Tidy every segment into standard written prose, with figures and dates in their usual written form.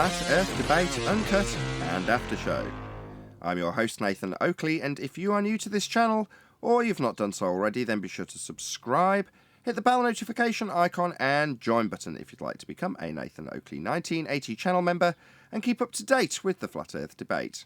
Flat Earth Debate Uncut and After Show. I'm your host Nathan Oakley, and if you are new to this channel, or you've not done so already, then be sure to subscribe, hit the bell notification icon and join button if you'd like to become a Nathan Oakley 1980 channel member and keep up to date with the Flat Earth Debate.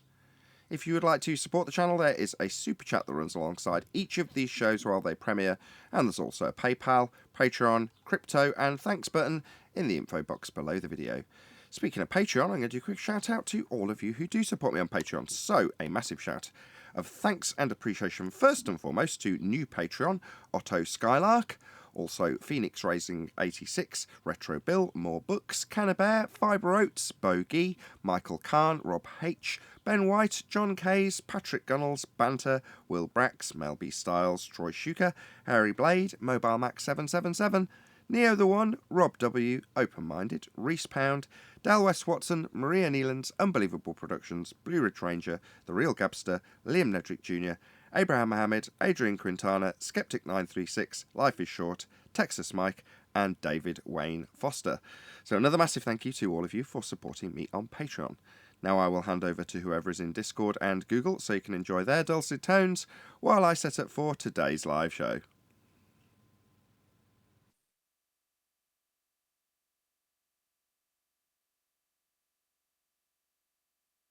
If you would like to support the channel, there is a super chat that runs alongside each of these shows while they premiere, and there's also a PayPal, Patreon, crypto and thanks button in the info box below the video. Speaking of Patreon, I'm going to do a quick shout out to all of you who do support me on Patreon. So, a massive shout of thanks and appreciation first and foremost to new Patreon, Otto Skylark, also Phoenix Raising 86, Retro Bill, More Books, Cannabear, Fibre Oats, Bogey, Michael Kahn, Rob H, Ben White, John Kays, Patrick Gunnels, Banter, Will Brax, Mel B Styles, Troy Shuker, Harry Blade, Mobile Max 777, Neo the One, Rob W, Open Minded, Reese Pound, Dal West Watson, Maria Nealands, Unbelievable Productions, Blue Ridge Ranger, The Real Gabster, Liam Nedrick Jr., Abraham Mohammed, Adrian Quintana, Skeptic 936, Life is Short, Texas Mike, and David Wayne Foster. So another massive thank you to all of you for supporting me on Patreon. Now I will hand over to whoever is in Discord and Google so you can enjoy their dulcet tones while I set up for today's live show.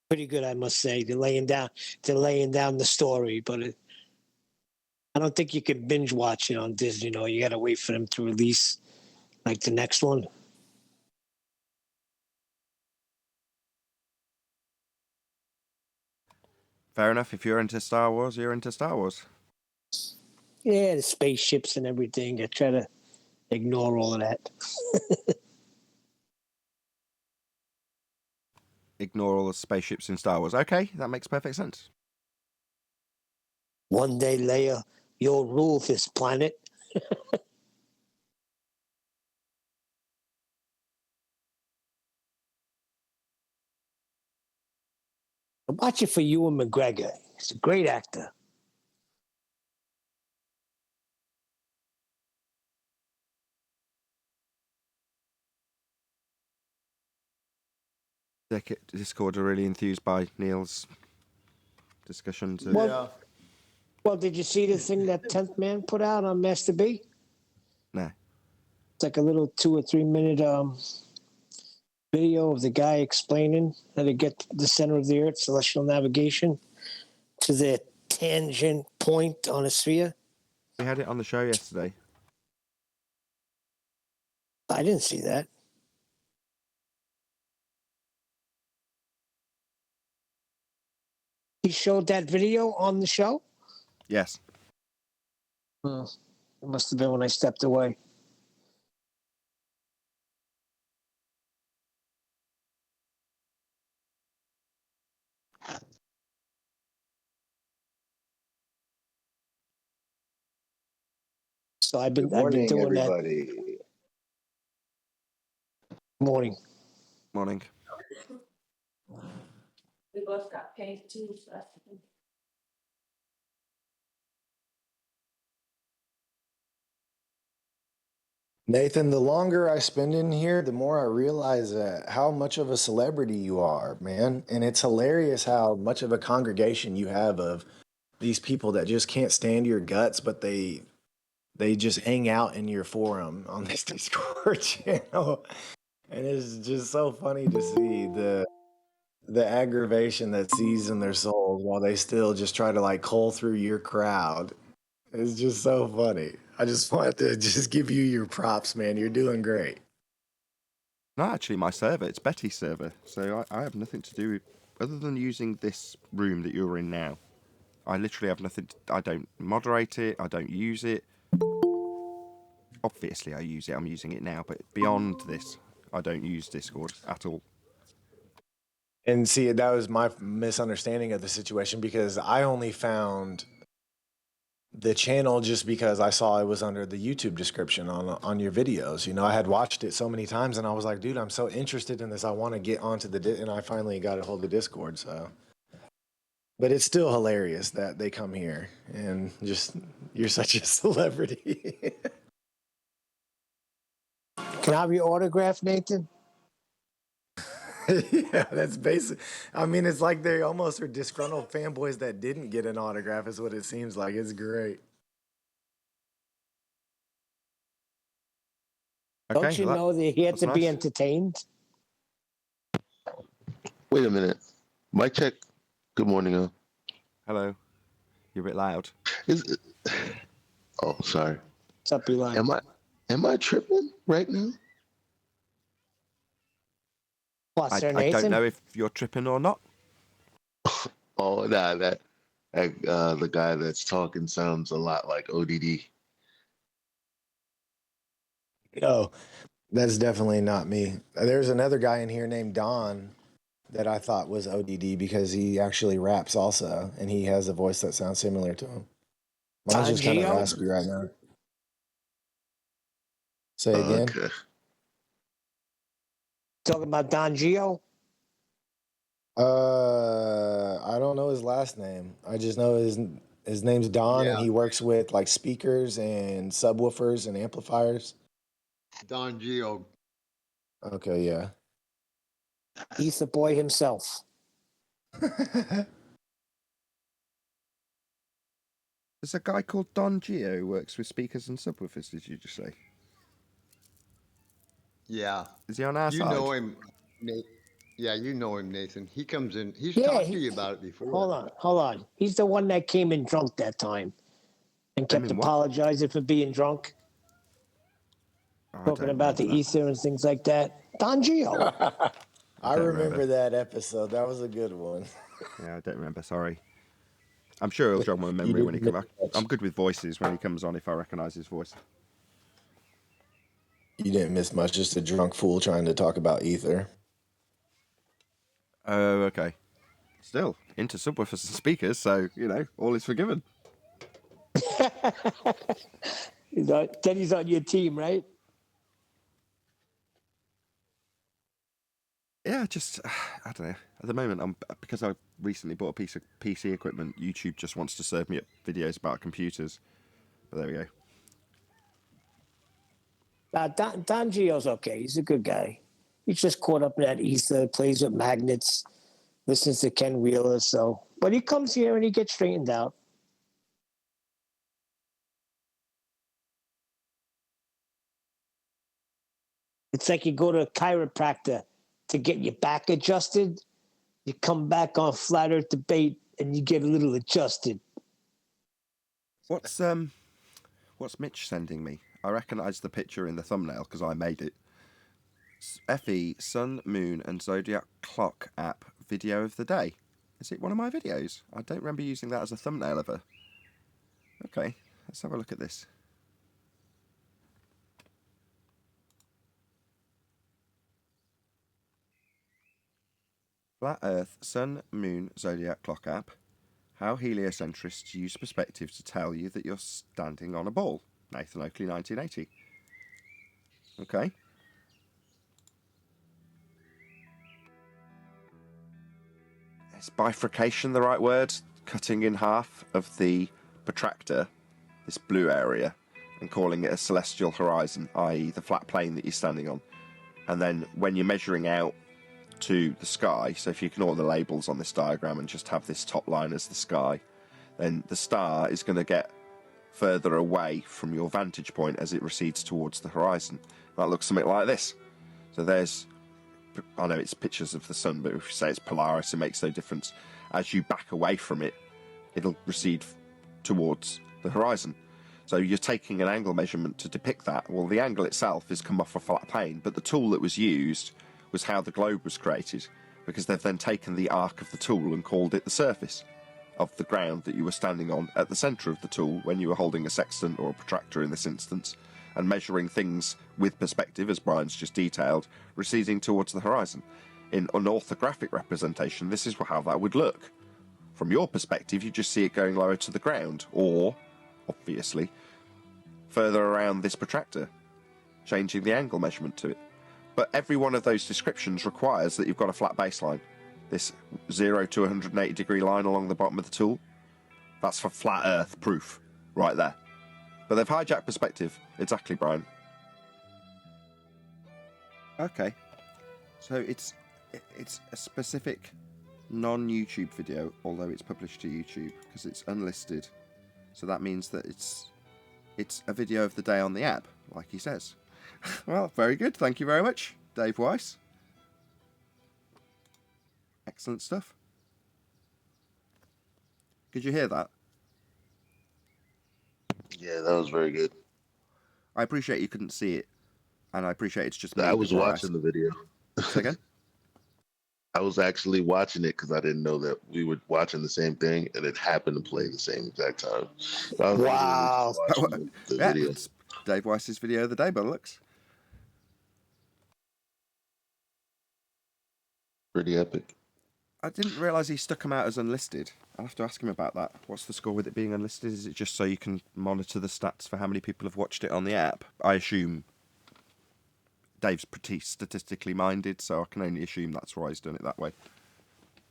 Pretty good, I must say. They're laying down the story, but I don't think you could binge watch it on Disney. No, you got to wait for them to release like the next one. Fair enough. If you're into Star Wars, you're into Star Wars. Yeah, the spaceships and everything. I try to ignore all of that. Ignore all the spaceships in Star Wars. Okay, that makes perfect sense. One day, Leia, you'll rule this planet. I'm watching for Ewan McGregor. He's a great actor. Discord are really enthused by Neil's discussions. Well, did you see the thing that 10th Man put out on Master B? No. It's like a little 2 or 3 minute video of the guy explaining how to get to the center of the Earth, celestial navigation, to the tangent point on a sphere. We had it on the show yesterday. I didn't see that. He showed that video on the show? Yes. It must have been when I stepped away. So I've been doing everybody. that. Morning. Morning. We both got paid too, so that's the thing. Nathan, the longer I spend in here, the more I realize how much of a celebrity you are, man. And it's hilarious how much of a congregation you have of these people that just can't stand your guts, but they just hang out in your forum on this Discord channel. And it's just so funny to see the aggravation that sees in their souls while they still just try to like cull through your crowd. It's just so funny. I just wanted to just give you your props, man. You're doing great. Not actually my server, it's Betty's server. So I have nothing to do with, other than using this room that you're in now. I literally have nothing, I don't moderate it, I don't use it. Obviously I use it, I'm using it now, but beyond this, I don't use Discord at all. And see, that was my misunderstanding of the situation because I only found the channel just because I saw it was under the YouTube description on your videos. You know, I had watched it so many times and I was like, dude, I'm so interested in this. I want to get onto and I finally got a hold of Discord. So, but it's still hilarious that they come here and just, you're such a celebrity. Can I have your autograph, Nathan? Yeah, that's basic. I mean, it's like they almost are disgruntled fanboys that didn't get an autograph, is what it seems like. It's great. Okay, Don't you well, know they're here that's to be nice. entertained? Wait a minute. Mic check. Good morning. Hello. You're a bit loud. Is oh, sorry. What's up, Eli? Am I tripping right now? What, Sir I don't Nathan? know if you're tripping or not. Oh, nah, that the guy that's talking sounds a lot like ODD. Oh, that's definitely not me. There's another guy in here named Don that I thought was ODD because he actually raps also, and he has a voice that sounds similar to him. Mine's just kind of Gio? raspy right now. Say again. Okay. Talking about Don Gio? I don't know his last name. I just know his name's Don, and Yeah, he works with like speakers and subwoofers and amplifiers. Don Gio. Okay, yeah. He's the boy himself. There's a guy called Don Gio who works with speakers and subwoofers, did you just say? Yeah, Is he on our you side? know him, Nate. Yeah, you know him, Nathan. He comes in. He's Yeah, talked to you about it before. hold on. He's the one that came in drunk that time and kept mean what? apologizing for being drunk, Oh, I talking don't about the remember that. ether and things like that. Don Gio. I don't remember remember. that episode. That was a good one. Yeah, I don't remember. Sorry. I'm sure he'll jog my You memory when he didn't comes back. miss I'm much. good with voices when he comes on if I recognise his voice. You didn't miss much. Just a drunk fool trying to talk about ether. Oh, okay. Still, into subwoofers and speakers, so, all is forgiven. Then he's on your team, right? Yeah, just, I don't know. At the moment, because I recently bought a piece of PC equipment, YouTube just wants to serve me up videos about computers. But there we go. Don Gio's okay. He's a good guy. He's just caught up in that ether, plays with magnets, listens to Ken Wheeler. But he comes here and he gets straightened out. It's like you go to a chiropractor to get your back adjusted. You come back on Flat Earth Debate and you get a little adjusted. What's Mitch sending me? I recognise the picture in the thumbnail because I made it. FE Sun, Moon, and Zodiac Clock app video of the day. Is it one of my videos? I don't remember using that as a thumbnail ever. Okay, let's have a look at this. Flat Earth, Sun, Moon, Zodiac Clock app. How heliocentrists use perspective to tell you that you're standing on a ball. Nathan Oakley, 1980. Okay. Is bifurcation the right word? Cutting in half of the protractor, this blue area, and calling it a celestial horizon, i.e. the flat plane that you're standing on. And then when you're measuring out to the sky, so if you ignore the labels on this diagram and just have this top line as the sky, then the star is going to get further away from your vantage point as it recedes towards the horizon. That looks something like this. So there's, I know it's pictures of the sun, but if you say it's Polaris, it makes no difference. As you back away from it, it'll recede towards the horizon. So you're taking an angle measurement to depict that. Well, the angle itself has come off a flat plane, but the tool that was used was how the globe was created, because they've then taken the arc of the tool and called it the surface of the ground that you were standing on at the centre of the tool when you were holding a sextant or a protractor in this instance, and measuring things with perspective, as Brian's just detailed, receding towards the horizon. In an orthographic representation, this is how that would look. From your perspective, you just see it going lower to the ground, or, obviously, further around this protractor, changing the angle measurement to it. But every one of those descriptions requires that you've got a flat baseline. This 0 to 180 degree line along the bottom of the tool, that's for flat Earth proof, right there. But they've hijacked perspective. Exactly, Brian. Okay. So it's a specific non-YouTube video, although it's published to YouTube because it's unlisted. So that means that it's a video of the day on the app, like he says. Well, very good. Thank you very much, Dave Weiss. Excellent stuff. Did you hear that? Yeah, that was very good. I appreciate you couldn't see it, and I appreciate it's just me. I was watching the video. Say again? I was actually watching it because I didn't know that we were watching the same thing, and it happened to play the same exact time. So I was Wow. watching the Yeah, video. it's Dave Weiss's video of the day, by the looks. Pretty epic. I didn't realise he stuck them out as unlisted. I'll have to ask him about that. What's the score with it being unlisted? Is it just so you can monitor the stats for how many people have watched it on the app? I assume Dave's pretty statistically minded, so I can only assume that's why he's done it that way,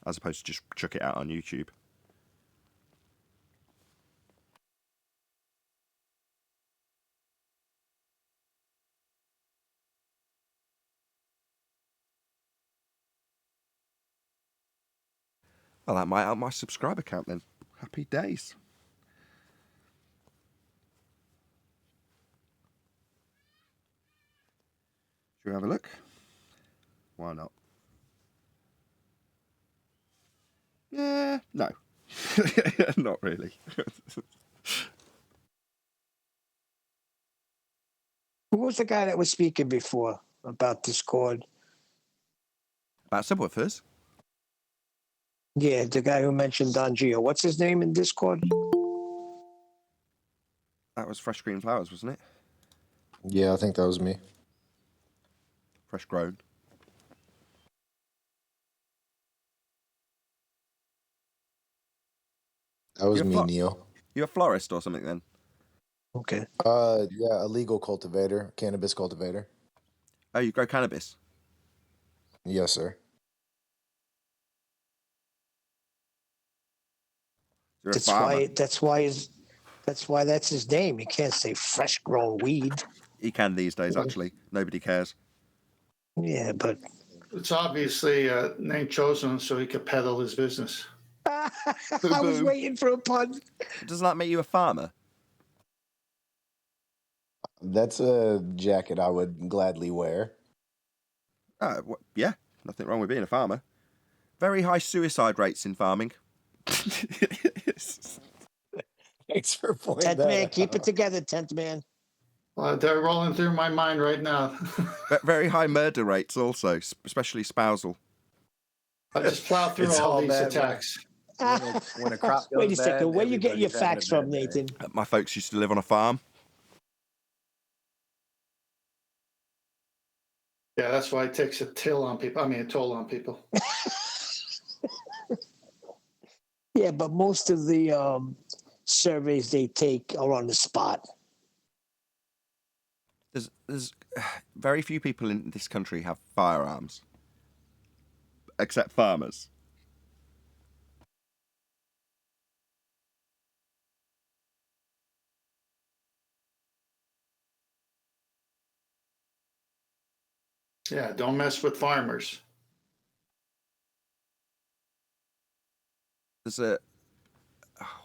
as opposed to just chuck it out on YouTube. Well, that might help my subscriber count then. Happy days. Should we have a look? Why not? Yeah, no. Not really. Who was the guy that was speaking before about Discord? About subwoofers? Yeah, the guy who mentioned Don Gio. What's his name in Discord? That was Fresh Green Flowers, wasn't it? Yeah, I think that was me. Fresh Grown. That was You're me, flo- Neil. You're a florist or something then? Okay. Yeah, a legal cultivator, cannabis cultivator. Oh, you grow cannabis? Yes, sir. You're a That's farmer. why that's his name. You can't say fresh grown weed. You can these days, actually. Nobody cares. Yeah, but It's obviously a name chosen so he could peddle his business. I was Boo. waiting for a pun. Doesn't that make you a farmer? That's a jacket I would gladly wear. Yeah, nothing wrong with being a farmer. Very high suicide rates in farming. Thanks for pointing Tenth that man, out. keep it together, 10th man. They're rolling through my mind right now. Very high murder rates also, especially spousal. I just plow through It's all all these bad, attacks. When a crop goes Wait a second. bad, Where you get your everybody's having facts a from, bad day. Nathan? My folks used to live on a farm. Yeah, that's why it takes a toll on people. Yeah, but most of the surveys they take are on the spot. There's very few people in this country have firearms, except farmers. Yeah, don't mess with farmers. There's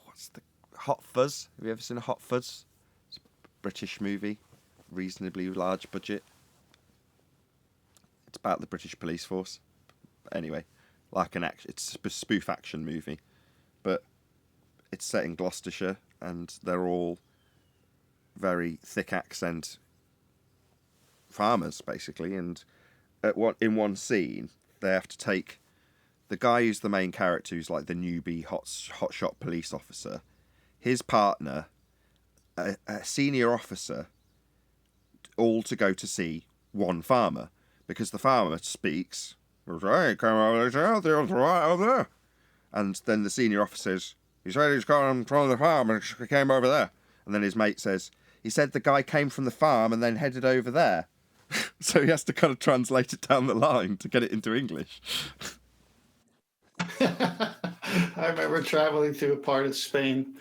what's the Hot Fuzz? Have you ever seen a Hot Fuzz? It's a British movie, reasonably large budget. It's about the British police force. Anyway, it's a spoof action movie, but it's set in Gloucestershire, and they're all very thick accent farmers, basically. And in one scene, they have to take the guy who's the main character, who's like the newbie hotshot police officer, his partner, a senior officer, all to go to see one farmer, because the farmer speaks, "Hey, come over there, right over there," and then the senior officer says, "He said he's come from the farm and he came over there," and then his mate says, "He said the guy came from the farm and then headed over there." So he has to kind of translate it down the line to get it into English. I remember traveling through a part of Spain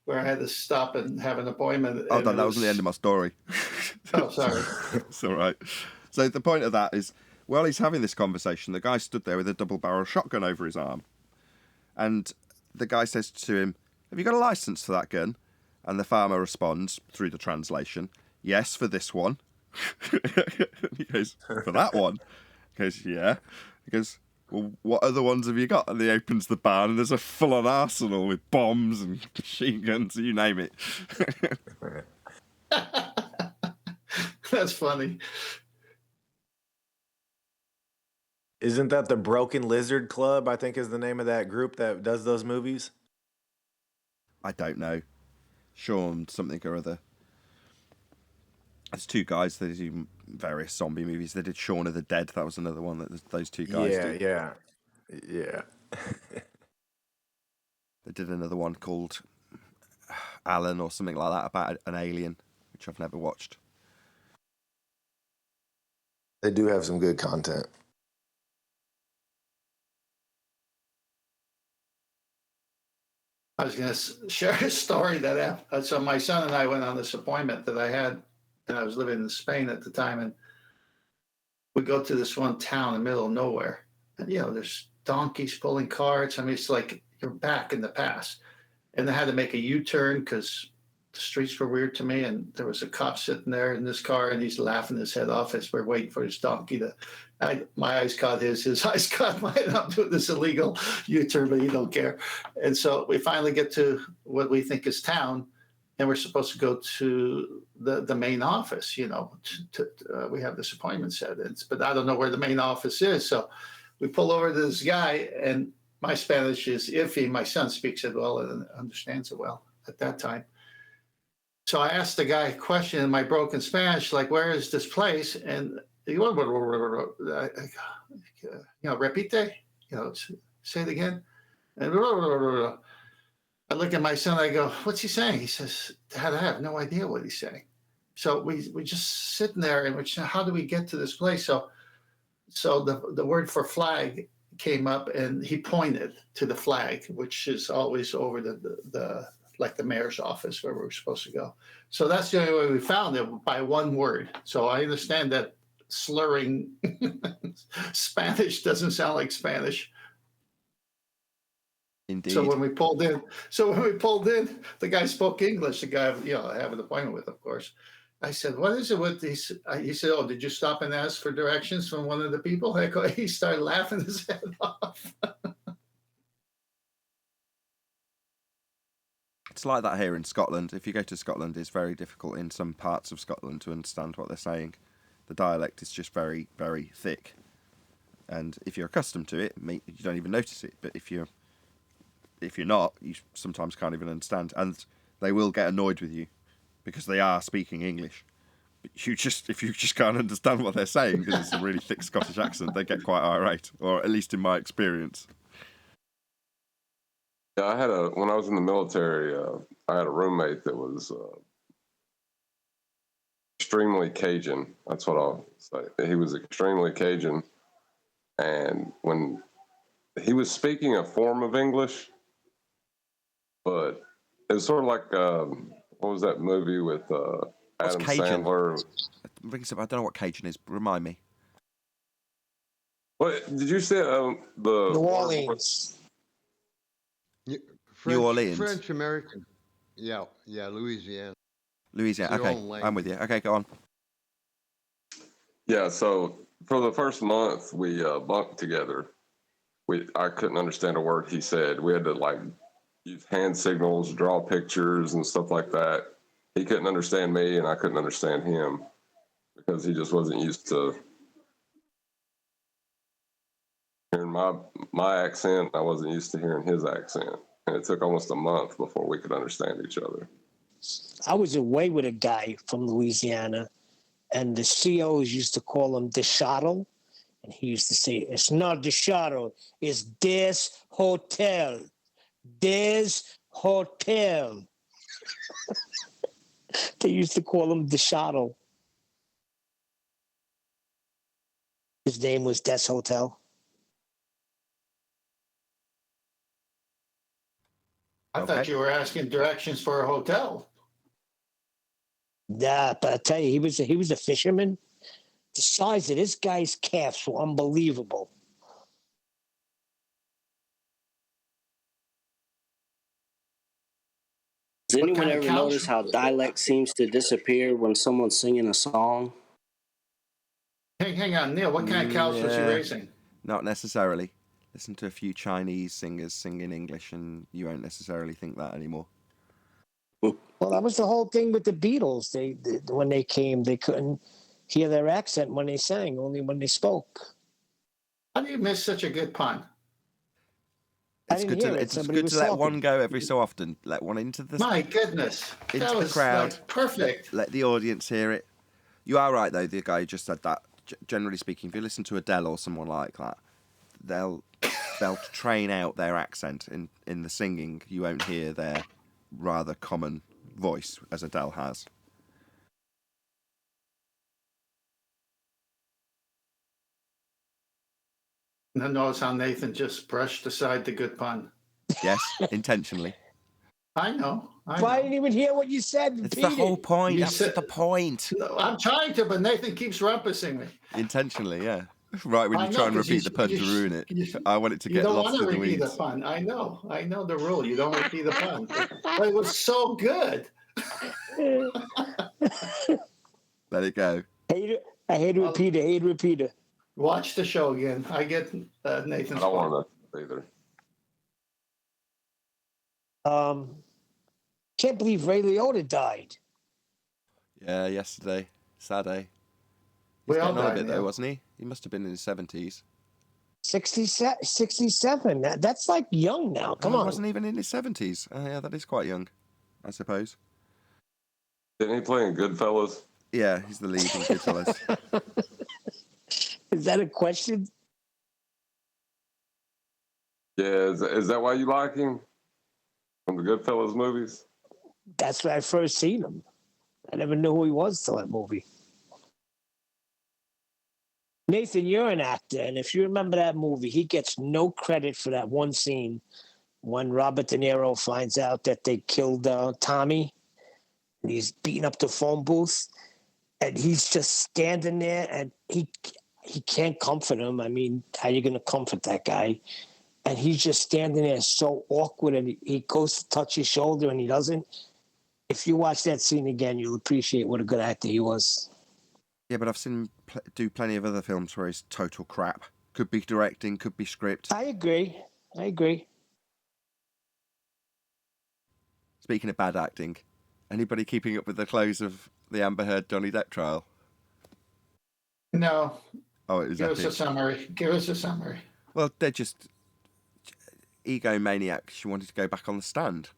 where I had to stop and have an appointment. That wasn't the end of my story. Oh, sorry. It's all right. So the point of that is, while he's having this conversation, the guy stood there with a double-barrel shotgun over his arm. And the guy says to him, "Have you got a license for that gun?" And the farmer responds, through the translation, "Yes, for this one." He goes, "For that one?" He goes, "Yeah." He goes, "Well, what other ones have you got?" And he opens the barn, and there's a full-on arsenal with bombs and machine guns, you name it. That's funny. Isn't that the Broken Lizard Club, I think is the name of that group that does those movies? I don't know. Sean something or other. There's two guys that do various zombie movies. They did Shaun of the Dead. That was another one that those two guys did. Yeah. They did another one called Alan or something like that about an alien, which I've never watched. They do have some good content. I was going to share a story that so my son and I went on this appointment that I had, and I was living in Spain at the time, and we go to this one town in the middle of nowhere, and there's donkeys pulling carts. I mean, it's like you're back in the past, and I had to make a U-turn because the streets were weird to me, and there was a cop sitting there in this car, and he's laughing his head off as we're waiting for his donkey to. My eyes caught his eyes caught mine. I'm doing this illegal U-turn, but he don't care. And so we finally get to what we think is town, and we're supposed to go to the main office. We have this appointment set, but I don't know where the main office is. So we pull over to this guy, and my Spanish is iffy. My son speaks it well and understands it well at that time. So I asked the guy a question in my broken Spanish, like, "Where is this place?" And repite, say it again. And I look at my son, I go, "What's he saying?" He says, "Dad, I have no idea what he's saying." So we just sitting there and how do we get to this place? So the word for flag came up, and he pointed to the flag, which is always over the like the mayor's office where we were supposed to go. So that's the only way we found it, by one word. So I understand that slurring Spanish doesn't sound like Spanish. Indeed. So when we pulled in, the guy spoke English. The guy, I have an appointment with, of course. I said, "What is it with these?" He said, "Oh, did you stop and ask for directions from one of the people?" He started laughing his head off. It's like that here in Scotland. If you go to Scotland, it's very difficult in some parts of Scotland to understand what they're saying. The dialect is just very, very thick. And if you're accustomed to it, you don't even notice it. But if you're not, you sometimes can't even understand. And they will get annoyed with you because they are speaking English. But if you just can't understand what they're saying because it's a really thick Scottish accent, they get quite irate, or at least in my experience. Yeah, when I was in the military, I had a roommate that was extremely Cajun. That's what I'll say. He was extremely Cajun. And when he was speaking a form of English, but it was sort of like, what was that movie with Adam Sandler? I don't know what Cajun is. Remind me. What did you say? The New Orleans. French, New Orleans. French American. Yeah, Louisiana. Louisiana. Okay, I'm with you. Okay, go on. Yeah, so for the first month we bunked together. I couldn't understand a word he said. We had to use hand signals, draw pictures and stuff like that. He couldn't understand me and I couldn't understand him because he just wasn't used to hearing my accent. I wasn't used to hearing his accent. And it took almost a month before we could understand each other. I was away with a guy from Louisiana, and the COs used to call him the shuttle. And he used to say, "It's not the shuttle, it's des hotel. Des hotel." They used to call him the shuttle. His name was Des Hotel. I thought you were asking directions for a hotel. Yeah, but I tell you, he was a fisherman. The size of this guy's calves were unbelievable. Does What anyone kind of ever couch? notice how dialect seems to disappear when someone's singing a song? Hang on, Neil. What kind of cows was he Yeah. raising? Not necessarily. Listen to a few Chinese singers sing in English, and you won't necessarily think that anymore. Well, that was the whole thing with the Beatles. When they came, they couldn't hear their accent when they sang, only when they spoke. How do you miss such a good pun? I didn't hear it. It's Somebody good was to let talking. one go every so often. Let one into the My goodness, into that the was crowd. like perfect. Let the audience hear it. You are right though. The guy who just said that. Generally speaking, if you listen to Adele or someone like that, they'll train out their accent in the singing. You won't hear their rather common voice as Adele has. And notice how Nathan just brushed aside the good pun. Yes, intentionally. I know. I didn't even hear what you said. It's the whole point. You That's said- the point. No, I'm trying to, but Nathan keeps rumpusing me. Intentionally, yeah. Right when I you know, try and 'cause repeat the pun to ruin it. I want it to You get don't lost want to in the repeat the weeds. pun. I know the rule. You don't repeat the pun. But it was so good. Let it go. I hate repeater. Watch the show again. I get Nathan's I don't point. want to either. Can't believe Ray Liotta died. Yeah, yesterday. Sad, eh? He's We all getting on a died, bit though, Neil. wasn't he? He must have been in his 70s. 67. That's like young now. Come He on. wasn't even in his 70s. Yeah, that is quite young, I suppose. Didn't he play in Goodfellas? Yeah, he's the lead in Goodfellas. Is that a question? Yeah, is that why you like him? From the Goodfellas movies? That's when I first seen him. I never knew who he was till that movie. Nathan, you're an actor, and if you remember that movie, he gets no credit for that one scene when Robert De Niro finds out that they killed Tommy, and he's beating up the phone booth, and he's just standing there, and he can't comfort him. I mean, how are you going to comfort that guy? And he's just standing there so awkward, and he goes to touch his shoulder, and he doesn't. If you watch that scene again, you'll appreciate what a good actor he was. Yeah, but I've seen him do plenty of other films where he's total crap. Could be directing, could be script. I agree. Speaking of bad acting, anybody keeping up with the close of the Amber Heard Johnny Depp trial? No. Oh, it was Give us epic. Give us a summary. Well, they're just egomaniacs. She wanted to go back on the stand,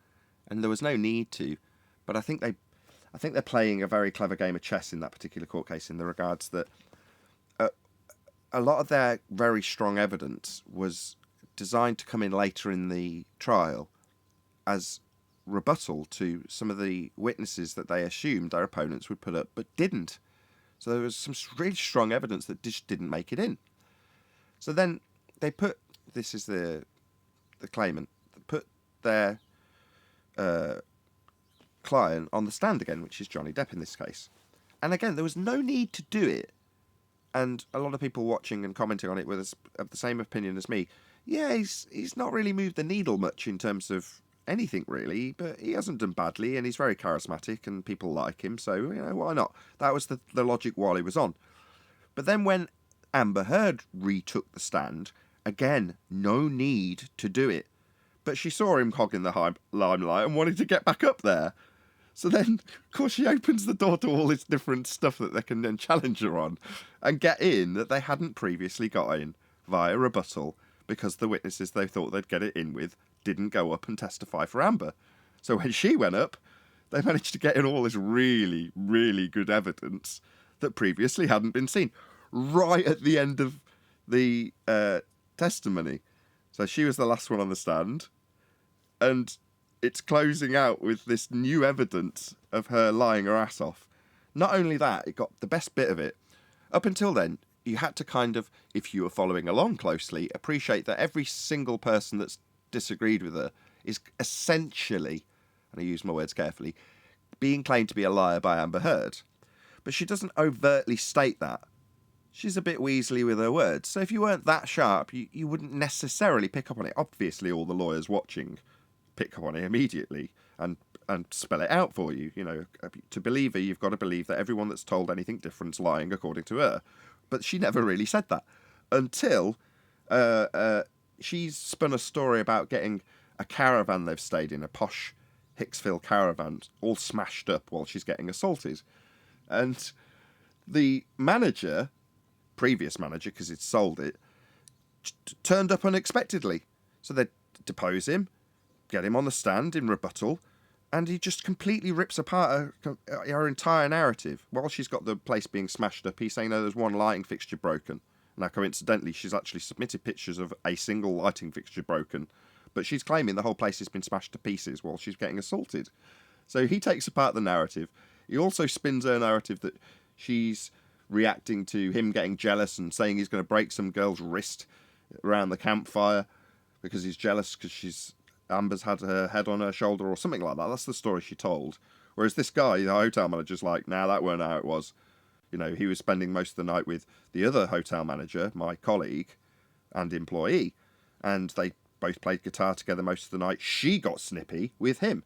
and there was no need to. But I think they're playing a very clever game of chess in that particular court case, in the regards that a lot of their very strong evidence was designed to come in later in the trial as rebuttal to some of the witnesses that they assumed their opponents would put up, but didn't. So there was some really strong evidence that just didn't make it in. So then they put, this is the claimant, put their client on the stand again, which is Johnny Depp in this case. And again, there was no need to do it. And a lot of people watching and commenting on it were of the same opinion as me. Yeah, he's not really moved the needle much in terms of anything really, but he hasn't done badly, and he's very charismatic and people like him, so why not? That was the logic while he was on. But then when Amber Heard retook the stand, again, no need to do it. But she saw him hogging the limelight and wanted to get back up there. So then, of course, she opens the door to all this different stuff that they can then challenge her on and get in that they hadn't previously got in via rebuttal, because the witnesses they thought they'd get it in with didn't go up and testify for Amber. So when she went up, they managed to get in all this really, really good evidence that previously hadn't been seen, right at the end of the testimony. So she was the last one on the stand, and it's closing out with this new evidence of her lying her ass off. Not only that, it got the best bit of it. Up until then, you had to kind of, if you were following along closely, appreciate that every single person that's disagreed with her is essentially, and I use my words carefully, being claimed to be a liar by Amber Heard. But she doesn't overtly state that. she's a bit weaselly with her words. So if you weren't that sharp, you wouldn't necessarily pick up on it. Obviously, all the lawyers watching pick up on it immediately and spell it out for you. You know, to believe her, you've got to believe that everyone that's told anything different's lying according to her. But she never really said that until she's spun a story about getting a caravan they've stayed in, a posh Hicksville caravan, all smashed up while she's getting assaulted. And the manager, previous manager, because he'd sold it, turned up unexpectedly. So they depose him, get him on the stand in rebuttal, and he just completely rips apart her entire narrative. While she's got the place being smashed up, he's saying, no, there's one lighting fixture broken. Now, coincidentally, she's actually submitted pictures of a single lighting fixture broken, but she's claiming the whole place has been smashed to pieces while she's getting assaulted. So he takes apart the narrative. He also spins her narrative that she's reacting to him getting jealous and saying he's going to break some girl's wrist around the campfire because he's jealous because Amber's had her head on her shoulder or something like that. That's the story she told. Whereas this guy, the hotel manager's like, nah, that weren't how it was. You know, he was spending most of the night with the other hotel manager, my colleague and employee, and they both played guitar together most of the night. She got snippy with him,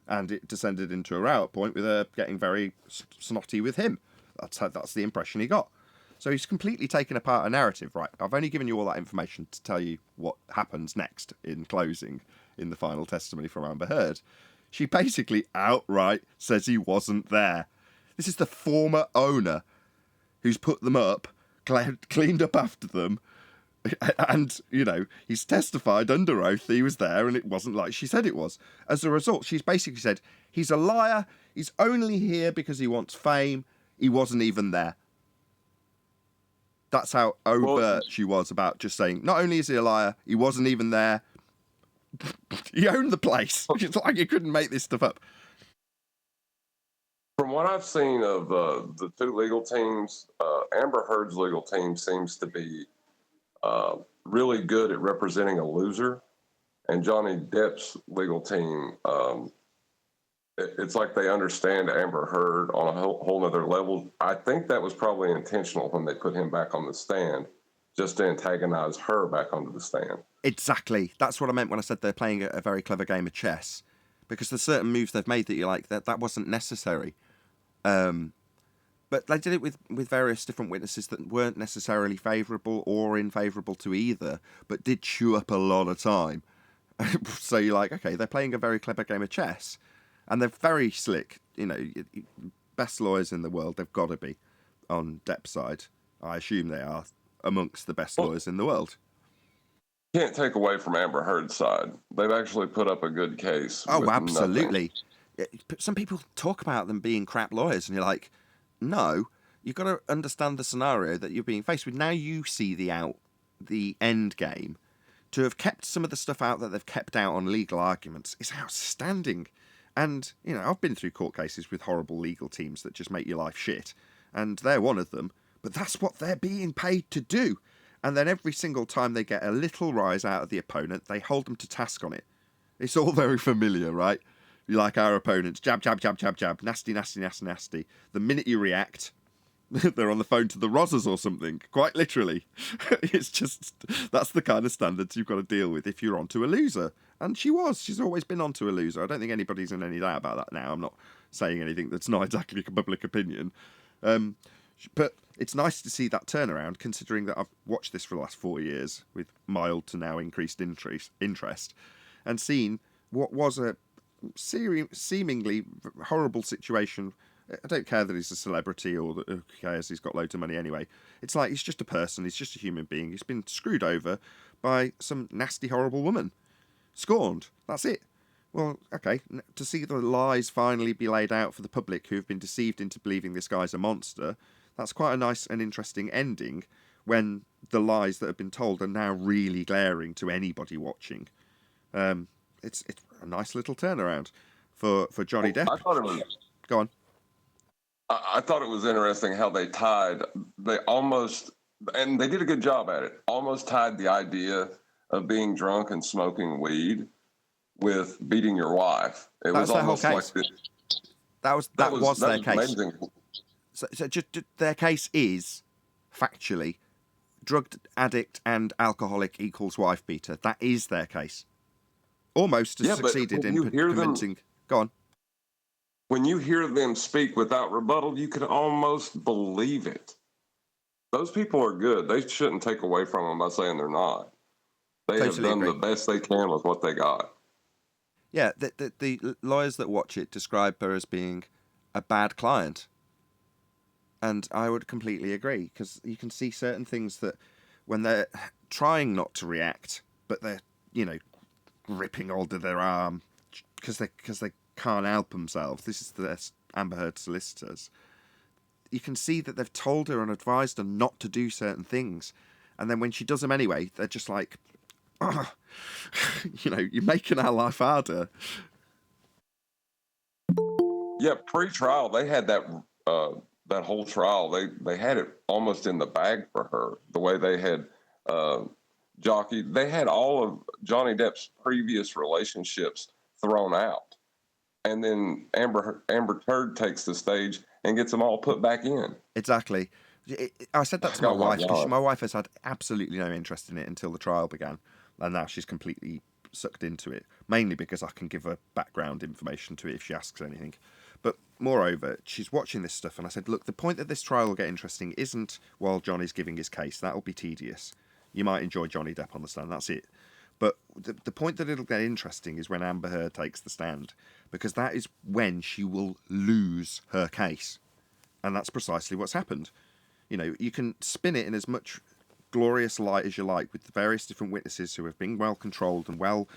and it descended into a row at point with her getting very snotty with him. That's the impression he got. So he's completely taken apart a narrative. Right, I've only given you all that information to tell you what happens next in closing in the final testimony from Amber Heard. She basically outright says he wasn't there. This is the former owner who's put them up, cleaned up after them, and, you know, he's testified under oath he was there and it wasn't like she said it was. As a result, she's basically said, he's a liar, he's only here because he wants fame, he wasn't even there. That's how overt she was about just saying, not only is he a liar, he wasn't even there, he owned the place. It's like you couldn't make this stuff up. From what I've seen of the two legal teams, Amber Heard's legal team seems to be really good at representing a loser, and Johnny Depp's legal team, it's like they understand Amber Heard on a whole nother level. I think that was probably intentional when they put him back on the stand, just to antagonize her back onto the stand. Exactly. That's what I meant when I said they're playing a very clever game of chess, because there's certain moves they've made that you're like, that wasn't necessary. But they did it with various different witnesses that weren't necessarily favourable or unfavourable to either, but did chew up a lot of time. So you're like, okay, they're playing a very clever game of chess, and they're very slick. You know, best lawyers in the world, they've got to be on Depp's side. I assume they are amongst the best lawyers in the world. Can't take away from Amber Heard's side. They've actually put up a good case. Oh, absolutely. Some people talk about them being crap lawyers, and you're like, no, you've got to understand the scenario that you're being faced with. Now you see the end game. To have kept some of the stuff out that they've kept out on legal arguments is outstanding. And, you know, I've been through court cases with horrible legal teams that just make your life shit, and they're one of them. But that's what they're being paid to do. And then every single time they get a little rise out of the opponent, they hold them to task on it. It's all very familiar, right? You like our opponents, jab, jab, jab, jab, jab, nasty, nasty, nasty, nasty. The minute you react, they're on the phone to the Rozzers or something, quite literally. It's just, that's the kind of standards you've got to deal with if you're onto a loser. And she's always been onto a loser. I don't think anybody's in any doubt about that now. I'm not saying anything that's not exactly public opinion. But it's nice to see that turnaround, considering that I've watched this for the last 4 years with mild to now increased interest, and seen what was a seemingly horrible situation. I don't care that he's a celebrity or that, who cares, he's got loads of money anyway. It's like, he's just a person, he's just a human being. He's been screwed over by some nasty, horrible woman. Scorned. That's it. Well, okay, to see the lies finally be laid out for the public who have been deceived into believing this guy's a monster, that's quite a nice and interesting ending when the lies that have been told are now really glaring to anybody watching. It's a nice little turnaround for Johnny Depp. I thought it was... Go on. I thought it was interesting how they almost, and they did a good job at it, almost tied the idea of being drunk and smoking weed with beating your wife. It was almost like this. That was their case. Amazing. So just their case is factually, drug addict and alcoholic equals wife beater. That is their case. Almost has succeeded in convincing. Go on. When you hear them speak without rebuttal, you can almost believe it. Those people are good. They shouldn't take away from them by saying they're not. They have done the best they can with what they got. Yeah, the lawyers that watch it describe her as being a bad client. And I would completely agree, because you can see certain things that when they're trying not to react, but they're, ripping hold of their arm because they can't help themselves. This is the Amber Heard solicitors. You can see that they've told her and advised her not to do certain things. And then when she does them anyway, they're just like, oh, you're making our life harder. Yeah, pre-trial, they had that whole trial. They had it almost in the bag for her. The way they had jockeyed, they had all of Johnny Depp's previous relationships thrown out, and then Amber Heard takes the stage and gets them all put back in. Exactly. I said that to my wife, because my wife has had absolutely no interest in it until the trial began, and now she's completely sucked into it, mainly because I can give her background information to it if she asks anything. But moreover, she's watching this stuff, and I said, look, the point that this trial will get interesting isn't while Johnny's giving his case. That'll be tedious. You might enjoy Johnny Depp on the stand, that's it. But the point that it'll get interesting is when Amber Heard takes the stand, because that is when she will lose her case. And that's precisely what's happened. You can spin it in as much glorious light as you like with the various different witnesses who have been well controlled and well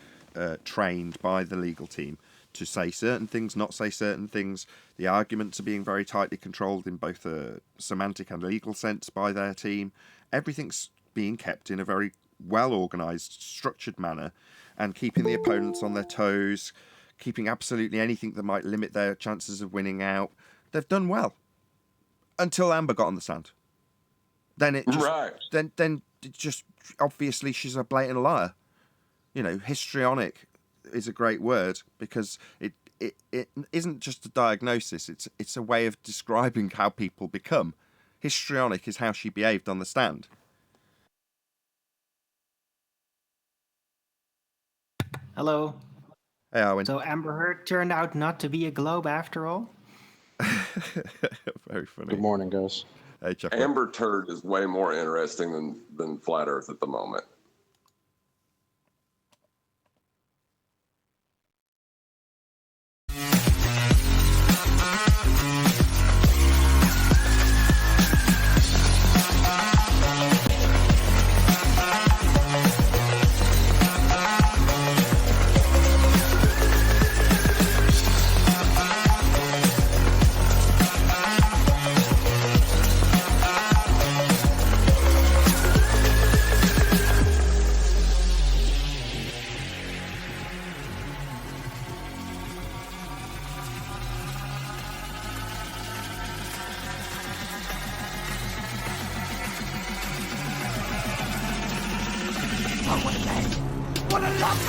trained by the legal team to say certain things, not say certain things. The arguments are being very tightly controlled in both a semantic and legal sense by their team. Everything's being kept in a very well-organised, structured manner, and keeping the opponents on their toes, keeping absolutely anything that might limit their chances of winning out. They've done well. Until Amber got on the stand. Then it just, then it just, obviously she's a blatant liar. Histrionic is a great word, because it isn't just a diagnosis, it's a way of describing how people become. Histrionic is how she behaved on the stand. Hello. Hey, Arwen. So Amber Heard turned out not to be a globe after all? Very funny. Good morning, guys. Hey, Amber Turd is way more interesting than Flat Earth at the moment.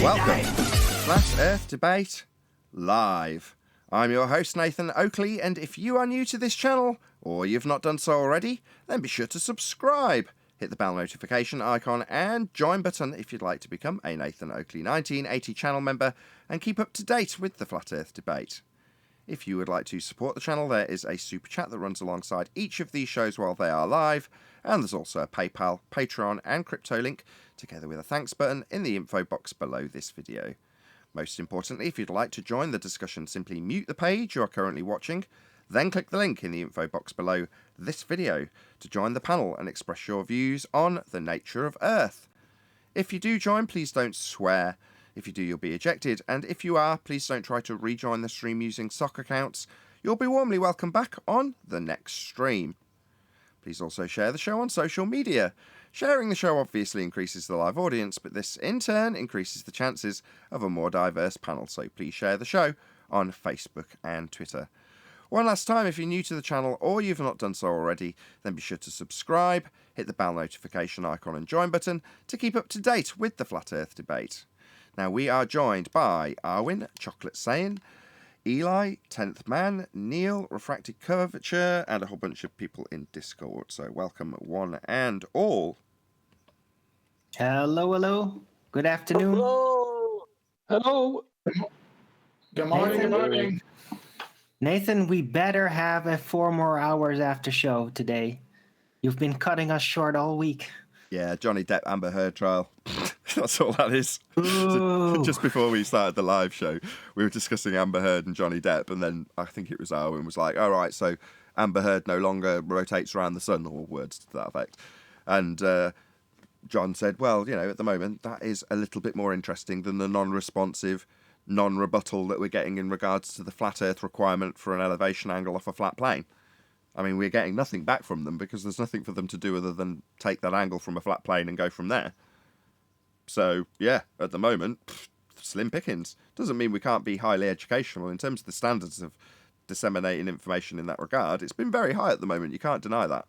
Welcome to Flat Earth Debate Live. I'm your host, Nathan Oakley, and if you are new to this channel, or you've not done so already, then be sure to subscribe. Hit the bell notification icon and join button if you'd like to become a Nathan Oakley 1980 channel member and keep up to date with the Flat Earth Debate. If you would like to support the channel, there is a super chat that runs alongside each of these shows while they are live, and there's also a PayPal, Patreon and crypto link, together with a thanks button in the info box below this video. Most importantly, if you'd like to join the discussion, simply mute the page you are currently watching, then click the link in the info box below this video to join the panel and express your views on the nature of Earth. If you do join, please don't swear. If you do, you'll be ejected, and if you are, please don't try to rejoin the stream using sock accounts. You'll be warmly welcome back on the next stream. Please also share the show on social media. Sharing the show obviously increases the live audience, but this in turn increases the chances of a more diverse panel, so please share the show on Facebook and Twitter. One last time, if you're new to the channel or you've not done so already, then be sure to subscribe, hit the bell notification icon and join button to keep up to date with the Flat Earth Debate. Now, we are joined by Arwen, Chocolate Saiyan, Eli, 10th Man, Neil, Refracted Curvature, and a whole bunch of people in Discord. So welcome one and all. Hello, hello. Good afternoon. Hello. Good morning, Nathan? good morning. Nathan, we better have a 4 more hours after show today. You've been cutting us short all week. Yeah, Johnny Depp Amber Heard trial. That's all that is. Ooh. Just before we started the live show, we were discussing Amber Heard and Johnny Depp, and then I think it was Owen was like, all right, so Amber Heard no longer rotates around the sun, or words to that effect. And John said, well, you know, at the moment, that is a little bit more interesting than the non-responsive, non-rebuttal that we're getting in regards to the flat Earth requirement for an elevation angle off a flat plane. I mean, we're getting nothing back from them because there's nothing for them to do other than take that angle from a flat plane and go from there. So, yeah, at the moment, slim pickings. Doesn't mean we can't be highly educational in terms of the standards of disseminating information in that regard. It's been very high at the moment. You can't deny that.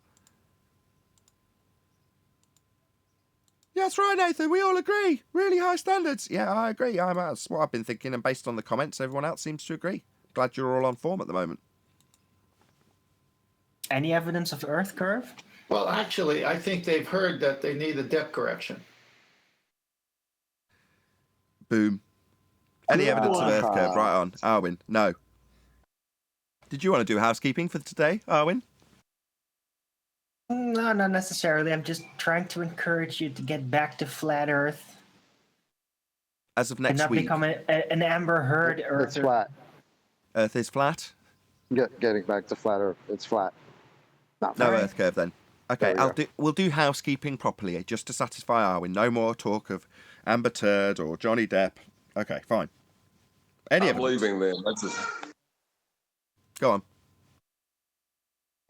Yeah, that's right, Nathan. We all agree. Really high standards. Yeah, I agree. That's what I've been thinking, and based on the comments, everyone else seems to agree. Glad you're all on form at the moment. Any evidence of Earth curve? Well, actually, I think they've heard that they need a depth correction. Boom. Any evidence of Earth curve? Right on. Arwin, no. Did you want to do housekeeping for today, Arwin? No, not necessarily. I'm just trying to encourage you to get back to flat Earth. As of And next not week, become an Amber Heard Earth. It's flat. Earth is flat? Getting back to flat Earth. It's flat. Not No flat. Earth curve then. Okay, we'll do housekeeping properly, just to satisfy Arwin. No more talk of Amber Turd or Johnny Depp. Okay, fine. Any I'm evidence? leaving then. That's just, Go on.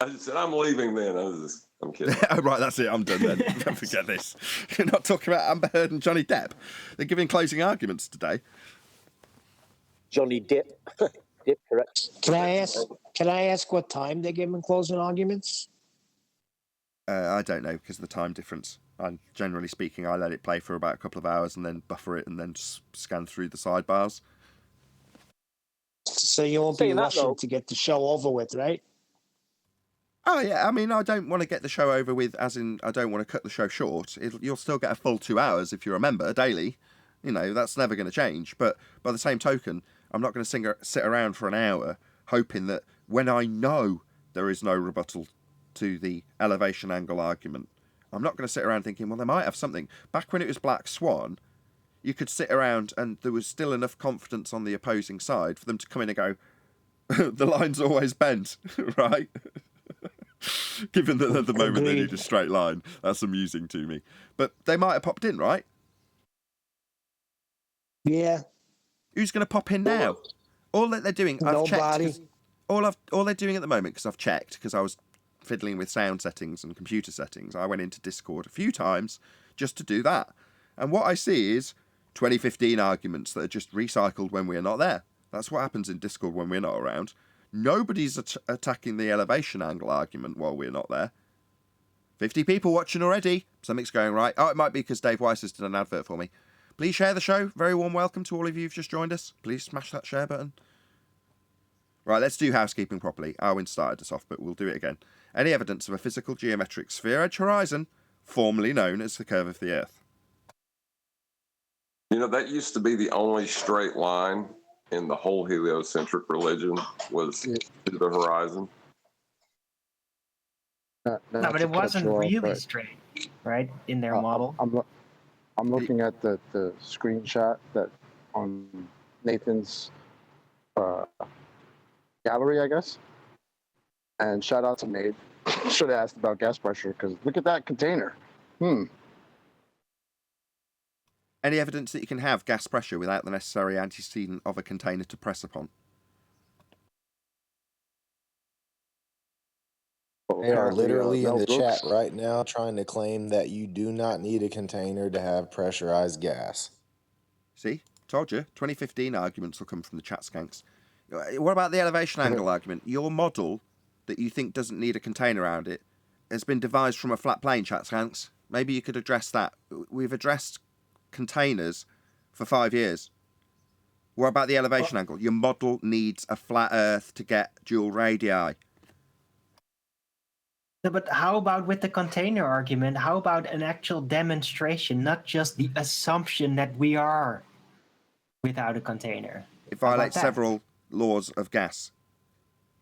I just said I'm leaving then. I'm kidding. Oh, right, that's it. I'm done then. Don't forget this. You're not talking about Amber Heard and Johnny Depp. They're giving closing arguments today. Johnny Depp. Depp, correct. Can I ask what time they give them closing arguments? I don't know because of the time difference. Generally speaking, I let it play for about a couple of hours and then buffer it and then scan through the sidebars. So you won't be rushing to get the show over with, right? Oh, yeah. I mean, I don't want to get the show over with, as in I don't want to cut the show short. You'll still get a full 2 hours if you remember, daily. You know, that's never going to change. But by the same token, I'm not going to sit around for an hour hoping that when I know there is no rebuttal to the elevation angle argument, I'm not going to sit around thinking, well, they might have something. Back when it was Black Swan, you could sit around and there was still enough confidence on the opposing side for them to come in and go, the line's always bent, right? Given that at the moment they need a straight line. That's amusing to me. But they might have popped in, right? Yeah. Who's going to pop in now? All that they're doing, I've checked. All they're doing at the moment, because I've checked, because I was fiddling with sound settings and computer settings, I went into Discord a few times just to do that. And what I see is 2015 arguments that are just recycled when we're not there. That's what happens in Discord when we're not around. Nobody's attacking the elevation angle argument while we're not there. 50 people watching already. Something's going right. Oh, it might be because Dave Weiss has done an advert for me. Please share the show. Very warm welcome to all of you who've just joined us. Please smash that share button. Right, let's do housekeeping properly. Arwin started us off, but we'll do it again. Any evidence of a physical geometric sphere-edge horizon, formerly known as the curve of the Earth? You know, that used to be the only straight line in the whole heliocentric religion was to the horizon. No, but it wasn't really straight, right? In their model. I'm looking at the screenshot that on Nathan's gallery, I guess. And shout out to Nate. Should have asked about gas pressure because look at that container. Any evidence that you can have gas pressure without the necessary antecedent of a container to press upon? They are literally in the chat right now trying to claim that you do not need a container to have pressurized gas. See? Told you. 2015 arguments will come from the chat skanks. What about the elevation angle argument? Your model that you think doesn't need a container around it has been devised from a flat plane, chat skanks. Maybe you could address that. We've addressed containers for 5 years. What about the elevation angle? Your model needs a flat Earth to get dual radii. No, but how about with the container argument? How about an actual demonstration, not just the assumption that we are without a container? It violates several laws of gas.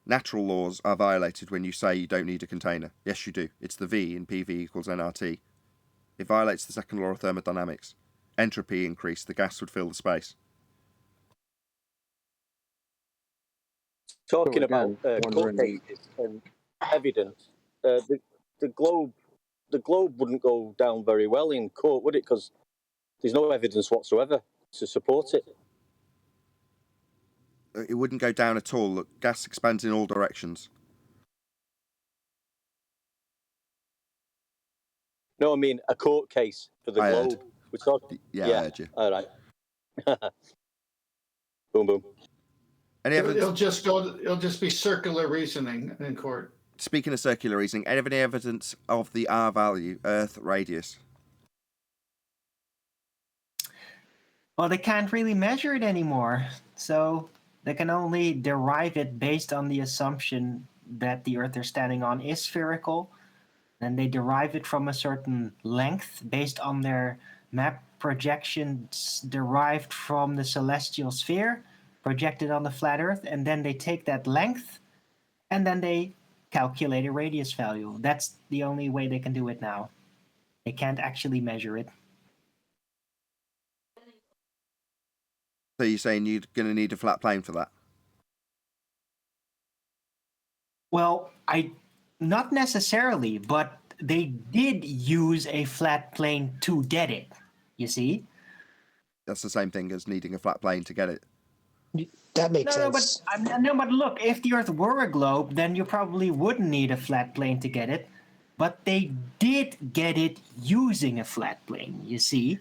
Natural laws are violated when you say you don't need a container. Yes, you do. It's the V in PV equals nRT. It violates the second law of thermodynamics. Entropy increase, the gas would fill the space. Talking again, about court cases and evidence, the globe wouldn't go down very well in court, would it? Because there's no evidence whatsoever to support it. It wouldn't go down at all. Look, gas expands in all directions. No, I mean a court case for the globe. We're talking. Yeah, I heard you. All right. Boom, boom. Any evidence? It'll just be circular reasoning in court. Speaking of circular reasoning, any evidence of the R value, Earth radius? Well, they can't really measure it anymore, so they can only derive it based on the assumption that the Earth they're standing on is spherical. Then they derive it from a certain length based on their map projections derived from the celestial sphere, projected on the flat Earth, and then they take that length and then they calculate a radius value. That's the only way they can do it now. They can't actually measure it. So you're saying you're going to need a flat plane for that? Well, not necessarily, but they did use a flat plane to get it, you see? That's the same thing as needing a flat plane to get it. That makes sense. But look, if the Earth were a globe, then you probably wouldn't need a flat plane to get it. But they did get it using a flat plane, you see?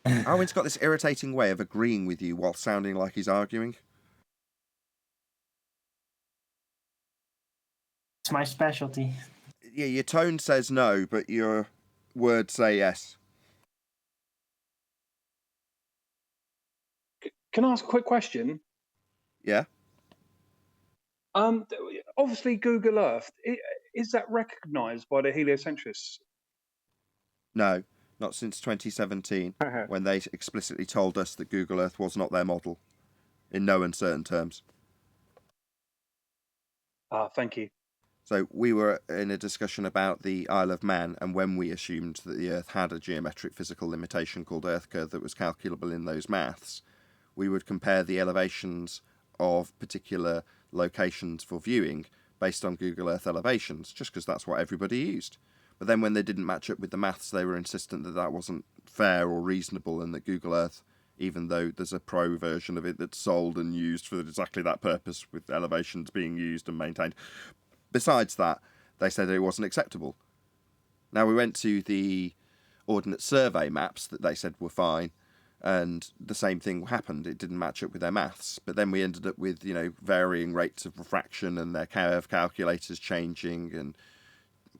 Owen's got this irritating way of agreeing with you while sounding like he's arguing. It's my specialty. Yeah, your tone says no, but your words say yes. Can I ask a quick question? Yeah. Obviously, Google Earth, is that recognised by the heliocentrists? No, not since 2017, when they explicitly told us that Google Earth was not their model, in no uncertain terms. Thank you. So we were in a discussion about the Isle of Man, and when we assumed that the Earth had a geometric physical limitation called Earth curve that was calculable in those maths, we would compare the elevations of particular locations for viewing based on Google Earth elevations, just because that's what everybody used. But then when they didn't match up with the maths, they were insistent that that wasn't fair or reasonable, and that Google Earth, even though there's a pro version of it that's sold and used for exactly that purpose, with elevations being used and maintained, besides that, they said it wasn't acceptable. Now, we went to the Ordnance Survey maps that they said were fine, and the same thing happened. It didn't match up with their maths. But then we ended up with, varying rates of refraction and their curve calculators changing. And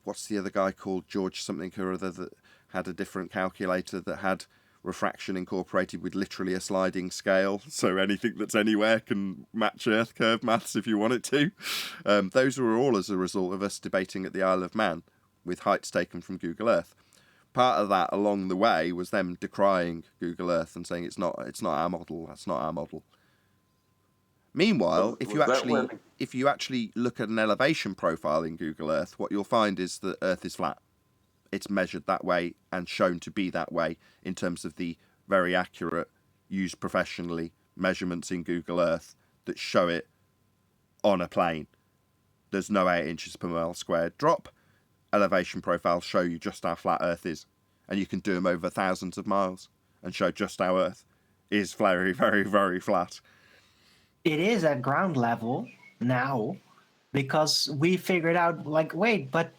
what's the other guy called? George something or other, that had a different calculator that had refraction incorporated with literally a sliding scale. So anything that's anywhere can match Earth curve maths if you want it to. Those were all as a result of us debating at the Isle of Man with heights taken from Google Earth. Part of that along the way was them decrying Google Earth and saying it's not our model, that's not our model. Meanwhile, if you actually look at an elevation profile in Google Earth, what you'll find is that Earth is flat. It's measured that way and shown to be that way in terms of the very accurate, used professionally, measurements in Google Earth that show it on a plane. There's no 8 inches per mile squared drop. Elevation profiles show you just how flat Earth is, and you can do them over thousands of miles and show just how Earth is very, very, very flat. It is at ground level now, because we figured out, wait, but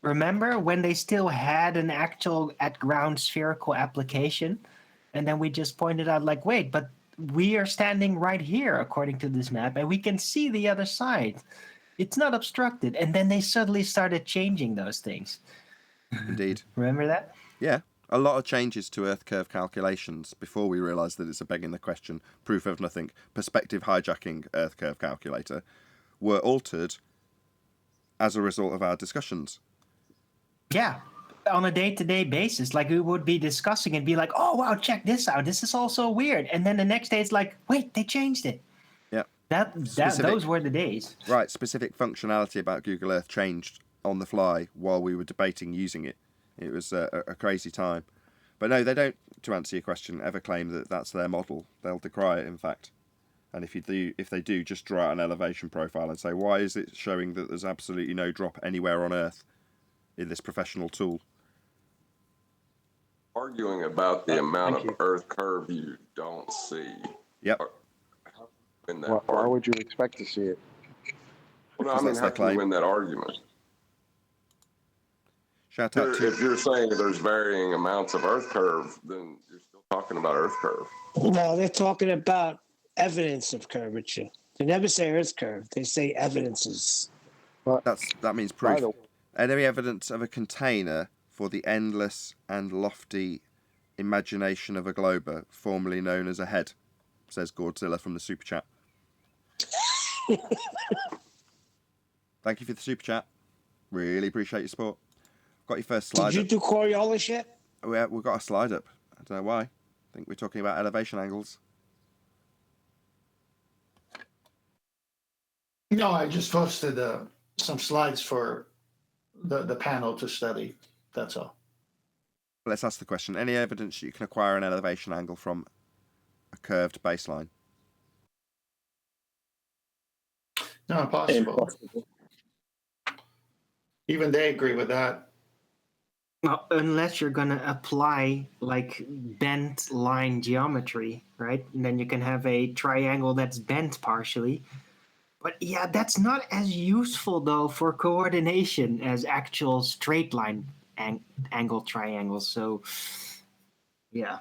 remember when they still had an actual at ground spherical application, and then we just pointed out, wait, but we are standing right here according to this map, and we can see the other side. It's not obstructed. And then they suddenly started changing those things. Indeed. Remember that? Yeah. A lot of changes to Earth curve calculations before we realised that it's a begging the question, proof of nothing, perspective hijacking Earth curve calculator were altered as a result of our discussions. Yeah, on a day-to-day basis, like we would be discussing and be like, "Oh wow, check this out! This is all so weird," and then the next day it's like, "Wait, they changed it." Yeah, those were the days. Right, specific functionality about Google Earth changed on the fly while we were debating using it. It was a crazy time. But no, they don't, to answer your question, ever claim that that's their model. They'll decry it, in fact. And if they do, just draw out an elevation profile and say, why is it showing that there's absolutely no drop anywhere on Earth in this professional tool? Arguing about the amount of Earth curve you don't see. Yep. Why would you expect to see it? Well, no, I mean, how can you win that argument? Shout out If you're saying there's varying amounts of Earth curve, then you're still talking about Earth curve. No, they're talking about evidence of curvature. They never say Earth curve. They say evidences. That means proof. Any evidence of a container for the endless and lofty imagination of a glober, formerly known as a head, says Godzilla from the super chat. Thank you for the super chat. Really appreciate your support. Got your first slide. Did you do Coriolis yet? We've got a slide up. I don't know why. I think we're talking about elevation angles. No, I just posted some slides for the panel to study. That's all. Let's ask the question. Any evidence you can acquire an elevation angle from a curved baseline? No, impossible. Even they agree with that. Well, unless you're going to apply like bent line geometry, right? And then you can have a triangle that's bent partially. But yeah, that's not as useful though for coordination as actual straight line angle triangles. So yeah.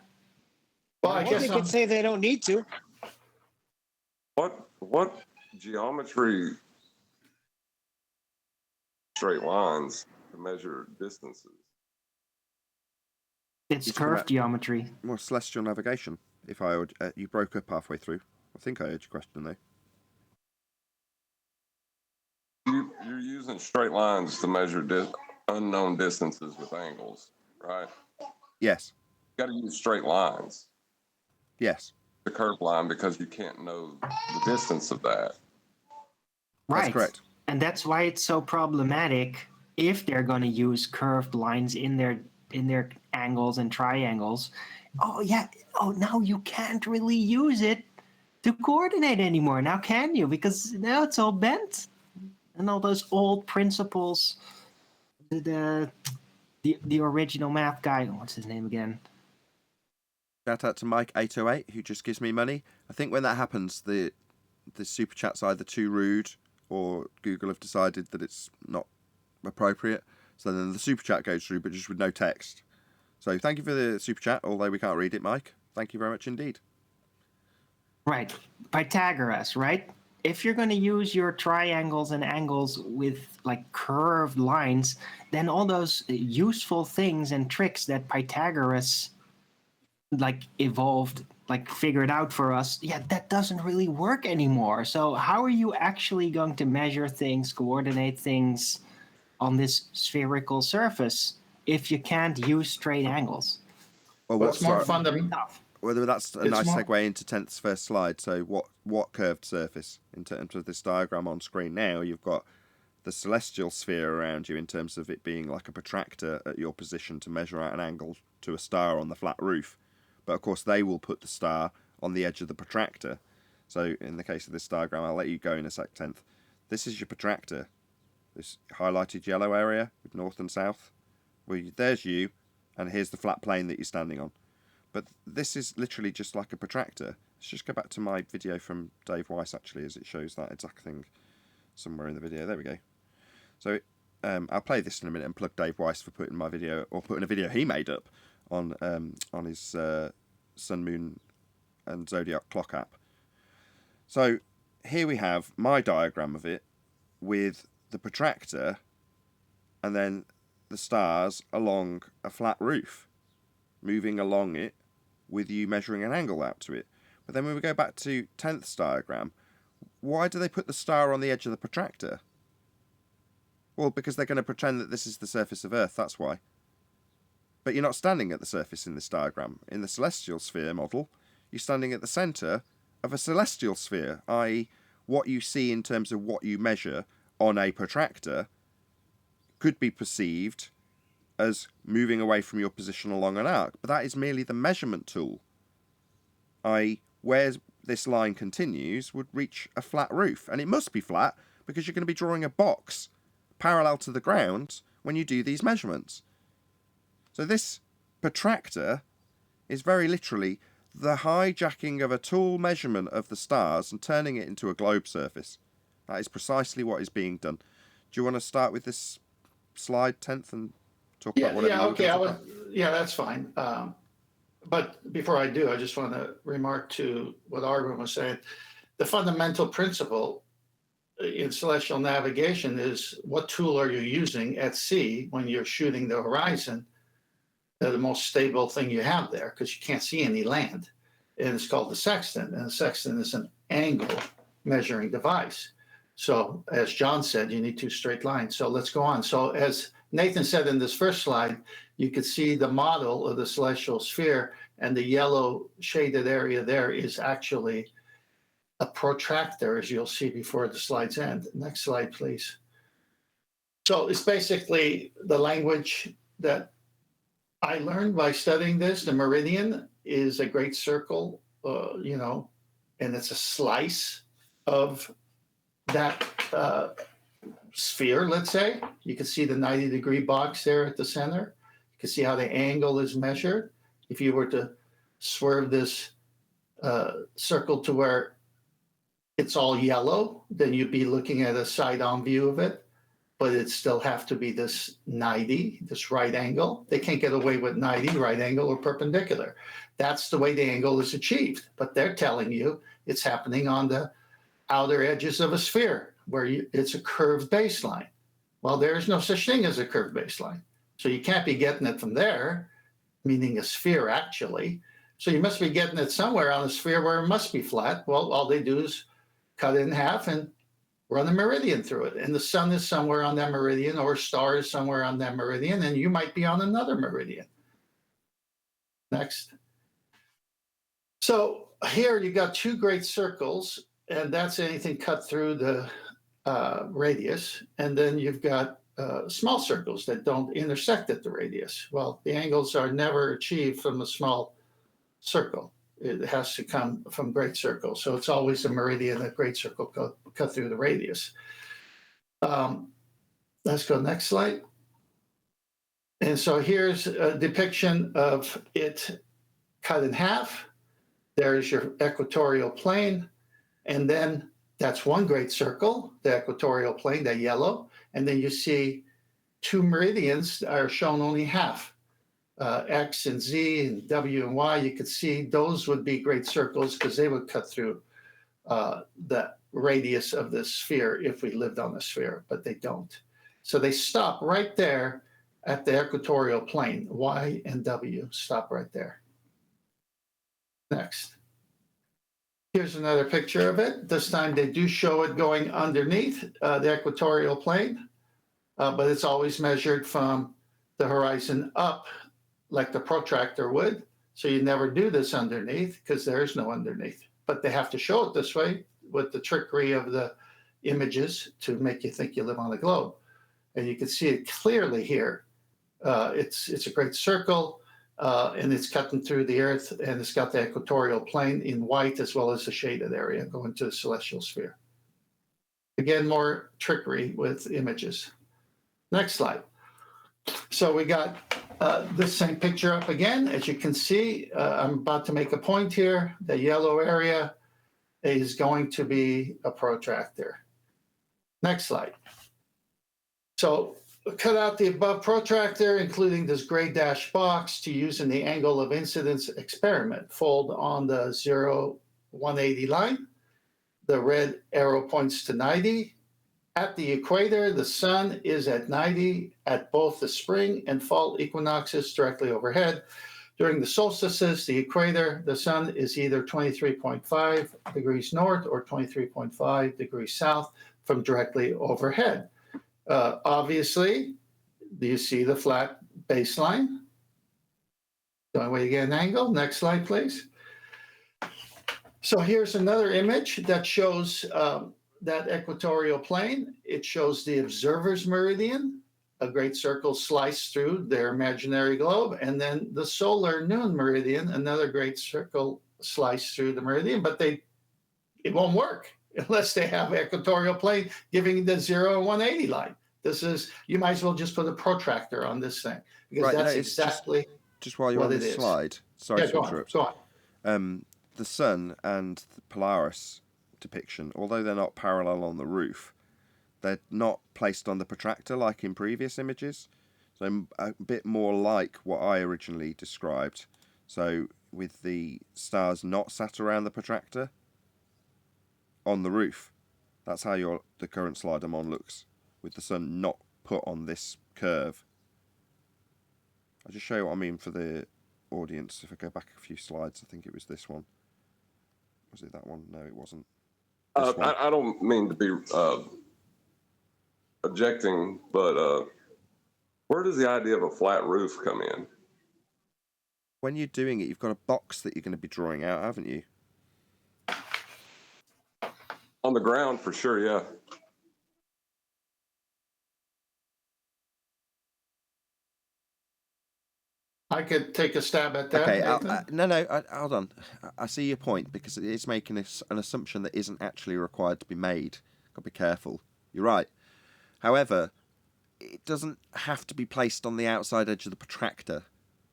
Well, I guess they could say they don't need to. What geometry straight lines to measure distances? It's curved geometry. More celestial navigation. If I would, you broke up halfway through. I think I heard your question though. You're using straight lines to measure unknown distances with angles, right? Yes. You got to use straight lines. Yes. The curved line, because you can't know the distance of that. Right. That's correct. And that's why it's so problematic if they're going to use curved lines in their angles and triangles. Oh yeah. Oh, now you can't really use it to coordinate anymore. Now can you? Because now it's all bent. And all those old principles, the original math guy, what's his name again? Shout out to Mike808 who just gives me money. I think when that happens, the super chat's either too rude or Google have decided that it's not appropriate. So then the super chat goes through, but just with no text. So thank you for the super chat, although we can't read it, Mike. Thank you very much indeed. Right, Pythagoras, right? If you're going to use your triangles and angles with like curved lines, then all those useful things and tricks that Pythagoras like evolved, like figured out for us, yeah, that doesn't really work anymore. So how are you actually going to measure things, coordinate things on this spherical surface if you can't use straight angles? Well, what's more fundamental? Well, that's a nice segue into 10th's first slide. So what curved surface in terms of this diagram on screen now? You've got the celestial sphere around you in terms of it being like a protractor at your position to measure out an angle to a star on the flat roof. But of course they will put the star on the edge of the protractor. So in the case of this diagram, I'll let you go in a sec, 10th. This is your protractor. This highlighted yellow area with north and south. Well, there's you, and here's the flat plane that you're standing on. But this is literally just like a protractor. Let's just go back to my video from Dave Weiss, actually, as it shows that exact thing somewhere in the video. There we go. So I'll play this in a minute and plug Dave Weiss for putting my video, or putting a video he made up on his Sun, Moon and Zodiac clock app. So here we have my diagram of it with the protractor and then the stars along a flat roof. moving along it with you measuring an angle out to it. But then when we go back to 10th diagram, why do they put the star on the edge of the protractor? Well, because they're going to pretend that this is the surface of Earth, that's why. But you're not standing at the surface in this diagram. In the celestial sphere model, you're standing at the centre of a celestial sphere, i.e. what you see in terms of what you measure on a protractor could be perceived as moving away from your position along an arc, but that is merely the measurement tool, i.e. where this line continues would reach a flat roof, and it must be flat because you're going to be drawing a box parallel to the ground when you do these measurements. So this protractor is very literally the hijacking of a tool measurement of the stars and turning it into a globe surface. That is precisely what is being done. Do you want to start with this slide, 10th, and talk about whatever you okay, want? Yeah, that's fine. But before I do, I just want to remark to what Arvin was saying. The fundamental principle in celestial navigation is what tool are you using at sea when you're shooting the horizon? The most stable thing you have there, because you can't see any land. And it's called the sextant. And the sextant is an angle measuring device. So as John said, you need two straight lines. So let's go on. So as Nathan said in this first slide, you could see the model of the celestial sphere, and the yellow shaded area there is actually a protractor, as you'll see before the slide's end. Next slide, please. So it's basically the language that I learned by studying this. The meridian is a great circle, and it's a slice of that sphere, let's say. You can see the 90-degree box there at the center. You can see how the angle is measured. If you were to swerve this circle to where it's all yellow, then you'd be looking at a side-on view of it. But it still have to be this 90, this right angle. They can't get away with 90, right angle, or perpendicular. That's the way the angle is achieved. But they're telling you it's happening on the outer edges of a sphere where it's a curved baseline. Well, there's no such thing as a curved baseline. So you can't be getting it from there, meaning a sphere actually. So you must be getting it somewhere on a sphere where it must be flat. Well, all they do is cut it in half and run a meridian through it. And the sun is somewhere on that meridian, or a star is somewhere on that meridian, and you might be on another meridian. Next. So here you got two great circles, and that's anything cut through the radius. And then you've got small circles that don't intersect at the radius. Well, the angles are never achieved from a small circle. It has to come from great circles. So it's always a meridian, a great circle cut through the radius. Let's go next slide. And so here's a depiction of it cut in half. There's your equatorial plane. And then that's one great circle, the equatorial plane, that yellow. And then you see two meridians that are shown only half. X and Z and W and Y, you could see those would be great circles because they would cut through the radius of the sphere if we lived on the sphere, but they don't. So they stop right there at the equatorial plane. Y and W stop right there. Next. Here's another picture of it. This time they do show it going underneath the equatorial plane, but it's always measured from the horizon up, like the protractor would. So you never do this underneath because there is no underneath. But they have to show it this way with the trickery of the images to make you think you live on a globe. And you can see it clearly here. It's a great circle, and it's cutting through the Earth, and it's got the equatorial plane in white as well as the shaded area going to the celestial sphere. Again, more trickery with images. Next slide. So we got this same picture up again. As you can see, I'm about to make a point here. The yellow area is going to be a protractor. Next slide. So cut out the above protractor, including this gray dashed box, to use in the angle of incidence experiment. Fold on the 180 line. The red arrow points to 90. At the equator, the sun is at 90 at both the spring and fall equinoxes directly overhead. During the solstices, the equator, the sun is either 23.5 degrees north or 23.5 degrees south from directly overhead. Obviously, do you see the flat baseline? The only way you get an angle. Next slide, please. So here's another image that shows that equatorial plane. It shows the observer's meridian, a great circle sliced through their imaginary globe, and then the solar noon meridian, another great circle sliced through the meridian, but it won't work unless they have equatorial plane giving the 0 and 180 line. You might as well just put a protractor on this thing, because Right, that's no, exactly just while you're what on it this is. slide, sorry Yeah, to go interrupt. on. The sun and the Polaris depiction, although they're not parallel on the roof, they're not placed on the protractor like in previous images. So a bit more like what I originally described. So with the stars not sat around the protractor on the roof. That's how the current slide I'm on looks, with the sun not put on this curve. I'll just show you what I mean for the audience. If I go back a few slides, I think it was this one. Was it that one? No, it wasn't. I don't mean to be objecting, but where does the idea of a flat roof come in? When you're doing it, you've got a box that you're going to be drawing out, haven't you? On the ground, for sure, yeah. I could take a stab at that. Okay, no, hold on. I see your point, because it is making an assumption that isn't actually required to be made. Got to be careful. You're right. However, it doesn't have to be placed on the outside edge of the protractor,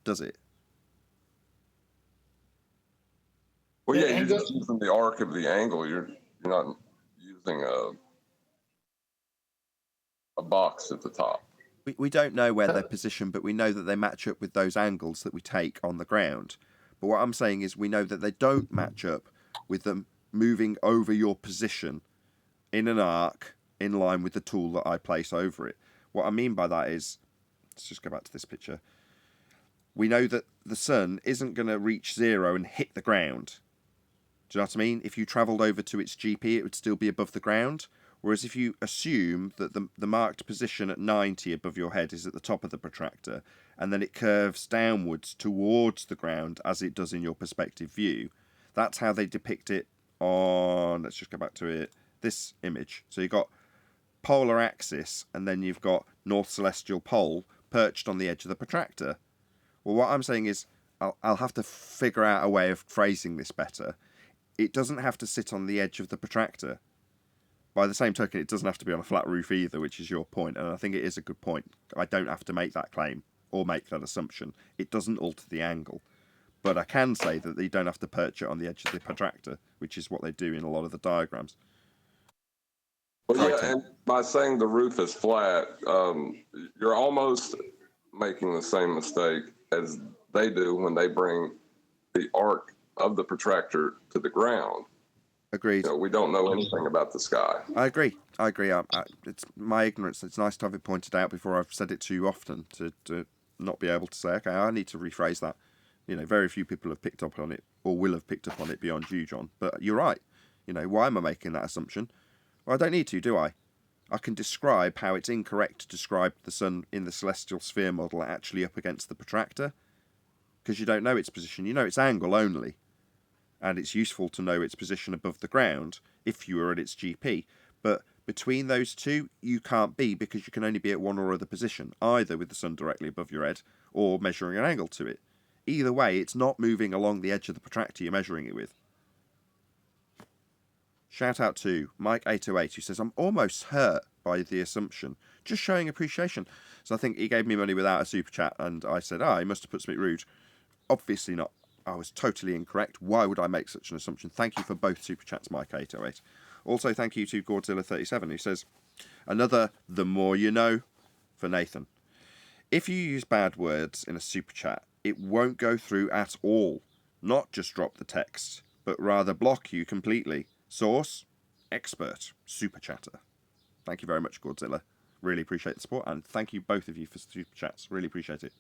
does it? Well, yeah, you're just using the arc of the angle. You're not using a box at the top. We don't know where they're positioned, but we know that they match up with those angles that we take on the ground. But what I'm saying is we know that they don't match up with them moving over your position in an arc in line with the tool that I place over it. What I mean by that is, let's just go back to this picture. We know that the sun isn't going to reach 0 and hit the ground. Do you know what I mean? If you travelled over to its GP, it would still be above the ground. Whereas if you assume that the marked position at 90 above your head is at the top of the protractor, and then it curves downwards towards the ground as it does in your perspective view, that's how they depict it on, let's just go back to it, this image. So you've got polar axis, and then you've got North Celestial Pole perched on the edge of the protractor. Well, what I'm saying is, I'll have to figure out a way of phrasing this better. It doesn't have to sit on the edge of the protractor. By the same token, it doesn't have to be on a flat roof either, which is your point, and I think it is a good point. I don't have to make that claim or make that assumption. It doesn't alter the angle. But I can say that you don't have to perch it on the edge of the protractor, which is what they do in a lot of the diagrams. Well, yeah, and by saying the roof is flat, you're almost making the same mistake as they do when they bring the arc of the protractor to the ground. Agreed. We don't know anything about the sky. I agree. It's my ignorance. It's nice to have it pointed out before I've said it too often to not be able to say, okay, I need to rephrase that. Very few people have picked up on it or will have picked up on it beyond you, John. But you're right. Why am I making that assumption? Well, I don't need to, do I? I can describe how it's incorrect to describe the sun in the celestial sphere model actually up against the protractor, because you don't know its position. You know its angle only. And it's useful to know its position above the ground if you are at its GP. But between those two, you can't be, because you can only be at one or other position, either with the sun directly above your head or measuring an angle to it. Either way, it's not moving along the edge of the protractor you're measuring it with. Shout out to Mike808, who says, I'm almost hurt by the assumption, just showing appreciation. So I think he gave me money without a super chat, and I said, he must have put something rude. Obviously not. I was totally incorrect. Why would I make such an assumption? Thank you for both super chats, Mike808. Also, thank you to Godzilla37, who says, another the more you know for Nathan. If you use bad words in a super chat, it won't go through at all. Not just drop the text, but rather block you completely. Source, expert, super chatter. Thank you very much, Godzilla. Really appreciate the support, and thank you both of you for super chats. Really appreciate it.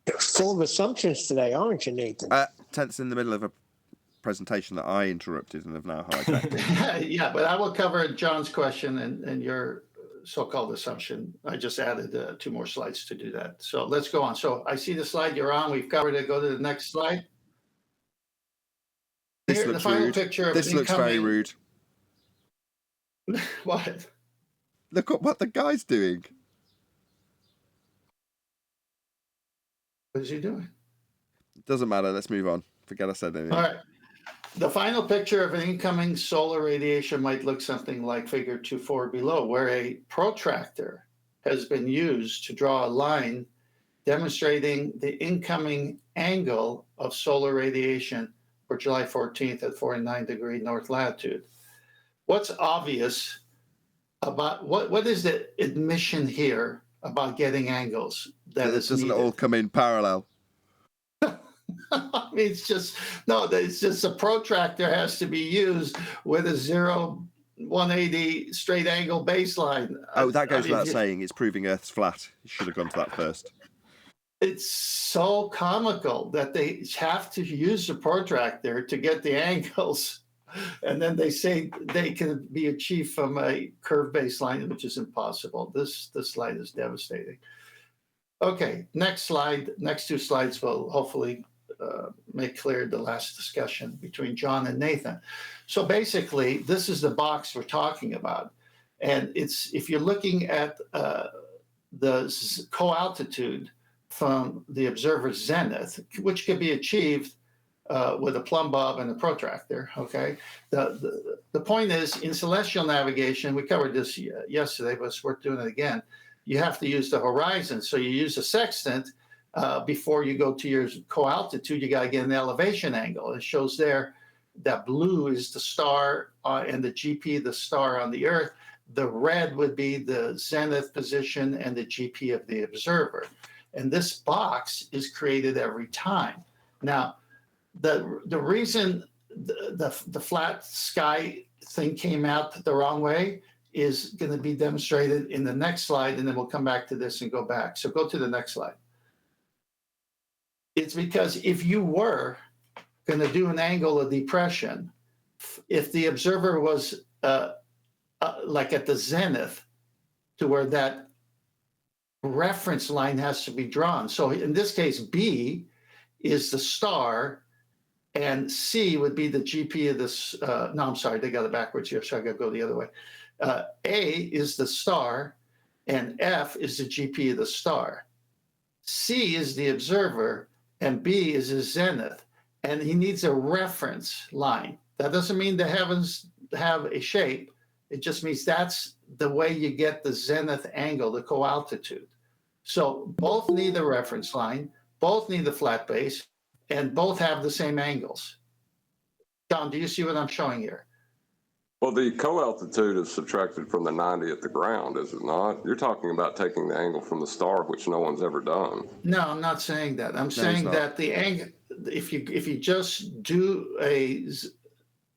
Yes. full of assumptions today, aren't you, Nathan? Tenth's in the middle of a presentation that I interrupted and have now hijacked. Yeah, but I will cover John's question and your so-called assumption. I just added 2 more slides to do that. So let's go on. So I see the slide you're on. We've covered it. Go to the next slide. This Here, looks the final rude. picture of This looks very rude. What? Look at what the guy's doing. What is he doing? Doesn't matter. Let's move on. Forget I said anything. All right. The final picture of an incoming solar radiation might look something like figure 2.4 below, where a protractor has been used to draw a line demonstrating the incoming angle of solar radiation for July 14th at 49° north latitude. What's obvious about what is the admission here about getting angles? That This doesn't all come in parallel. I mean, it's just a protractor has to be used with a 180 straight angle baseline. Oh, that goes without saying. It's proving Earth's flat. You should have gone to that first. It's so comical that they have to use the protractor to get the angles, and then they say they can be achieved from a curved baseline, which is impossible. This slide is devastating. Okay, next slide. Next 2 slides will hopefully make clear the last discussion between John and Nathan. So basically, this is the box we're talking about. And it's if you're looking at the co-altitude from the observer's zenith, which can be achieved with a plumb bob and a protractor, okay? The point is, in celestial navigation, we covered this yesterday, but it's worth doing it again. You have to use the horizon. So you use a sextant before you go to your co-altitude. You got to get an elevation angle. It shows there that blue is the star and the GP, the star on the Earth. The red would be the zenith position and the GP of the observer. And this box is created every time. Now, the reason the flat sky thing came out the wrong way is going to be demonstrated in the next slide, and then we'll come back to this and go back. So go to the next slide. It's because if you were going to do an angle of depression, if the observer was like at the zenith to where that reference line has to be drawn. So in this case, B is the star and C would be the GP of this. No, I'm sorry, they got it backwards here, so I got to go the other way. A is the star and F is the GP of the star. C is the observer and B is his zenith. And he needs a reference line. That doesn't mean the heavens have a shape. It just means that's the way you get the zenith angle, the co-altitude. So both need a reference line, both need a flat base, and both have the same angles. John, do you see what I'm showing here? Well, the co-altitude is subtracted from the 90 at the ground, is it not? You're talking about taking the angle from the star, which no one's ever done. No, I'm not saying that. I'm saying that the angle, if you just do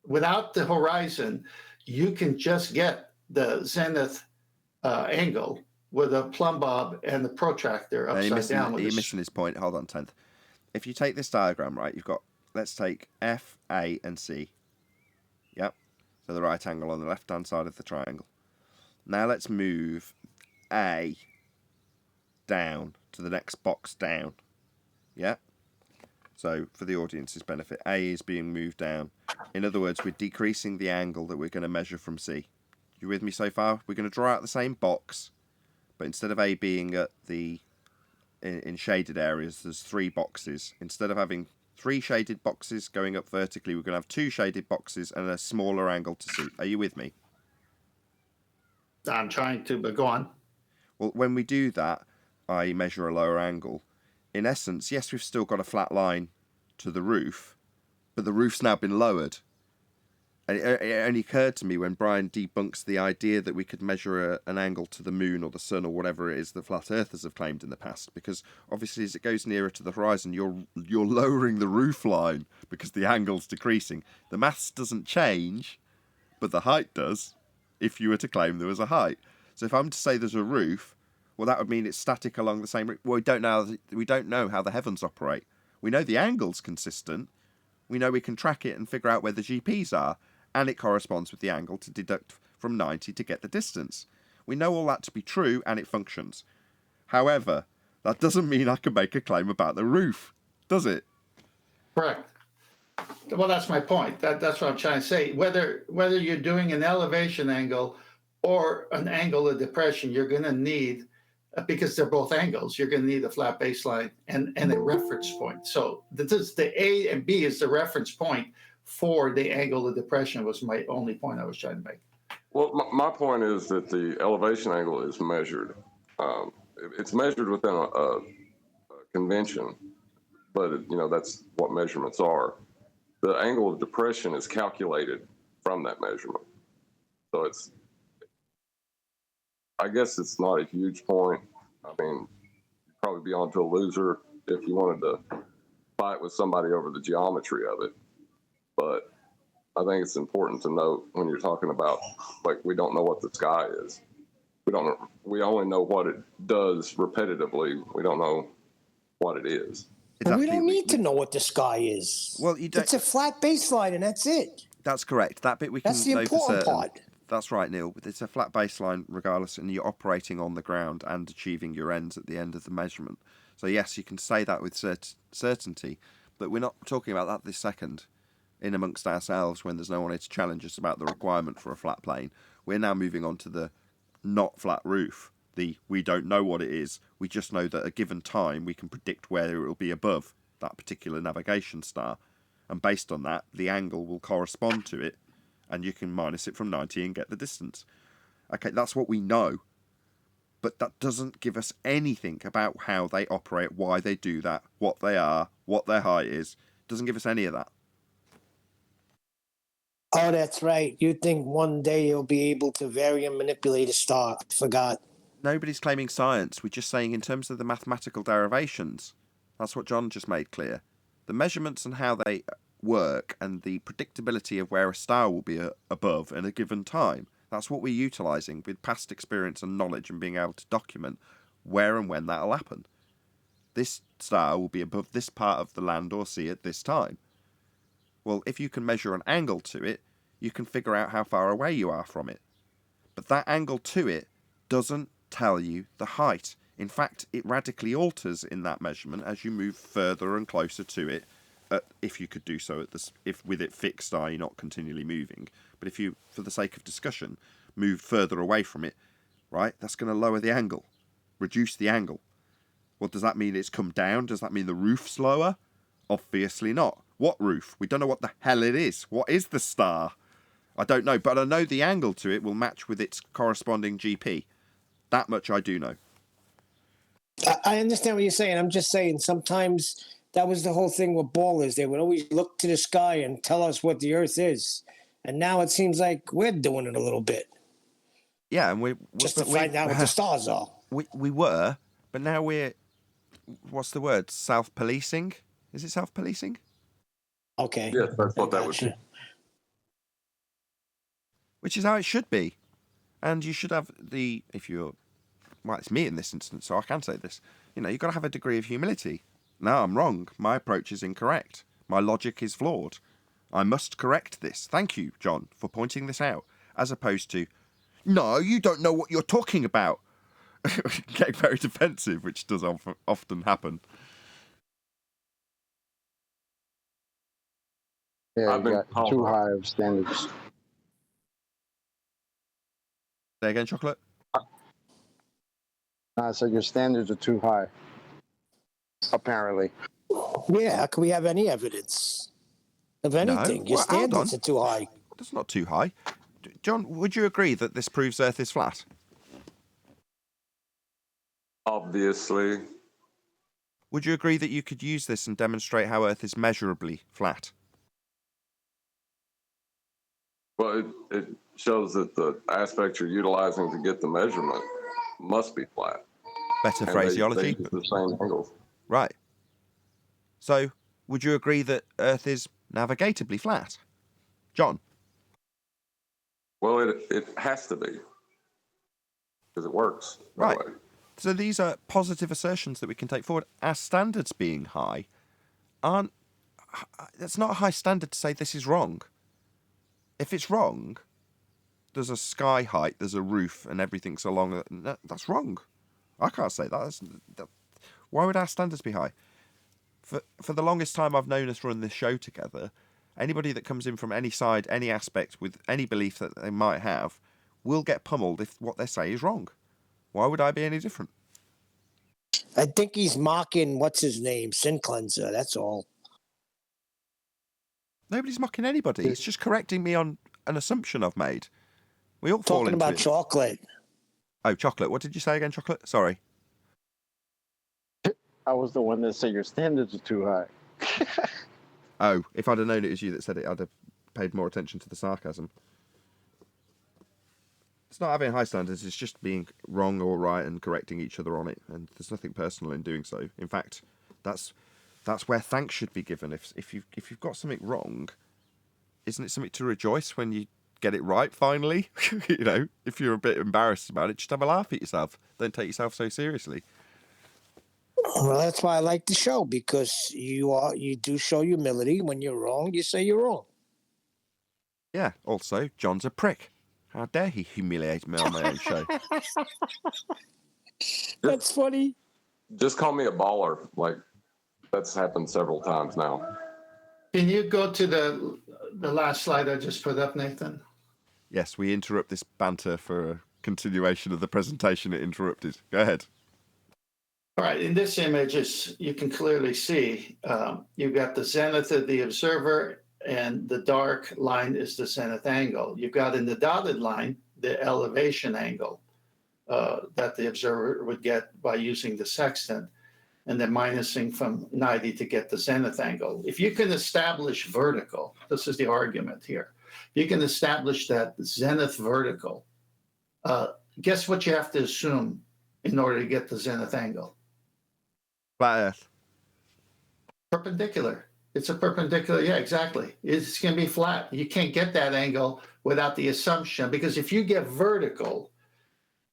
without the horizon, you can just get the zenith angle with a plumb bob and the protractor upside down. You're missing his point. Hold on, 10th. If you take this diagram, right, you've got, let's take F, A, and C. Yep. So the right angle on the left-hand side of the triangle. Now let's move A down to the next box down. Yeah? So for the audience's benefit, A is being moved down. In other words, we're decreasing the angle that we're going to measure from C. You with me so far? We're going to draw out the same box, but instead of A being at the in shaded areas, there's 3 boxes. Instead of having 3 shaded boxes going up vertically, we're going to have 2 shaded boxes and a smaller angle to see. Are you with me? I'm trying to, but go on. Well, when we do that, I measure a lower angle. In essence, yes, we've still got a flat line to the roof, but the roof's now been lowered. And it only occurred to me when Brian debunks the idea that we could measure an angle to the moon or the sun or whatever it is that flat earthers have claimed in the past, because obviously as it goes nearer to the horizon, you're lowering the roof line because the angle's decreasing. The maths doesn't change, but the height does, if you were to claim there was a height. So if I'm to say there's a roof, Well, that would mean it's static along the same route. Well, we don't know how the heavens operate. We know the angle's consistent. We know we can track it and figure out where the GPs are, and it corresponds with the angle to deduct from 90 to get the distance. We know all that to be true, and it functions. However, that doesn't mean I can make a claim about the roof, does it? Correct. Well, that's my point. That's what I'm trying to say. Whether you're doing an elevation angle or an angle of depression, you're going to need, because they're both angles, you're going to need a flat baseline and a reference point. So the A and B is the reference point for the angle of depression was my only point I was trying to make. Well, my point is that the elevation angle is measured. It's measured within a convention, but that's what measurements are. The angle of depression is calculated from that measurement. So I guess it's not a huge point. I mean, you'd probably be onto a loser if you wanted to fight with somebody over the geometry of it. But I think it's important to note when you're talking about, like, we don't know what the sky is. We only know what it does repetitively. We don't know what it is. Exactly. We don't need to know what the sky is. Well, you don't. It's a flat baseline, and that's it. That's correct. That bit we can know for certain. That's the important part. That's right, Neil. It's a flat baseline regardless, and you're operating on the ground and achieving your ends at the end of the measurement. So yes, you can say that with certainty, but we're not talking about that this second in amongst ourselves when there's no one here to challenge us about the requirement for a flat plane. We're now moving on to the not flat roof. We don't know what it is. We just know that at a given time we can predict where it will be above that particular navigation star. And based on that, the angle will correspond to it, and you can minus it from 90 and get the distance. Okay, that's what we know. But that doesn't give us anything about how they operate, why they do that, what they are, what their height is. It doesn't give us any of that. Oh, that's right. You think one day you'll be able to vary and manipulate a star. I forgot. Nobody's claiming science. We're just saying in terms of the mathematical derivations. That's what John just made clear. The measurements and how they work and the predictability of where a star will be above in a given time. That's what we're utilising with past experience and knowledge and being able to document where and when that'll happen. This star will be above this part of the land or sea at this time. Well, if you can measure an angle to it, you can figure out how far away you are from it. But that angle to it doesn't tell you the height. In fact, it radically alters in that measurement as you move further and closer to it, if you could do so if with it fixed, i.e. not continually moving. But if you, for the sake of discussion, move further away from it, right, that's going to lower the angle, reduce the angle. Well, does that mean it's come down? Does that mean the roof's lower? Obviously not. What roof? We don't know what the hell it is. What is the star? I don't know, but I know the angle to it will match with its corresponding GP. That much I do know. I understand what you're saying. I'm just saying sometimes that was the whole thing with ballers. They would always look to the sky and tell us what the Earth is. And now it seems like we're doing it a little bit. Yeah, and we're just to find out what the stars are. We were, but now we're, what's the word? Self-policing? Is it self-policing? Okay. Yeah, that's what that would be. Which is how it should be. And you should have well, it's me in this instance, so I can say this. You've got to have a degree of humility. No, I'm wrong. My approach is incorrect. My logic is flawed. I must correct this. Thank you, John, for pointing this out. As opposed to, no, you don't know what you're talking about. Getting very defensive, which does often happen. Yeah, you got too high of standards. Say again, Chocolate? I said your standards are too high. Apparently. Yeah, how can we have any evidence of anything? No. Your standards are too high. That's not too high. John, would you agree that this proves Earth is flat? Obviously. Would you agree that you could use this and demonstrate how Earth is measurably flat? Well, it shows that the aspect you're utilizing to get the measurement must be flat. Better phraseology. They use the same angles. Right. So, would you agree that Earth is navigatably flat? John? Well, it has to be. Because it works. Right. So these are positive assertions that we can take forward. Our standards being high aren't... That's not a high standard to say this is wrong. If it's wrong, there's a sky height, there's a roof, and everything's along... That's wrong. I can't say that. Why would our standards be high? For the longest time I've known us run this show together, anybody that comes in from any side, any aspect, with any belief that they might have, will get pummeled if what they say is wrong. Why would I be any different? I think he's mocking, what's his name, Sin Cleanser, that's all. Nobody's mocking anybody. It's just correcting me on an assumption I've made. We all fall into Talking about it. chocolate. Oh, chocolate. What did you say again, chocolate? Sorry. I was the one that said your standards are too high. Oh, if I'd have known it was you that said it, I'd have paid more attention to the sarcasm. It's not having high standards, it's just being wrong or right and correcting each other on it. And there's nothing personal in doing so. In fact, that's where thanks should be given. If you've got something wrong, isn't it something to rejoice when you get it right finally? You know, if you're a bit embarrassed about it, just have a laugh at yourself. Don't take yourself so seriously. Well, that's why I like the show, because you do show humility. When you're wrong, you say you're wrong. Yeah, also, John's a prick. How dare he humiliate me on my own show? That's funny. Just call me a baller. Like, that's happened several times now. Can you go to the last slide I just put up, Nathan? Yes, we interrupt this banter for a continuation of the presentation it interrupted. Go ahead. All right, in this image, you can clearly see you've got the zenith of the observer, and the dark line is the zenith angle. You've got in the dotted line the elevation angle that the observer would get by using the sextant, and then minusing from 90 to get the zenith angle. If you can establish vertical, this is the argument here, you can establish that zenith vertical, guess what you have to assume in order to get the zenith angle? Flat Earth. Perpendicular. It's a perpendicular. Yeah, exactly. It's going to be flat. You can't get that angle without the assumption, because if you get vertical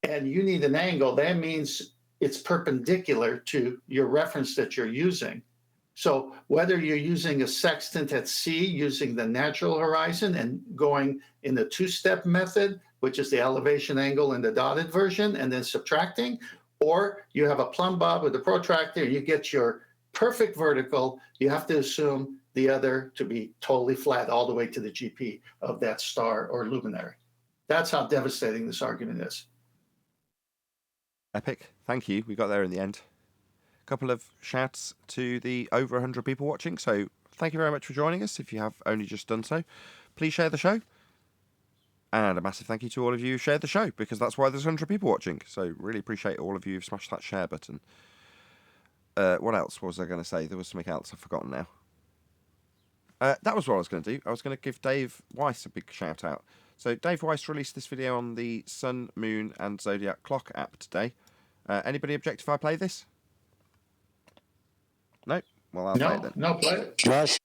and you need an angle, that means it's perpendicular to your reference that you're using. So whether you're using a sextant at sea using the natural horizon and going in the two-step method, which is the elevation angle in the dotted version, and then subtracting, or you have a plumb bob with a protractor, you get your perfect vertical, you have to assume the other to be totally flat all the way to the GP of that star or luminary. That's how devastating this argument is. Epic. Thank you. We got there in the end. A couple of shouts to the over 100 people watching. So thank you very much for joining us. If you have only just done so, please share the show. And a massive thank you to all of you who shared the show, because that's why there's 100 people watching. So really appreciate all of you who've smashed that share button. What else was I going to say? There was something else I've forgotten now. That was what I was going to do. I was going to give Dave Weiss a big shout out. So Dave Weiss released this video on the Sun, Moon and Zodiac Clock app today. Anybody object if I play this? No? Well, I'll play it then. No, play it. Josh.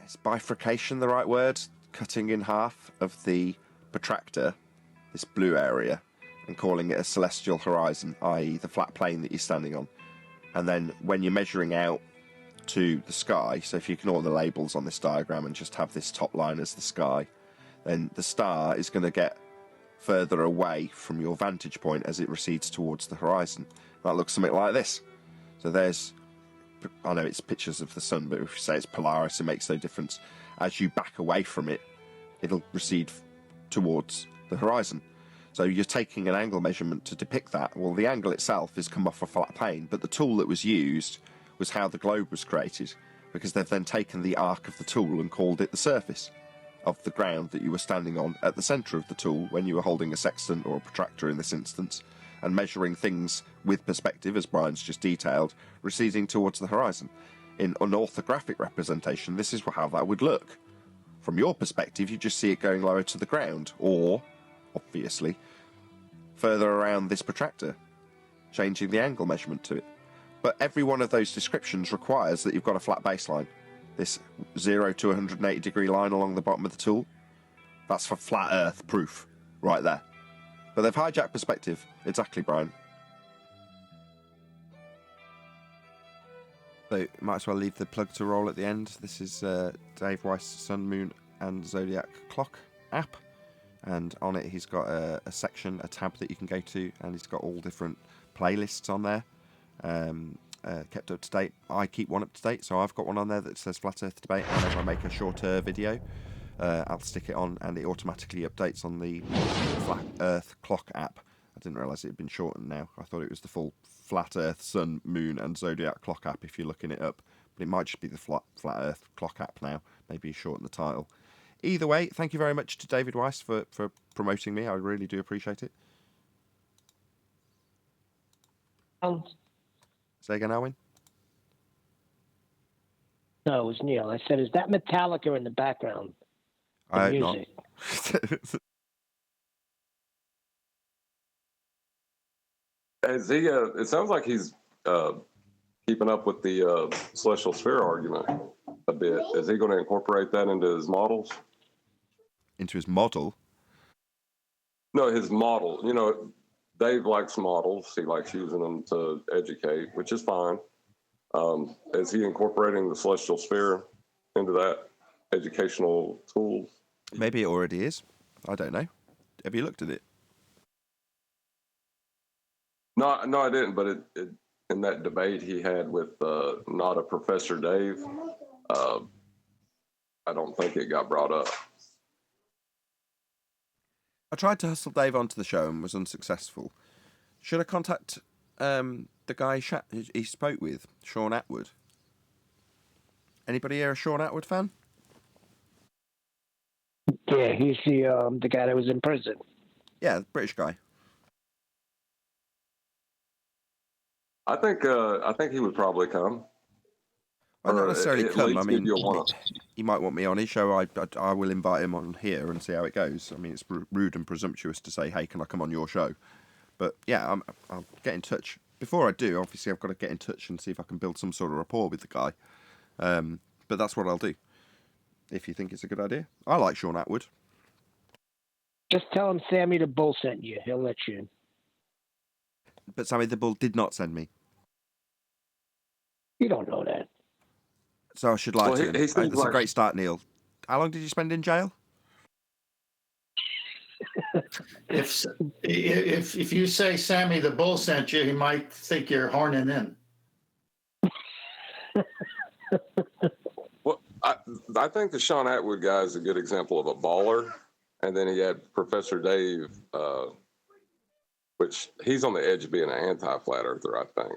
Is bifurcation the right word? Cutting in half of the protractor, this blue area, and calling it a celestial horizon, i.e. the flat plane that you're standing on. And then when you're measuring out to the sky, so if you ignore the labels on this diagram and just have this top line as the sky, then the star is going to get further away from your vantage point as it recedes towards the horizon. That looks something like this. So there's, I know it's pictures of the sun, but if you say it's Polaris, it makes no difference. As you back away from it, it'll recede towards the horizon. So you're taking an angle measurement to depict that. Well, the angle itself has come off a flat plane, but the tool that was used was how the globe was created, because they've then taken the arc of the tool and called it the surface of the ground that you were standing on at the centre of the tool when you were holding a sextant or a protractor in this instance, and measuring things with perspective, as Brian's just detailed, receding towards the horizon. In an orthographic representation, this is how that would look. From your perspective, you just see it going lower to the ground, or, obviously, further around this protractor, changing the angle measurement to it. But every one of those descriptions requires that you've got a flat baseline. This 0 to 180 degree line along the bottom of the tool. That's for flat Earth proof, right there. But they've hijacked perspective. Exactly, Brian. So might as well leave the plug to roll at the end. This is Dave Weiss' Sun, Moon and Zodiac Clock app. And on it he's got a section, a tab that you can go to, and he's got all different playlists on there. Kept up to date. I keep one up to date, so I've got one on there that says Flat Earth Debate. Whenever I make a shorter video, I'll stick it on, and it automatically updates on the Flat Earth Clock app. I didn't realise it had been shortened now. I thought it was the full Flat Earth, Sun, Moon and Zodiac Clock app if you're looking it up. But it might just be the Flat Earth Clock app now. Maybe you shorten the title. Either way, thank you very much to David Weiss for promoting me. I really do appreciate it. Say again, Alwyn? No, it was Neil. I said, is that Metallica in the background? The music. Is he? It sounds like he's keeping up with the celestial sphere argument a bit. Is he going to incorporate that into his models? Into his model? No, his model. You know, Dave likes models. He likes using them to educate, which is fine. Is he incorporating the celestial sphere into that educational tool? Maybe it already is. I don't know. Have you looked at it? No, I didn't. But it in that debate he had with not a Professor Dave, I don't think it got brought up. I tried to hustle Dave onto the show and was unsuccessful. Should I contact the guy he spoke with, Sean Atwood? Anybody here a Sean Atwood fan? Yeah, he's the guy that was in prison. Yeah, the British guy. I think he would probably come. Well, not necessarily come. I mean, you he might want me on his show. I will invite him on here and see how it goes. I mean, it's rude and presumptuous to say, hey, can I come on your show? But yeah, I'll get in touch. Before I do, obviously, I've got to get in touch and see if I can build some sort of rapport with the guy. But that's what I'll do, if you think it's a good idea. I like Sean Atwood. Just tell him Sammy the Bull sent you. He'll let you in. But Sammy the Bull did not send me. You don't know that. So I should lie to him. That's a great start, Neil. How long did you spend in jail? If you say Sammy the Bull sent you, he might think you're horning in. Well, I think the Sean Atwood guy is a good example of a baller. And then he had Professor Dave, which he's on the edge of being an anti-flat earther, I think.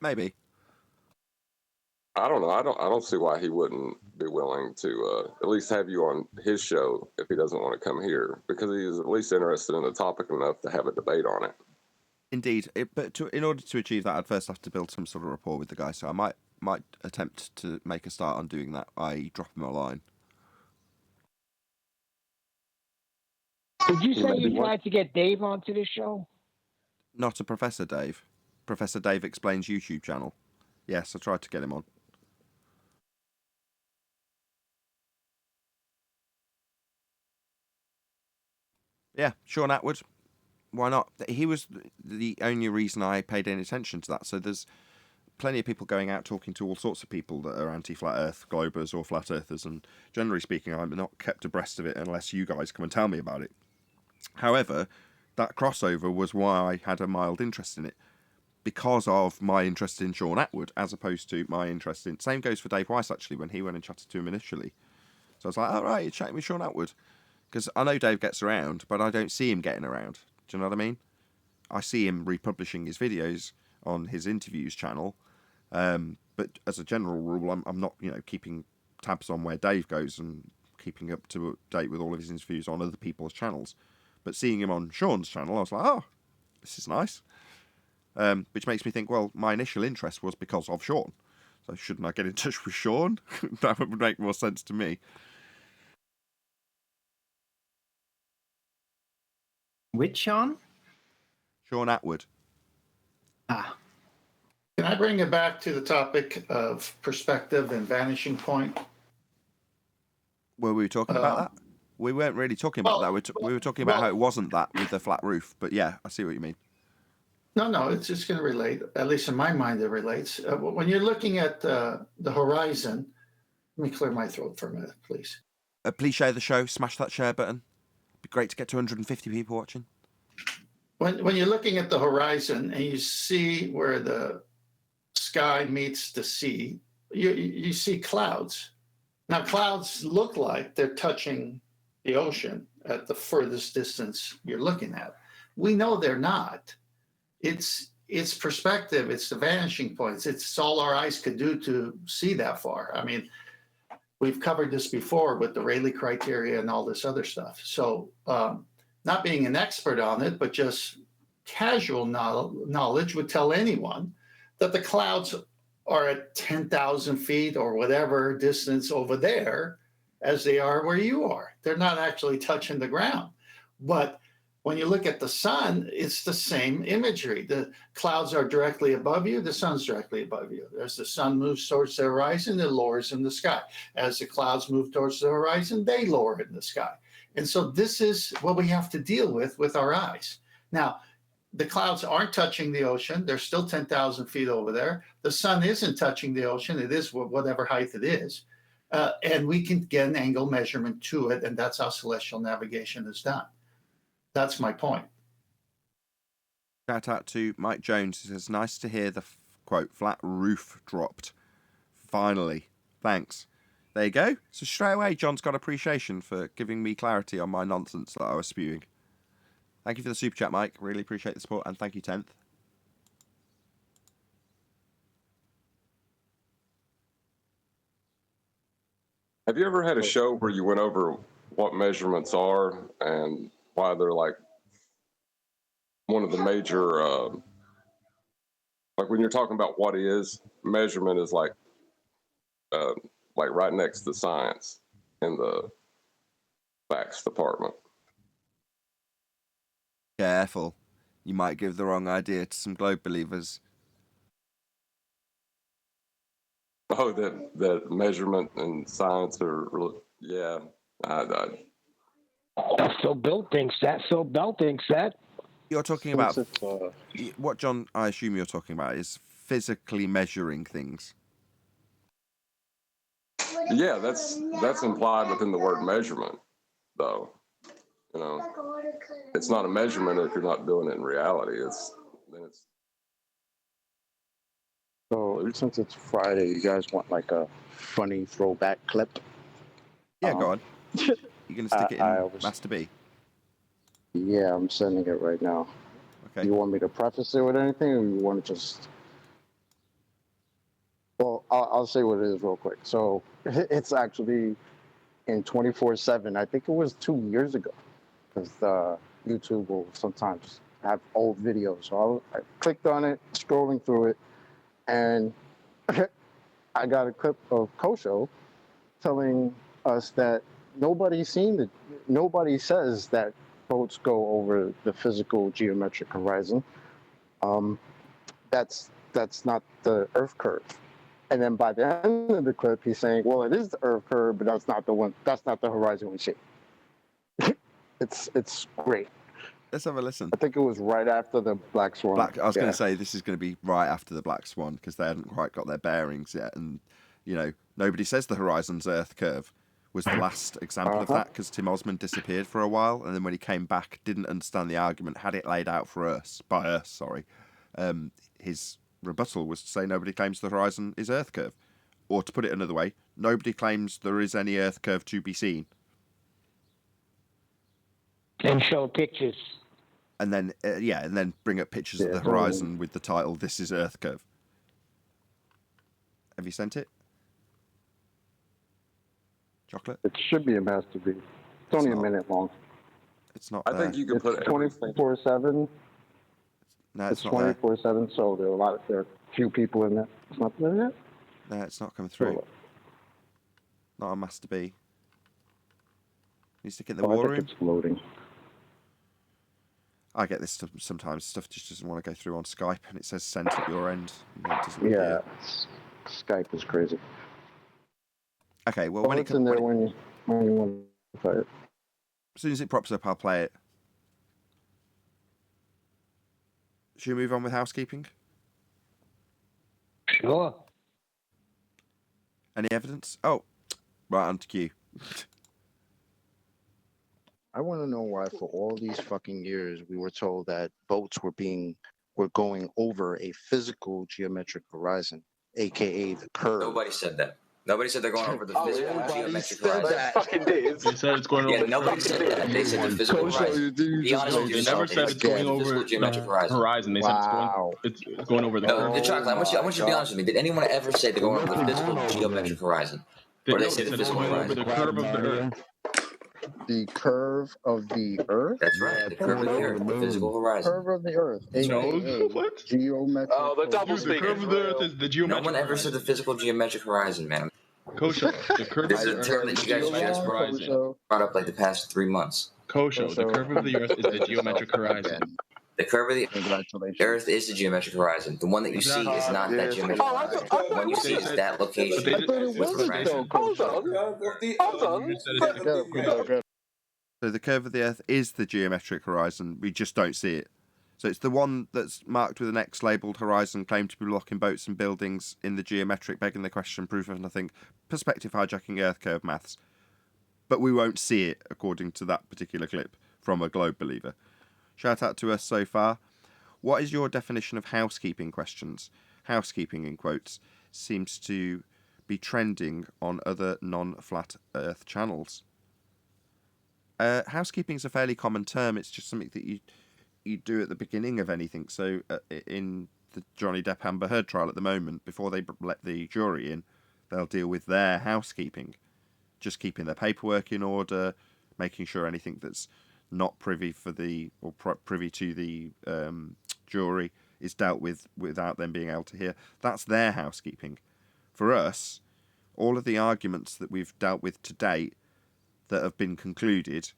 Maybe. I don't know. I don't see why he wouldn't be willing to at least have you on his show if he doesn't want to come here, because he is at least interested in the topic enough to have a debate on it. Indeed, but in order to achieve that, I'd first have to build some sort of rapport with the guy. So I might attempt to make a start on doing that, i.e. drop him a line. Did you say you tried to get Dave onto this show? Not a Professor Dave. Professor Dave Explains YouTube channel. Yes, I tried to get him on. Yeah, Sean Atwood. Why not? He was the only reason I paid any attention to that. So there's plenty of people going out talking to all sorts of people that are anti-flat earth, globers or flat earthers, and generally speaking, I'm not kept abreast of it unless you guys come and tell me about it. However, that crossover was why I had a mild interest in it, because of my interest in Sean Atwood, as opposed to my interest in... Same goes for Dave Weiss, actually, when he went and chatted to him initially. So I was like, all right, you're chatting with Sean Atwood. Because I know Dave gets around, but I don't see him getting around. Do you know what I mean? I see him republishing his videos on his interviews channel. But as a general rule, I'm not, keeping tabs on where Dave goes and keeping up to date with all of his interviews on other people's channels. But seeing him on Sean's channel, I was like, oh, this is nice. Which makes me think, well, my initial interest was because of Sean. So shouldn't I get in touch with Sean? That would make more sense to me. Which Sean? Sean Atwood. Ah. Can I bring it back to the topic of perspective and vanishing point? Were we talking about that? We weren't really talking about that. We were talking about how it wasn't that with the flat roof. But yeah, I see what you mean. No, it's just going to relate. At least in my mind, it relates. When you're looking at the horizon, let me clear my throat for a minute, please. Please share the show. Smash that share button. It'd be great to get to 150 people watching. When you're looking at the horizon and you see where the sky meets the sea, you see clouds. Now, clouds look like they're touching the ocean at the furthest distance you're looking at. We know they're not. It's perspective. It's the vanishing points. It's all our eyes could do to see that far. I mean, we've covered this before with the Rayleigh criteria and all this other stuff. So not being an expert on it, but just casual knowledge would tell anyone that the clouds are at 10,000 feet or whatever distance over there as they are where you are. They're not actually touching the ground. But when you look at the sun, it's the same imagery. The clouds are directly above you. The sun's directly above you. As the sun moves towards the horizon, it lowers in the sky. As the clouds move towards the horizon, they lower in the sky. And so this is what we have to deal with our eyes. Now, the clouds aren't touching the ocean. They're still 10,000 feet over there. The sun isn't touching the ocean. It is whatever height it is. And we can get an angle measurement to it, and that's how celestial navigation is done. That's my point. Shout out to Mike Jones. He says, nice to hear the, quote, flat roof dropped. Finally. Thanks. There you go. So straight away, John's got appreciation for giving me clarity on my nonsense that I was spewing. Thank you for the super chat, Mike. Really appreciate the support. And thank you, 10th. Have you ever had a show where you went over what measurements are and why they're like one of the major, like when you're talking about what is, measurement is like right next to science in the facts department. Careful. You might give the wrong idea to some globe believers. Oh, that measurement and science are, yeah. That's Phil Bell thinks that. Phil Bell thinks that. You're talking about what, John, I assume you're talking about is physically measuring things. Yeah, that's implied within the word measurement, though. You know, it's not a measurement if you're not doing it in reality. So since it's Friday, you guys want like a funny throwback clip? Yeah, go on. You're going to stick it in Master B? Yeah, I'm sending it right now. Okay. You want me to preface it with anything, or you want to just... Well, I'll say what it is real quick. So it's actually in 24/7. I think it was 2 years ago, because YouTube will sometimes have old videos. So I clicked on it, scrolling through it, and I got a clip of Kosho telling us that nobody says that boats go over the physical geometric horizon. That's not the Earth curve. And then by the end of the clip, he's saying, well, it is the Earth curve, but that's not the horizon we see. It's great. Let's have a listen. I think it was right after the Black Swan. I was going to say this is going to be right after the Black Swan because they hadn't quite got their bearings yet. And, you know, nobody says the horizon's Earth curve was the last example of that because Tim Osmond disappeared for a while. And then when he came back, didn't understand the argument, had it laid out for us, by us, his rebuttal was to say nobody claims the horizon is Earth curve. Or to put it another way, nobody claims there is any Earth curve to be seen. And show pictures. And then, and then bring up pictures of the horizon with the title, This is Earth Curve. Have you sent it? Chocolate? It should be a Master B. It's only a minute long. It's not. I think you can put 24/7. No, it's not 24/7. So there are a few people in there. It's not there yet. No, it's not coming through. Not on Master B. You stick it in the war room. It's loading. I get this stuff sometimes. Stuff just doesn't want to go through on Skype, and it says sent at your end. And it doesn't Yeah, appear. Skype is crazy. Okay, well, when it's in there when you want to play it. As soon as it props up, I'll play it. Should we move on with housekeeping? Sure. Any evidence? Oh, right, on to Q. I want to know why for all these fucking years we were told that boats were going over a physical geometric horizon, aka the curve. Nobody said that. Nobody said they're going over the physical geometric horizon. That. Fucking did. They said it's going over. Yeah, nobody said that. They said the physical horizon. Be honest with They yourself. never said it's going over the geometric horizon. They said it's going over the curve. The chocolate. I want you to be honest with me. Did anyone ever say they're going over the physical geometric horizon? Or they say the physical horizon? The curve of the earth. The curve of the earth? That's right. The curve of the earth. The physical horizon. Curve of the earth. What? Geometric. Oh, the double speaker. The curve of the earth is the geometric. No one ever said the physical geometric horizon, man. Kosho, the curve This of is the a term earth that is you the guys geometric just horizon. brought up like the past 3 months. Kosho, the curve of the earth is the geometric horizon. The curve of the earth is the geometric horizon. The one that you see is not that geometric horizon. The one you see is that location. So the curve of the Earth is the geometric horizon. We just don't see it. So it's the one that's marked with an X labelled horizon, claimed to be blocking boats and buildings in the geometric, begging the question, proof of nothing, perspective hijacking Earth curve maths. But we won't see it, according to that particular clip from a Globe believer. Shout out to us so far. What is your definition of housekeeping questions? Housekeeping, in quotes, seems to be trending on other non-flat Earth channels. Housekeeping is a fairly common term. It's just something that you do at the beginning of anything. So in the Johnny Depp Amber Heard trial at the moment, before they let the jury in, they'll deal with their housekeeping, just keeping their paperwork in order, making sure anything that's not privy to the jury is dealt with without them being able to hear. That's their housekeeping. For us, all of the arguments that we've dealt with to date that have been concluded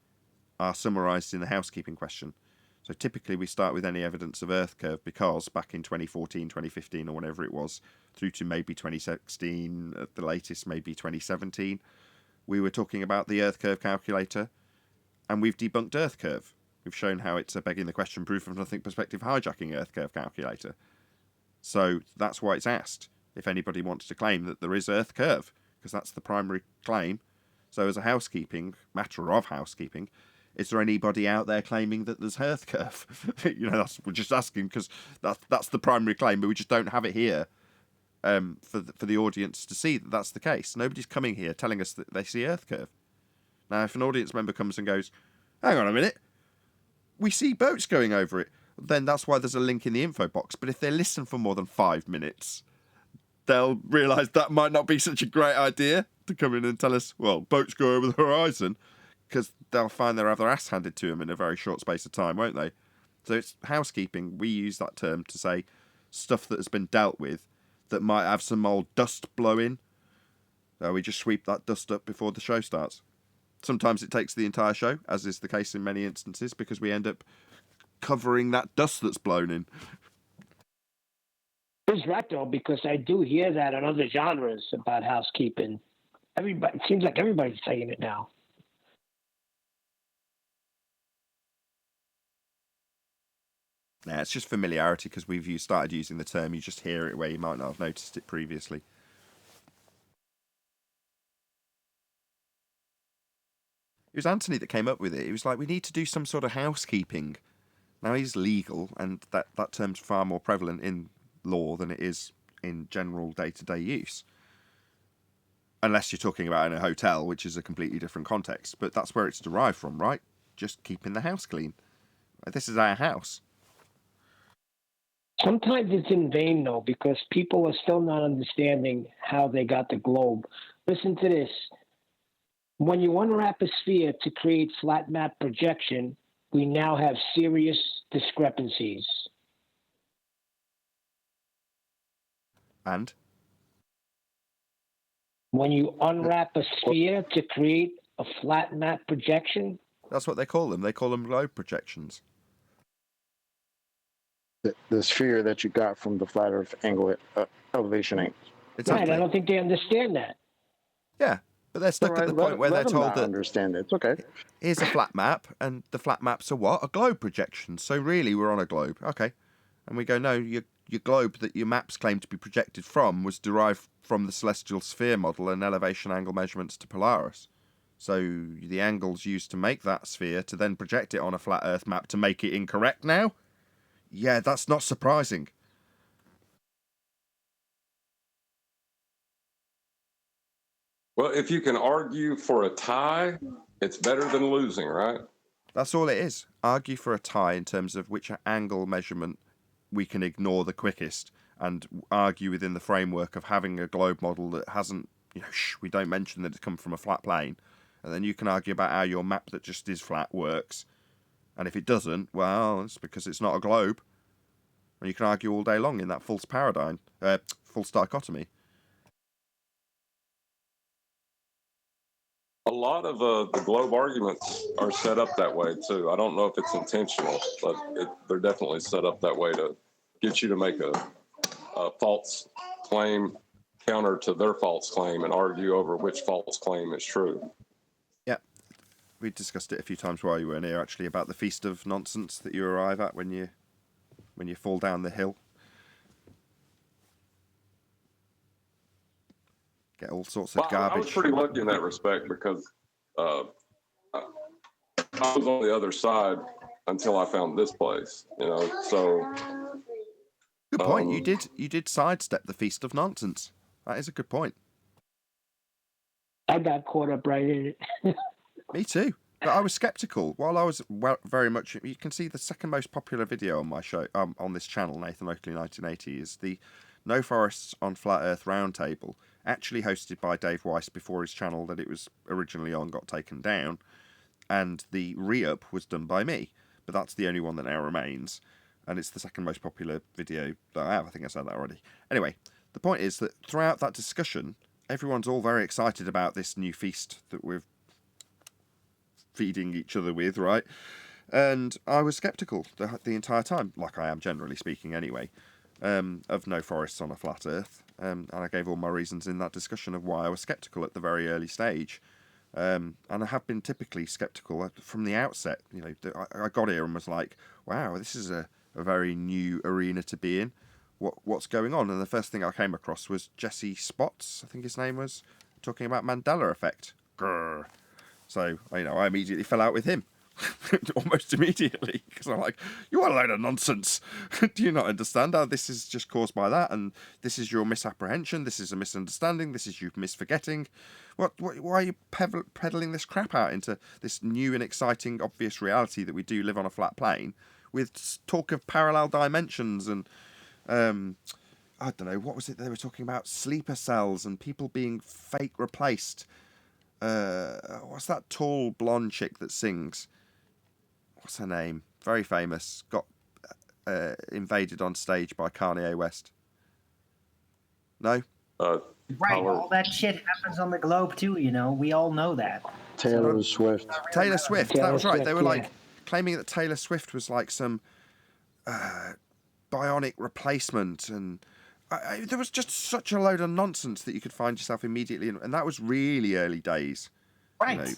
are summarised in the housekeeping question. So typically we start with any evidence of Earth curve because back in 2014, 2015 or whenever it was, through to maybe 2016, at the latest maybe 2017, we were talking about the Earth curve calculator and we've debunked Earth curve. We've shown how it's a begging the question, proof of nothing perspective hijacking Earth curve calculator. So that's why it's asked if anybody wants to claim that there is Earth curve, because that's the primary claim. So as a matter of housekeeping, is there anybody out there claiming that there's Earth curve? We're just asking because that's the primary claim, but we just don't have it here for the audience to see that that's the case. Nobody's coming here telling us that they see Earth curve. Now, if an audience member comes and goes, hang on a minute, we see boats going over it, then that's why there's a link in the info box. But if they listen for more than 5 minutes, they'll realise that might not be such a great idea to come in and tell us, well, boats go over the horizon, because they'll find they'll have their ass handed to them in a very short space of time, won't they? So it's housekeeping. We use that term to say stuff that has been dealt with that might have some old dust blowing. So we just sweep that dust up before the show starts. Sometimes it takes the entire show, as is the case in many instances, because we end up covering that dust that's blown in. It's right, though, because I do hear that in other genres about housekeeping. It seems like everybody's saying it now. Yeah, it's just familiarity because we've started using the term. You just hear it where you might not have noticed it previously. It was Anthony that came up with it. He was like, we need to do some sort of housekeeping. Now, he's legal, and that term's far more prevalent in law than it is in general day-to-day use. Unless you're talking about in a hotel, which is a completely different context. But that's where it's derived from, right? Just keeping the house clean. This is our house. Sometimes it's in vain, though, because people are still not understanding how they got the globe. Listen to this. When you unwrap a sphere to create flat map projection, we now have serious discrepancies. And? When you unwrap a sphere to create a flat map projection? That's what they call them. They call them globe projections. the sphere that you got from the flat Earth angle, elevation angle. Right, I don't think they understand that. Yeah, but they're stuck at the point where they're told that understand it. It's okay. here's a flat map, and the flat map's a what? A globe projection. So really, we're on a globe. Okay. And we go, no, your globe that your maps claim to be projected from was derived from the celestial sphere model and elevation angle measurements to Polaris. So the angles used to make that sphere to then project it on a flat Earth map to make it incorrect now? Yeah, that's not surprising. Well, if you can argue for a tie, it's better than losing, right? That's all it is. Argue for a tie in terms of which angle measurement we can ignore the quickest, and argue within the framework of having a globe model that hasn't, we don't mention that it's come from a flat plane. And then you can argue about how your map that just is flat works. And if it doesn't, well, it's because it's not a globe. And you can argue all day long in that false paradigm, false dichotomy. A lot of the globe arguments are set up that way too. I don't know if it's intentional, but they're definitely set up that way to get you to make a false claim counter to their false claim and argue over which false claim is true. Yeah, we discussed it a few times while you weren't here, actually, about the feast of nonsense that you arrive at when you fall down the hill. Get all sorts of garbage. I was pretty lucky in that respect because I was on the other side until I found this place, so. Good point. You did sidestep the feast of nonsense. That is a good point. I got caught up right in it. Me too. But I was skeptical. While I was very much, you can see the second most popular video on my show, on this channel, Nathan Oakley 1980, is the No Forests on Flat Earth Roundtable, actually hosted by Dave Weiss before his channel that it was originally on got taken down, and the re-up was done by me. But that's the only one that now remains, and it's the second most popular video that I have. I think I said that already. Anyway, the point is that throughout that discussion, everyone's all very excited about this new feast that we're feeding each other with, right? And I was sceptical the entire time, like I am generally speaking anyway, of no forests on a flat Earth. And I gave all my reasons in that discussion of why I was sceptical at the very early stage. And I have been typically sceptical from the outset. I got here and was like, wow, this is a very new arena to be in. What's going on? And the first thing I came across was Jesse Spots, I think his name was, talking about Mandela effect. Grr. So, I immediately fell out with him. Almost immediately, because I'm like, you are a load of nonsense. Do you not understand how this is just caused by that? And this is your misapprehension. This is a misunderstanding. This is you misforgetting. Why are you peddling this crap out into this new and exciting, obvious reality that we do live on a flat plane with talk of parallel dimensions and, I don't know, what was it they were talking about? Sleeper cells and people being fake replaced. What's that tall blonde chick that sings? What's her name? Very famous. Got invaded on stage by Kanye West. No? Right, all that shit happens on the globe too, we all know that. Taylor Swift. Taylor Swift, that was right. They were claiming that Taylor Swift was like some bionic replacement, and there was just such a load of nonsense that you could find yourself immediately in, and that was really early days. Right.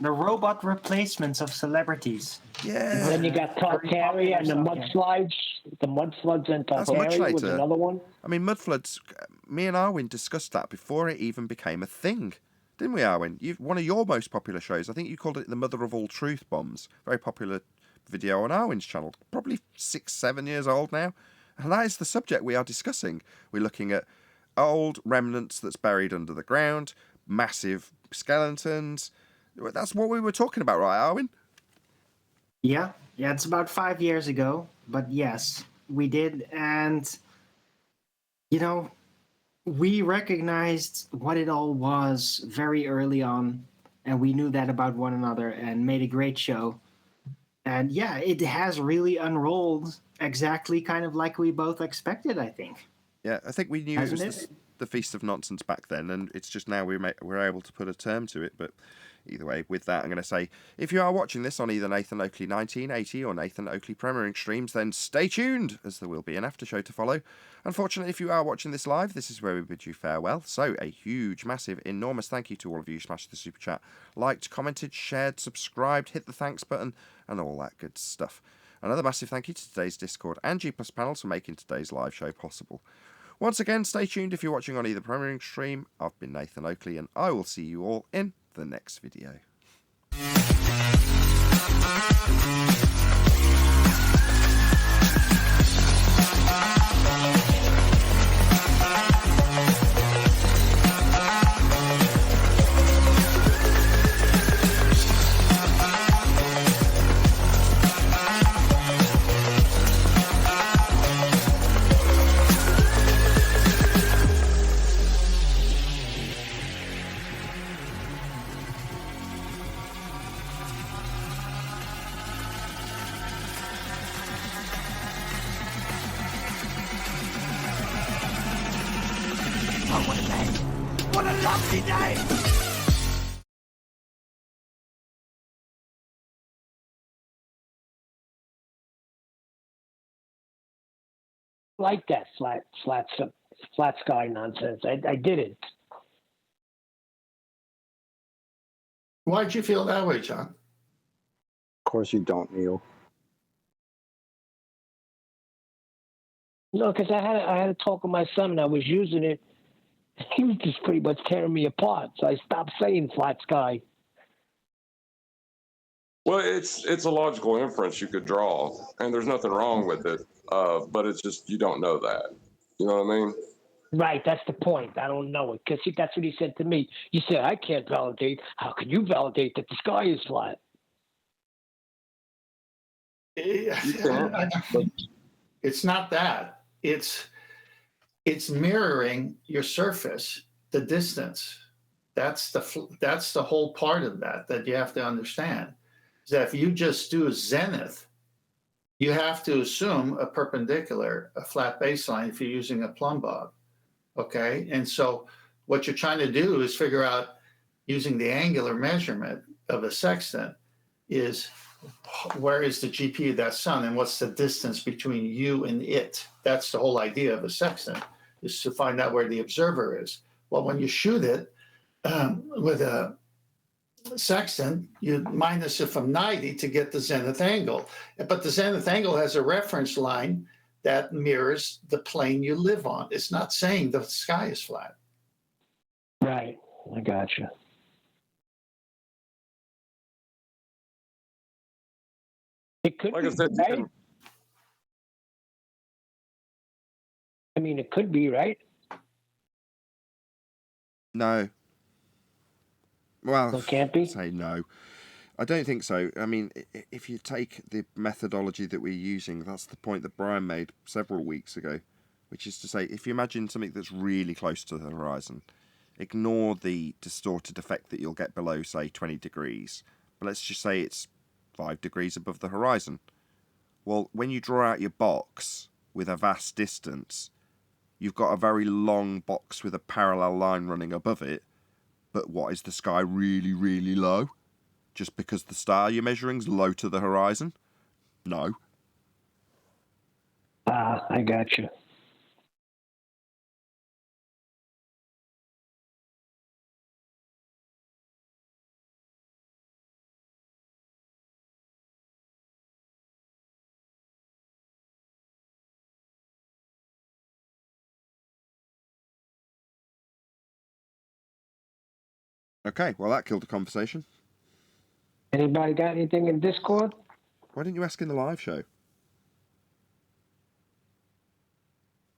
The robot replacements of celebrities. Yeah. And then you got Tartaria and the mudslides. The mudfloods and Tartaria was another one. I mean, mudfloods, me and Arwin discussed that before it even became a thing. Didn't we, Arwin? One of your most popular shows, I think you called it The Mother of All Truth Bombs. Very popular video on Arwin's channel. Probably 6-7 years old now. And that is the subject we are discussing. We're looking at old remnants that's buried under the ground, massive skeletons. That's what we were talking about, right, Arwin? Yeah, it's about 5 years ago. But yes, we did. And, we recognized what it all was very early on. And we knew that about one another and made a great show. And yeah, it has really unrolled exactly kind of like we both expected, I think. Yeah, I think we knew it was the Feast of Nonsense back then, and it's just now we're able to put a term to it. But Either way, with that, I'm going to say, if you are watching this on either Nathan Oakley 1980 or Nathan Oakley premiering streams, then stay tuned, as there will be an after show to follow. Unfortunately, if you are watching this live, this is where we bid you farewell. So, a huge, massive, enormous thank you to all of you who smashed the super chat, liked, commented, shared, subscribed, hit the thanks button, and all that good stuff. Another massive thank you to today's Discord and G+ panels for making today's live show possible. Once again, stay tuned if you're watching on either premiering stream. I've been Nathan Oakley, and I will see you all in the next video. What a lovely day! Like that flat sky nonsense. I didn't. Why'd you feel that way, John? Of course you don't, Neil. No, because I had a talk with my son and I was using it. He was just pretty much tearing me apart. So I stopped saying flat sky. Well, it's a logical inference you could draw, and there's nothing wrong with it. But it's just you don't know that. You know what I mean? Right, that's the point. I don't know it because that's what he said to me. He said, "I can't validate. How can you validate that the sky is flat?" It's not that. It's mirroring your surface, the distance. That's the whole part of that you have to understand. Is that if you just do a zenith, you have to assume a perpendicular, a flat baseline if you're using a plumb bob. Okay, and so what you're trying to do is figure out using the angular measurement of a sextant is where is the GP of that sun and what's the distance between you and it. That's the whole idea of a sextant, is to find out where the observer is. Well, when you shoot it with a sextant, you minus it from 90 to get the zenith angle. But the zenith angle has a reference line that mirrors the plane you live on. It's not saying the sky is flat. Right, I gotcha. It could like be, I said, right? I mean, it could be, right? No. Well, it can't be? Say no. I don't think so. I mean, if you take the methodology that we're using, that's the point that Brian made several weeks ago, which is to say, if you imagine something that's really close to the horizon, ignore the distorted effect that you'll get below, say, 20 degrees. But let's just say it's 5 degrees above the horizon. Well, when you draw out your box with a vast distance, you've got a very long box with a parallel line running above it. But what, is the sky really, really low? Just because the star you're measuring is low to the horizon? No. I got you. Okay, well, that killed the conversation. Anybody got anything in Discord? Why didn't you ask in the live show?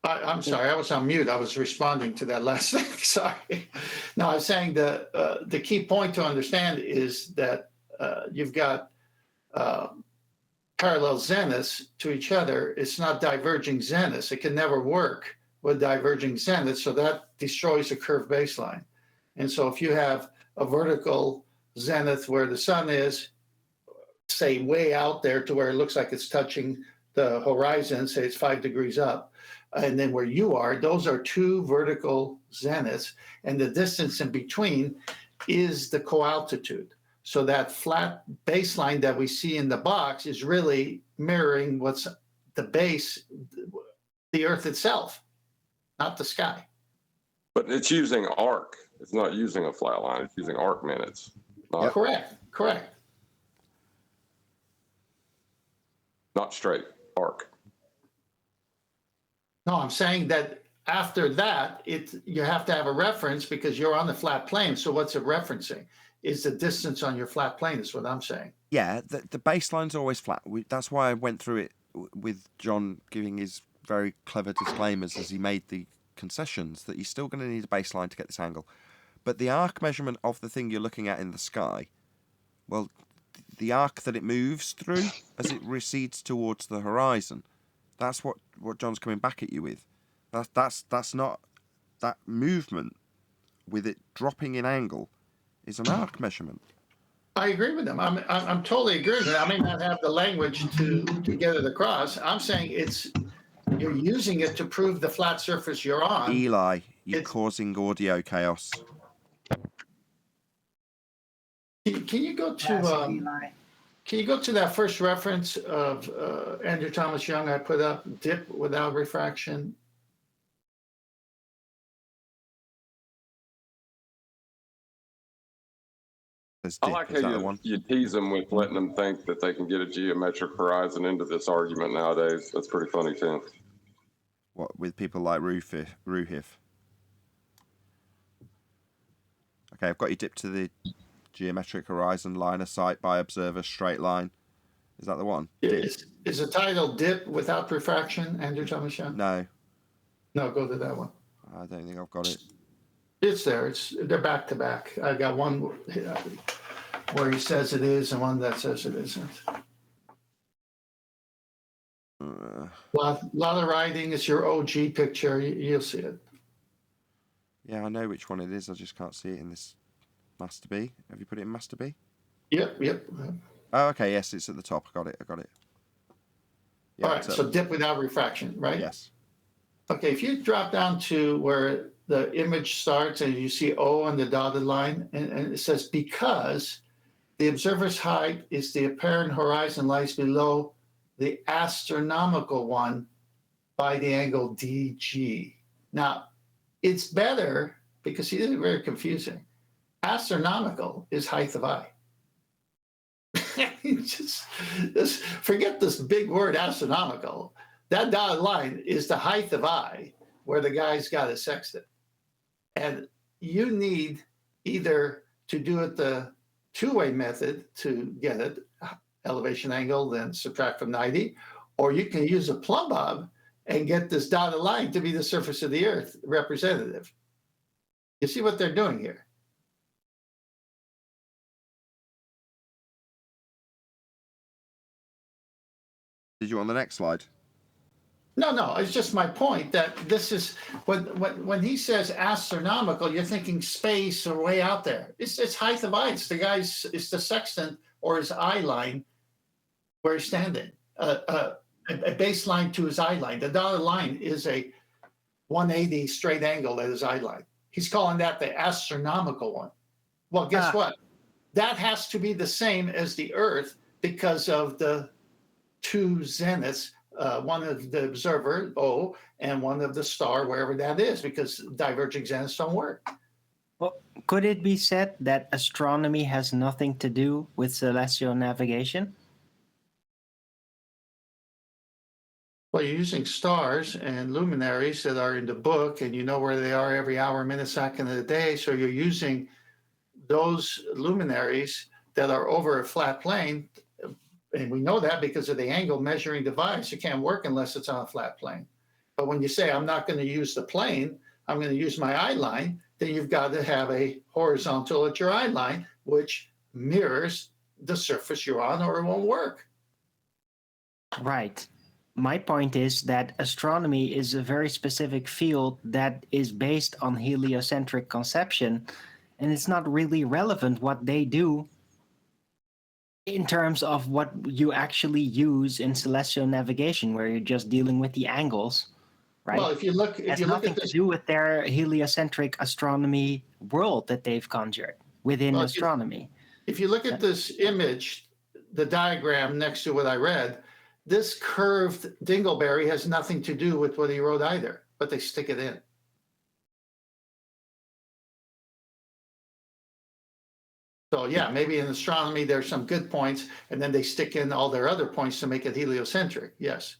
I'm sorry, I was on mute. I was responding to that last thing. Sorry. No, I was saying the key point to understand is that you've got parallel zeniths to each other. It's not diverging zeniths. It can never work with diverging zeniths, so that destroys a curved baseline. And so if you have a vertical zenith where the sun is, say, way out there to where it looks like it's touching the horizon, say it's 5 degrees up, and then where you are, those are two vertical zeniths, and the distance in between is the co-altitude. So that flat baseline that we see in the box is really mirroring what's the base, the Earth itself, not the sky. But it's using arc. It's not using a flat line. It's using arc minutes. Not, Correct. Not straight, arc. No, I'm saying that after that, you have to have a reference because you're on the flat plane. So what's it referencing? Is the distance on your flat plane is what I'm saying. Yeah, the baseline's always flat. That's why I went through it with John giving his very clever disclaimers as he made the concessions that you're still going to need a baseline to get this angle. But the arc measurement of the thing you're looking at in the sky, well, the arc that it moves through as it recedes towards the horizon, that's what John's coming back at you with. That's not that movement with it dropping in angle is an arc measurement. I agree with him. I'm totally agree with him. I may not have the language to get it across. I'm saying you're using it to prove the flat surface you're on. Eli, you're causing audio chaos. Can you go to that first reference of Andrew Thomas Young I put up, dip without refraction? I like how you tease them with letting them think that they can get a geometric horizon into this argument nowadays. That's pretty funny, Tim. What, with people like Ruhif? Okay, I've got you dipped to the geometric horizon, line of sight by observer, straight line. Is that the one? Is the title Dip Without Refraction, Andrew Thomas Young? No. No, go to that one. I don't think I've got it. It's there. They're back to back. I got one where he says it is and one that says it isn't. Lot of writing. It's your OG picture. You'll see it. Yeah, I know which one it is. I just can't see it in this Master B. Have you put it in Master B? Yep. Oh, okay. Yes, it's at the top. I got it. Yeah, all right. So dip without refraction, right? Yes. Okay. If you drop down to where the image starts and you see O on the dotted line, and it says because the observer's height is the apparent horizon lies below the astronomical one by the angle DG. Now, it's better because he did it very confusing. Astronomical is height of eye. just forget this big word astronomical. That dotted line is the height of eye where the guy's got a sextant. And you need either to do it the two-way method to get it, elevation angle, then subtract from 90, or you can use a plumb bob and get this dotted line to be the surface of the Earth representative. You see what they're doing here? Did you want the next slide? No, it's just my point that this is when he says astronomical, you're thinking space or way out there. It's height of eye. It's the sextant or his eye line where he's standing. A baseline to his eye line. The dotted line is a 180 straight angle at his eye line. He's calling that the astronomical one. Well, guess what? That has to be the same as the Earth because of the two zeniths. One of the observer, O, and one of the star, wherever that is, because diverging zeniths don't work. Well, could it be said that astronomy has nothing to do with celestial navigation? Well, you're using stars and luminaries that are in the book, and you know where they are every hour, minute, second of the day. So you're using those luminaries that are over a flat plane. And we know that because of the angle measuring device. It can't work unless it's on a flat plane. But when you say, I'm not going to use the plane, I'm going to use my eye line, then you've got to have a horizontal at your eye line, which mirrors the surface you're on, or it won't work. Right. My point is that astronomy is a very specific field that is based on heliocentric conception, and it's not really relevant what they do in terms of what you actually use in celestial navigation, where you're just dealing with the angles, right? Well, if you look at this, to do with their heliocentric astronomy world that they've conjured within astronomy. if you look at this image, the diagram next to what I read, this curved dingleberry has nothing to do with what he wrote either, but they stick it in. So yeah, maybe in astronomy there's some good points, and then they stick in all their other points to make it heliocentric. Yes,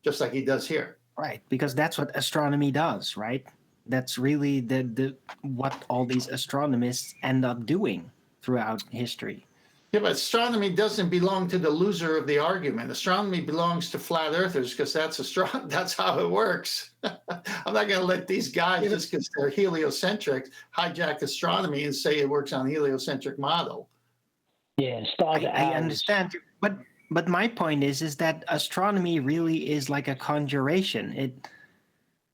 just like he does here. Right, because that's what astronomy does, right? That's really the what all these astronomists end up doing throughout history. Yeah, but astronomy doesn't belong to the loser of the argument. Astronomy belongs to flat earthers because that's how it works. I'm not going to let these guys, just because they're heliocentric, hijack astronomy and say it works on a heliocentric model. Yeah, stars. I understand, but my point is that astronomy really is like a conjuration.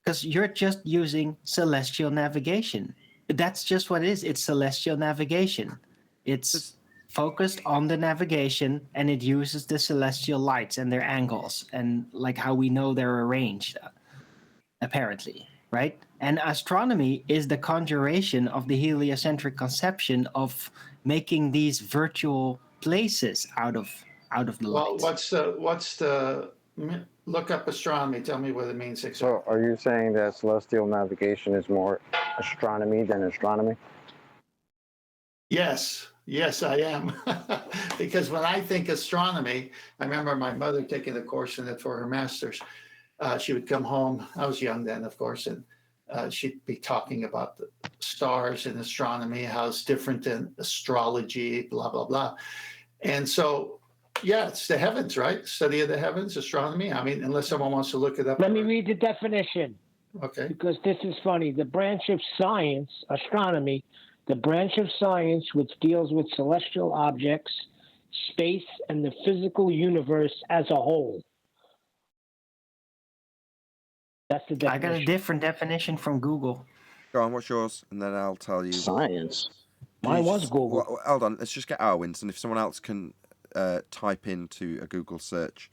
Because you're just using celestial navigation. That's just what it is. It's celestial navigation. It's focused on the navigation, and it uses the celestial lights and their angles and like how we know they're arranged, apparently, right? And astronomy is the conjuration of the heliocentric conception of making these virtual places out of the lights. Well, what's the look up astronomy? Tell me what it means. So, are you saying that celestial navigation is more astronomy than astronomy? Yes, I am. Because when I think astronomy, I remember my mother taking a course in it for her master's. She would come home. I was young then, of course, and she'd be talking about the stars and astronomy, how it's different than astrology, blah, blah, blah. And so, yeah, it's the heavens, right? Study of the heavens, astronomy. I mean, unless someone wants to look it up. Let me read the definition. Okay. Because this is funny. The branch of science, astronomy, the branch of science which deals with celestial objects, space, and the physical universe as a whole. That's the definition. I got a different definition from Google. Go on, what's yours? And then I'll tell you. Science. Mine was Google. Well, hold on, let's just get Arwen's, and if someone else can type into a Google search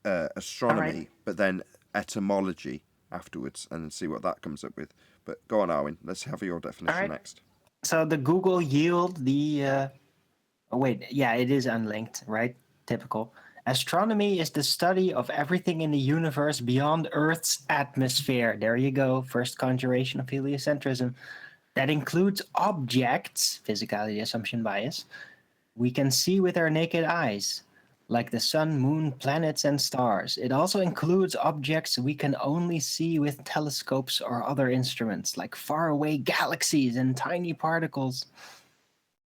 astronomy, but then etymology afterwards, and see what that comes up with. But go on, Arwen. Let's have your definition next. So the Google yield, it is unlinked, right? Typical. Astronomy is the study of everything in the universe beyond Earth's atmosphere. There you go. First conjuration of heliocentrism. That includes objects, physicality assumption bias, we can see with our naked eyes, like the sun, moon, planets, and stars. It also includes objects we can only see with telescopes or other instruments, like faraway galaxies and tiny particles.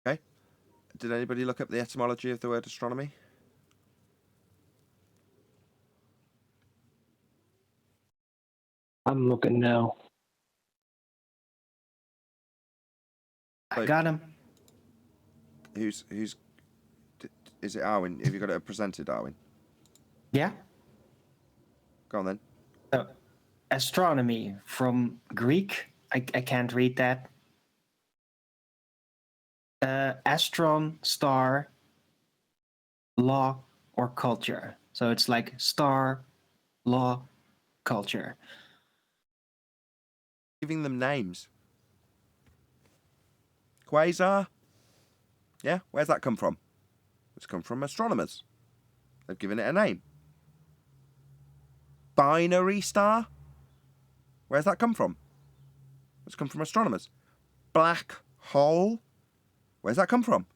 Okay. Did anybody look up the etymology of the word astronomy? I'm looking now. I got him. Who's is it Arwen? Have you got it presented, Arwen? Yeah. Go on then. Astronomy from Greek. I can't read that. Astron, star, law, or culture. So it's like star, law, culture. Giving them names. Quasar? Yeah, where's that come from? It's come from astronomers. They've given it a name. Binary star? Where's that come from? It's come from astronomers. Black hole? Where's that come from?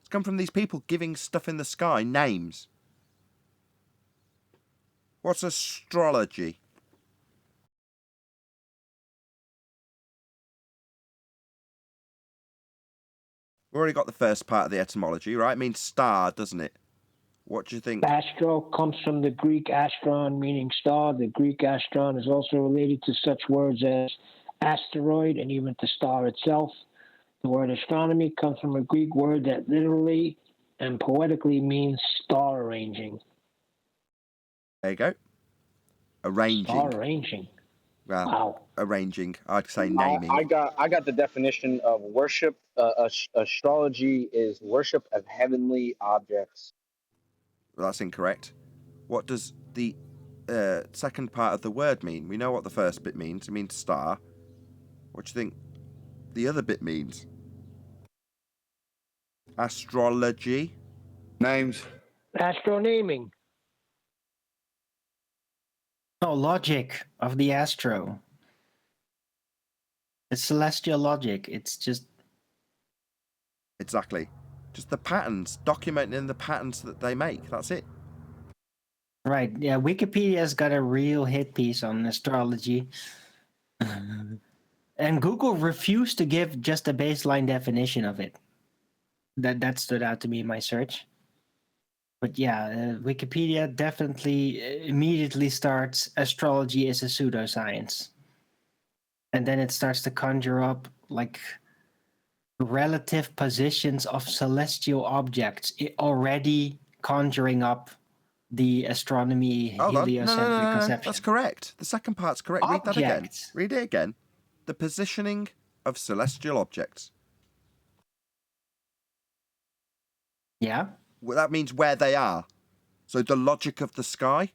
It's come from these people giving stuff in the sky names. What's astrology? We've already got the first part of the etymology, right? It means star, doesn't it? What do you think? Astro comes from the Greek astron, meaning star. The Greek astron is also related to such words as asteroid and even to star itself. The word astronomy comes from a Greek word that literally and poetically means star arranging. There you go. Arranging. Star arranging. Well, wow. Arranging. I'd say naming. I got the definition of worship. Astrology is worship of heavenly objects. Well, that's incorrect. What does the second part of the word mean? We know what the first bit means. It means star. What do you think the other bit means? Astrology. Names. Astronaming. Oh, logic of the astro. It's celestial logic. It's just... Exactly. Just the patterns, documenting the patterns that they make. That's it. Right. Yeah, Wikipedia's got a real hit piece on astrology. And Google refused to give just a baseline definition of it. That stood out to me in my search. But yeah, Wikipedia definitely immediately starts astrology is a pseudoscience. And then it starts to conjure up like relative positions of celestial objects, already conjuring up the astronomy heliocentric conception. That's correct. The second part's correct. Read that again. Read it again. The positioning of celestial objects. Yeah. Well, that means where they are. So the logic of the sky?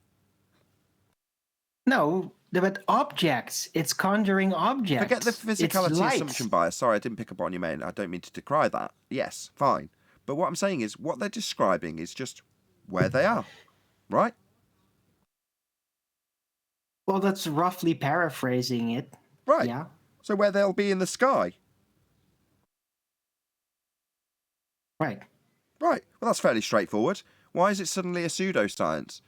No, but objects. It's conjuring objects. Forget the physicality assumption bias. Sorry, I didn't pick up on you, mate. I don't mean to decry that. Yes, fine. But what I'm saying is, what they're describing is just where they are, right? Well, that's roughly paraphrasing it. Right. Yeah. So where they'll be in the sky. Right. Right. Well, that's fairly straightforward. Why is it suddenly a pseudoscience?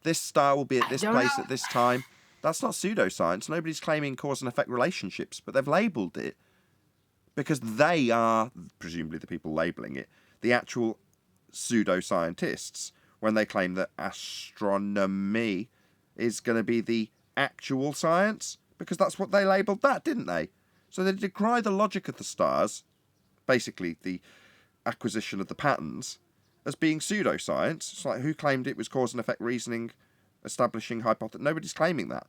This star will be at this place at this time. That's not pseudoscience. Nobody's claiming cause and effect relationships, but they've labelled it because they are, presumably the people labelling it, the actual pseudoscientists when they claim that astronomy is going to be the actual science, because that's what they labelled that, didn't they? So they decry the logic of the stars, basically the acquisition of the patterns, as being pseudoscience. It's like, who claimed it was cause and effect reasoning, establishing hypothesis? Nobody's claiming that.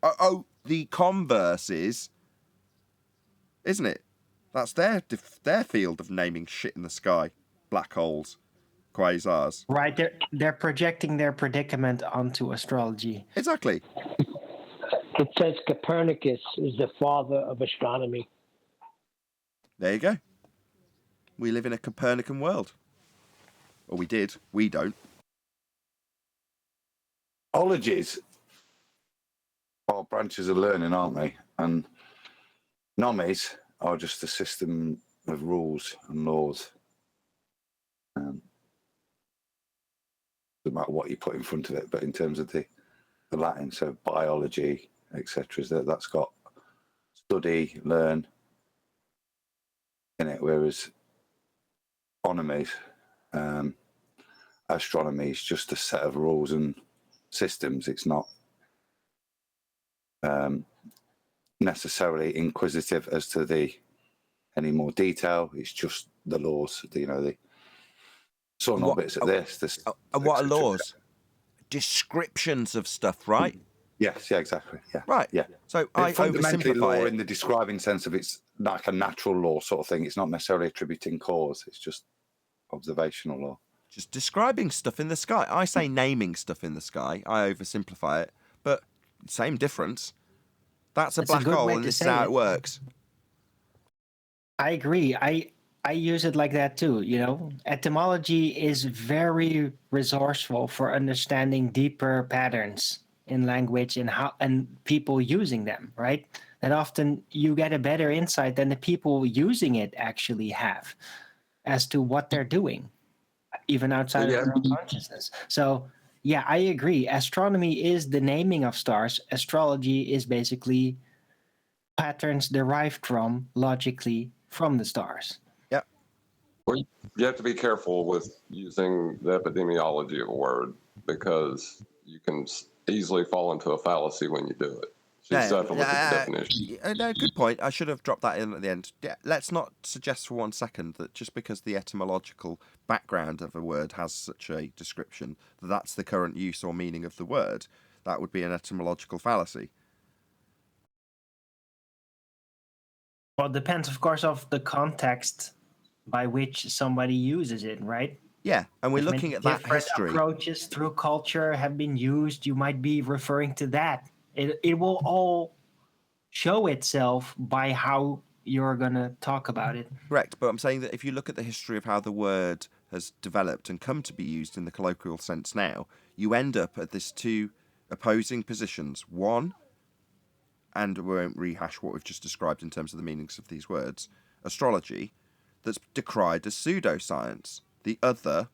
Oh, the converse is, isn't it? That's their field of naming shit in the sky. Black holes, quasars. Right, they're projecting their predicament onto astrology. Exactly. It says Copernicus is the father of astronomy. There you go. We live in a Copernican world. Or we did. We don't. Ologies are branches of learning, aren't they? And nomies are just a system of rules and laws. Doesn't matter what you put in front of it, but in terms of the Latin, so biology, etc., that's got study, learn in it, whereas onomies, astronomy is just a set of rules and systems. It's not necessarily inquisitive as to any more detail. It's just the laws, the sun orbits at this. And what are laws? Descriptions of stuff, right? Yes, yeah, exactly. Yeah. Right. Yeah. So it's I fundamentally law oversimplify it. In the describing sense of it's like a natural law sort of thing. It's not necessarily attributing cause. It's just observational law. Just describing stuff in the sky. I say naming stuff in the sky. I oversimplify it, but same difference. That's a black hole, and this is how it works. I agree. I use it like that too. Etymology is very resourceful for understanding deeper patterns in language and people using them. Right, and often you get a better insight than the people using it actually have as to what they're doing, even outside of their own consciousness. So, yeah, I agree. Astronomy is the naming of stars. Astrology is basically patterns derived logically from the stars. Yep. Well, you have to be careful with using the epidemiology of a word, because you can easily fall into a fallacy when you do it. So you have to look at the definition. No, good point. I should have dropped that in at the end. Yeah, let's not suggest for 1 second that just because the etymological background of a word has such a description, that's the current use or meaning of the word. That would be an etymological fallacy. Well, it depends, of course, of the context by which somebody uses it, right? Yeah, and we're looking at that different history. Approaches through culture have been used. You might be referring to that. It will all show itself by how you're gonna talk about it. Correct, but I'm saying that if you look at the history of how the word has developed and come to be used in the colloquial sense now, you end up at this two opposing positions. One, and we won't rehash what we've just described in terms of the meanings of these words, astrology, that's decried as pseudoscience. The other,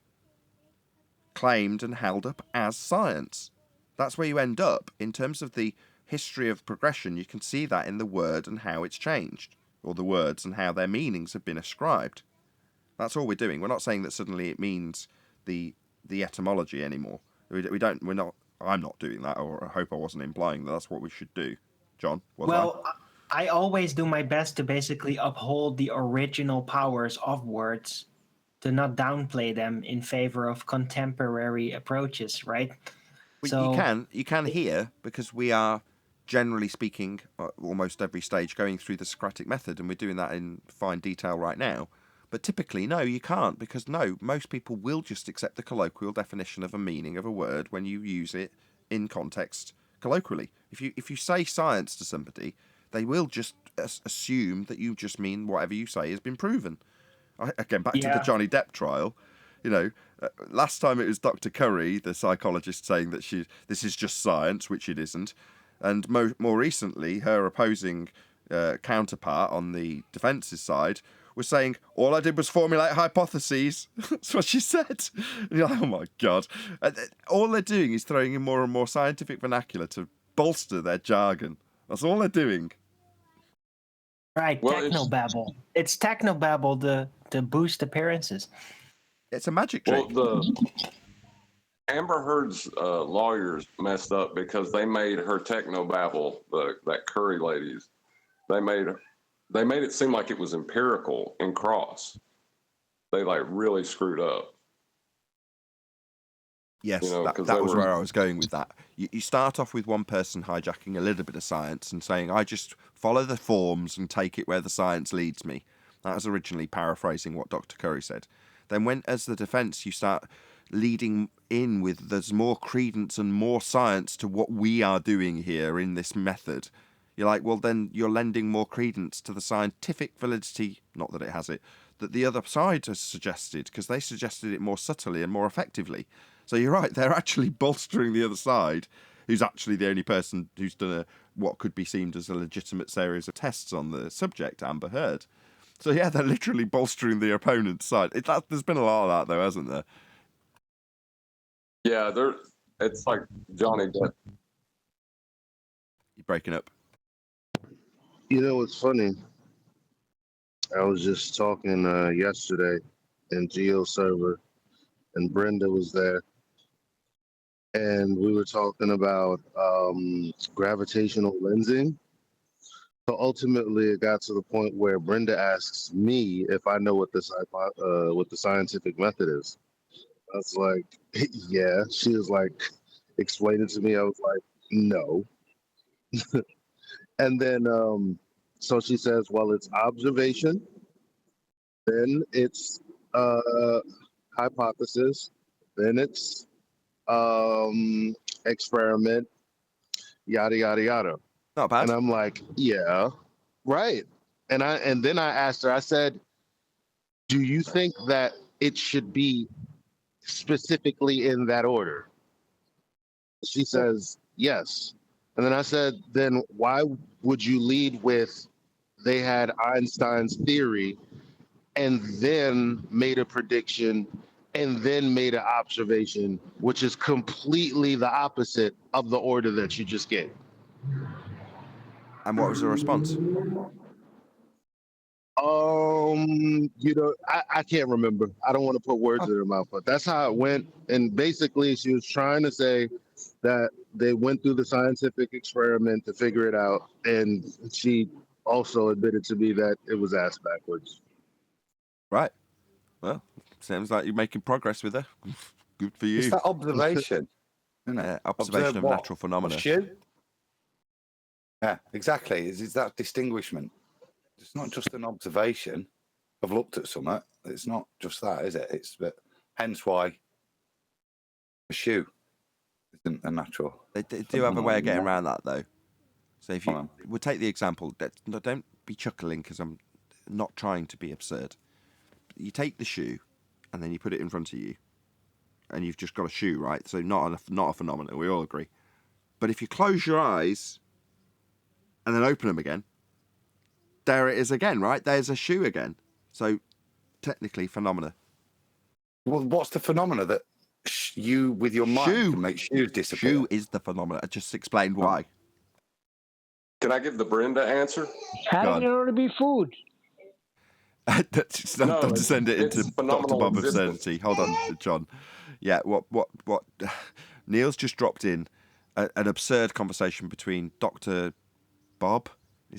claimed and held up as science. That's where you end up. In terms of the history of progression, you can see that in the word and how it's changed, or the words and how their meanings have been ascribed. That's all we're doing. We're not saying that suddenly it means the etymology anymore. I'm not doing that, or I hope I wasn't implying that that's what we should do. John, I always do my best to basically uphold the original powers of words, to not downplay them in favor of contemporary approaches, right? Well, you can here, because we are, generally speaking, almost every stage going through the Socratic method, and we're doing that in fine detail right now. But typically, no, you can't, because most people will just accept the colloquial definition of a meaning of a word when you use it in context colloquially. If you say science to somebody, they will just assume that you just mean whatever you say has been proven. Again, back to the Johnny Depp trial. Last time it was Dr. Curry, the psychologist, saying that this is just science, which it isn't. And more recently, her opposing counterpart on the defence's side was saying, all I did was formulate hypotheses. That's what she said. And you're like, oh my God. All they're doing is throwing in more and more scientific vernacular to bolster their jargon. That's all they're doing. Right, technobabble. It's technobabble to boost appearances. It's a magic trick. Well, Amber Heard's lawyers messed up because they made her technobabble, that Curry ladies, they made it seem like it was empirical and cross. They really screwed up. Yes, that was where I was going with that. You start off with one person hijacking a little bit of science and saying, I just follow the forms and take it where the science leads me. That was originally paraphrasing what Dr. Curry said. Then as the defence, you start leading in with there's more credence and more science to what we are doing here in this method. You're like, well, then you're lending more credence to the scientific validity, not that it has it, that the other side has suggested, because they suggested it more subtly and more effectively. So you're right, they're actually bolstering the other side, who's actually the only person who's done what could be seen as a legitimate series of tests on the subject, Amber Heard. So yeah, they're literally bolstering the opponent's side. There's been a lot of that, though, hasn't there? Yeah, it's like Johnny Depp. You're breaking up. You know what's funny? I was just talking yesterday in Geo server, and Brenda was there, and we were talking about gravitational lensing. So ultimately, it got to the point where Brenda asks me if I know what the scientific method is. I was like, yeah. She was like, explain it to me. I was like, no. And then, so she says, well, it's observation, then it's hypothesis, then it's experiment, yada, yada, yada. Not bad. And I'm like, yeah, right. And then I asked her, I said, do you think that it should be specifically in that order? She says, yes. And then I said, then why would you lead with they had Einstein's theory and then made a prediction and then made an observation, which is completely the opposite of the order that you just gave? And what was the response? I can't remember. I don't want to put words in her mouth, but that's how it went. And basically, she was trying to say that they went through the scientific experiment to figure it out, and she also admitted to me that it was ass backwards. Right. Well, sounds like you're making progress with her. Good for you. It's that observation, isn't it? Observation of natural phenomena. Yeah, exactly. It's that distinguishment. It's not just an observation. I've looked at something. It's not just that, is it? Hence why a shoe isn't a natural. They do have a way of getting around that, though. So if we'll take the example, don't be chuckling because I'm not trying to be absurd. You take the shoe and then you put it in front of you, and you've just got a shoe, right? So not a phenomenon. We all agree. But if you close your eyes and then open them again, there it is again, right? There's a shoe again. So technically, phenomena. Well, what's the phenomena that you, with your mind, can make shoes disappear? Shoe is the phenomena. I just explained why. Can I give the Brenda answer? How did it already be food? Don't send it into Dr. Bob absurdity. Hold on, John. Yeah, what? Neil's just dropped in an absurd conversation between Dr. Bob.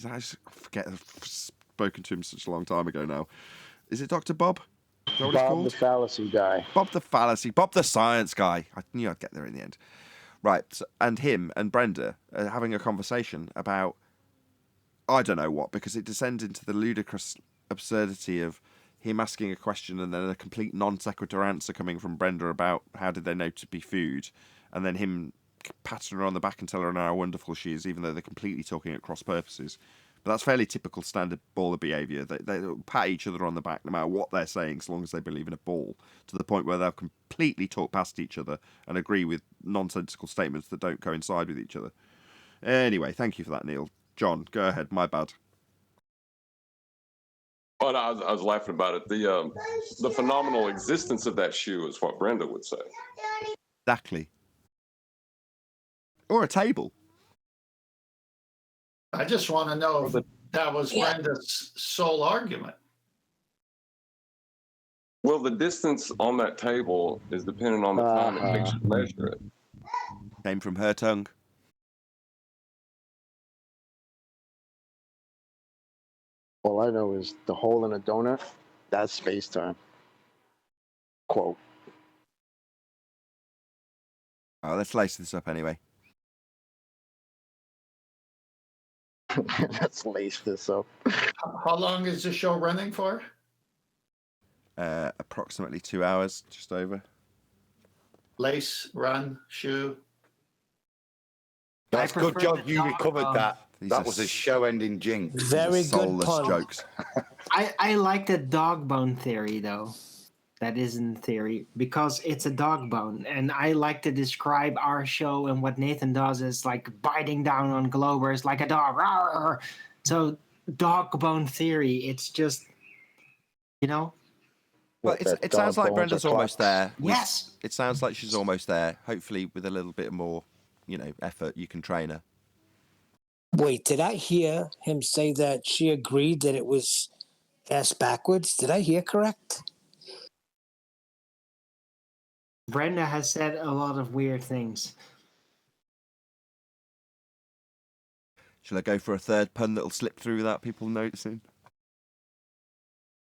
I forget. I've spoken to him such a long time ago now. Is it Dr. Bob? Is that what it's Bob called? the fallacy guy. Bob the fallacy. Bob the science guy. I knew I'd get there in the end. Right, and him and Brenda are having a conversation about I don't know what, because it descends into the ludicrous absurdity of him asking a question and then a complete non sequitur answer coming from Brenda about how did they know to be food, and then him patting her on the back and telling her how wonderful she is, even though they're completely talking at cross purposes. But that's fairly typical standard baller behaviour. They pat each other on the back no matter what they're saying, as long as they believe in a ball, to the point where they'll completely talk past each other and agree with nonsensical statements that don't coincide with each other. Anyway, thank you for that, Neil. John, go ahead. My bad. Oh, no, I was laughing about it. The phenomenal existence of that shoe is what Brenda would say. Exactly. Or a table. I just want to know if that was Brenda's sole argument. Well, the distance on that table is dependent on the time it takes you to measure it. Came from her tongue. All I know is the hole in a donut, that's space-time. Quote. Oh, let's lace this up anyway. Let's lace this up. How long is the show running for? Approximately 2 hours, just over. Lace, run, shoe. That's good job you recovered that. That was a show-ending jinx. Very good pun. Jokes. I like the dog bone theory, though. That is in theory, because it's a dog bone. And I like to describe our show and what Nathan does is like biting down on Globers like a dog. Rawr! So dog bone theory, it's just, you know. Well, it sounds like Brenda's almost there. Yes. It sounds like she's almost there. Hopefully with a little bit more, effort, you can train her. Wait, did I hear him say that she agreed that it was ass backwards? Did I hear correct? Brenda has said a lot of weird things. Shall I go for a third pun that'll slip through without people noticing?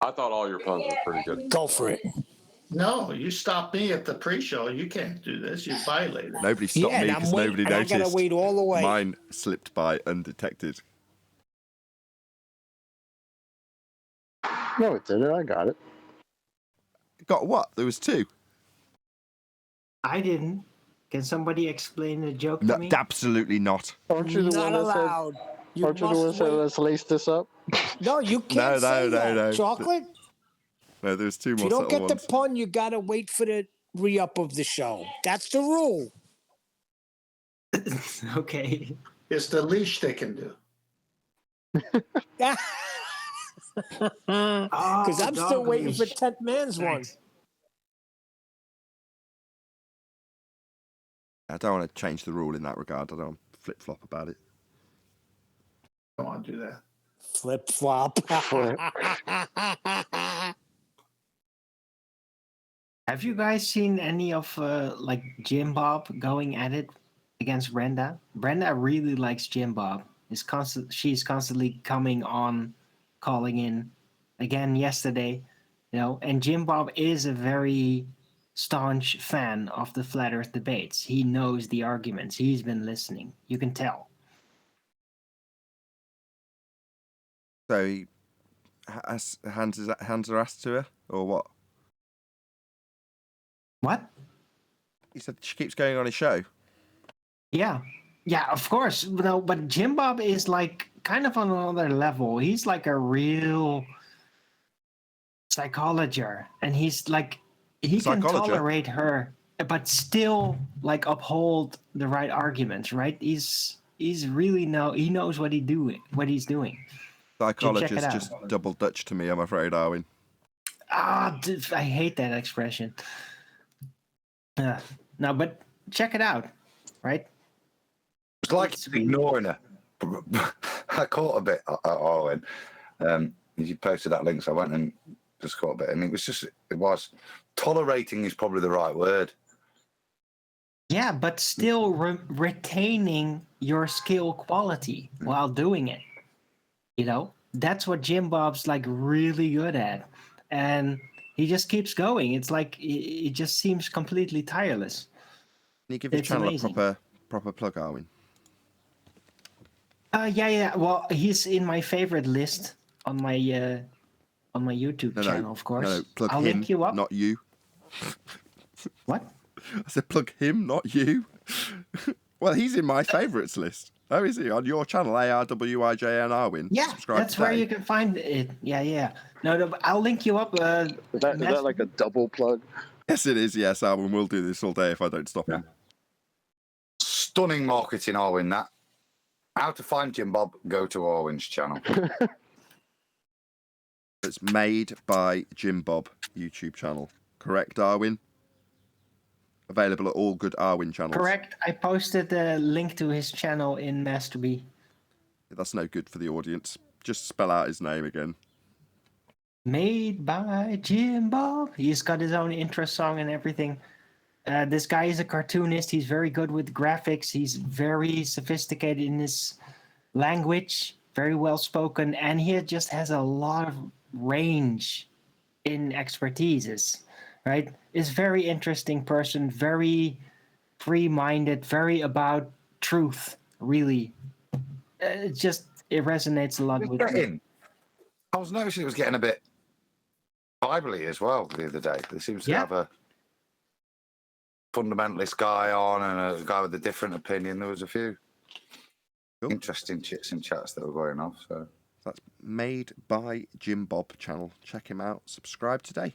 I thought all your puns were pretty good. Go for it. No, you stopped me at the pre-show. You can't do this. You violated. Nobody stopped me because nobody noticed. I gotta wait all the way. Mine slipped by undetected. No, it didn't. I got it. Got what? There was two. I didn't. Can somebody explain the joke No, to me? absolutely not. Aren't you the Not one that allowed. said? Aren't you the one that said let's lace this up? No, you can't say that. No. Chocolate? No, there's two more. If you don't get ones. the pun, you gotta wait for the re-up of the show. That's the rule. Okay. It's the least they can do. Because I'm still waiting for 10th Man's one. I don't want to change the rule in that regard. I don't want to flip-flop about it. I don't want to do that. Flip-flop. Have you guys seen any of like Jim Bob going at it against Brenda? Brenda really likes Jim Bob. She's constantly coming on, calling in again yesterday, and Jim Bob is a very staunch fan of the flat earth debates. He knows the arguments. He's been listening. You can tell. So he hands her ass to her, or what? What? He said she keeps going on his show. Yeah, of course. No, but Jim Bob is like kind of on another level. He's like a real psychologer, and he's like he can tolerate her, but still like uphold the right arguments. Right? He's really he knows what he's doing. Psychologist just double Dutch to me, I'm afraid, Arwin. I hate that expression. No, but check it out, right? It's like ignoring her. I caught a bit, Arwin. You posted that link, so I went and just caught a bit. And it was tolerating is probably the right word. Yeah, but still retaining your skill quality while doing it. You know, that's what Jim Bob's like really good at. And he just keeps going. It's like it just seems completely tireless. Can you give your channel amazing. A proper plug, Arwin? Yeah. Well, he's in my favorite list on my YouTube channel, of course. No, plug I'll him, link you up. Not you. What? I said plug him, not you. Well, he's in my favourites list. Oh, is he? On your channel, ARWIJN Arwin. Yeah, Subscribe that's today. where you can find it. Yeah. No, I'll link you up. Is that like a double plug? Yes, it is. Yes, Arwin will do this all day if I don't stop him. Stunning marketing, Arwin, that. How to find Jim Bob, go to Arwin's channel. It's made by Jim Bob YouTube channel. Correct, Arwin? Available at all good Arwin channels. Correct. I posted the link to his channel in Masterby. That's no good for the audience. Just spell out his name again. Made by Jim Bob. He's got his own intro song and everything. This guy is a cartoonist. He's very good with graphics. He's very sophisticated in his language, very well spoken, and he just has a lot of range in expertises. Right? Is very interesting person, very free-minded, very about truth. Really, it resonates a lot with me. I was noticing it was getting a bit Bible-y as well the other day. There seems to have a fundamentalist guy on and a guy with a different opinion. There was a few interesting chits and chats that were going off. So that's Made by Jim Bob channel. Check him out. Subscribe today.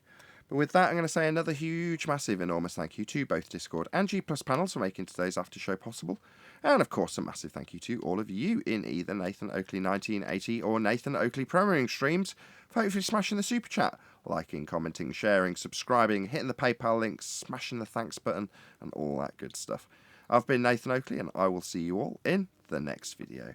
But with that, I'm going to say another huge, massive, enormous thank you to both Discord and G+ panels for making today's after show possible. And of course, a massive thank you to all of you in either Nathan Oakley 1980 or Nathan Oakley Premiering streams for hopefully smashing the super chat, liking, commenting, sharing, subscribing, hitting the PayPal links, smashing the thanks button, and all that good stuff. I've been Nathan Oakley, and I will see you all in the next video.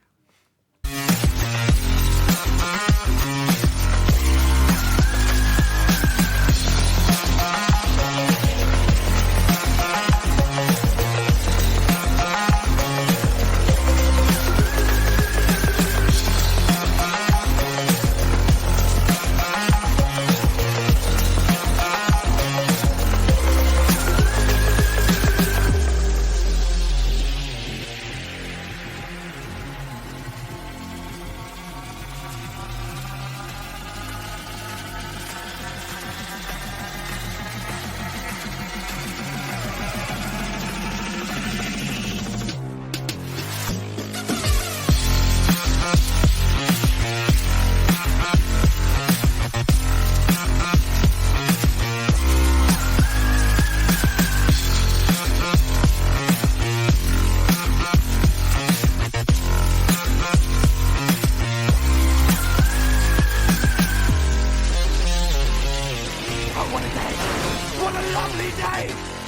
What a lovely day!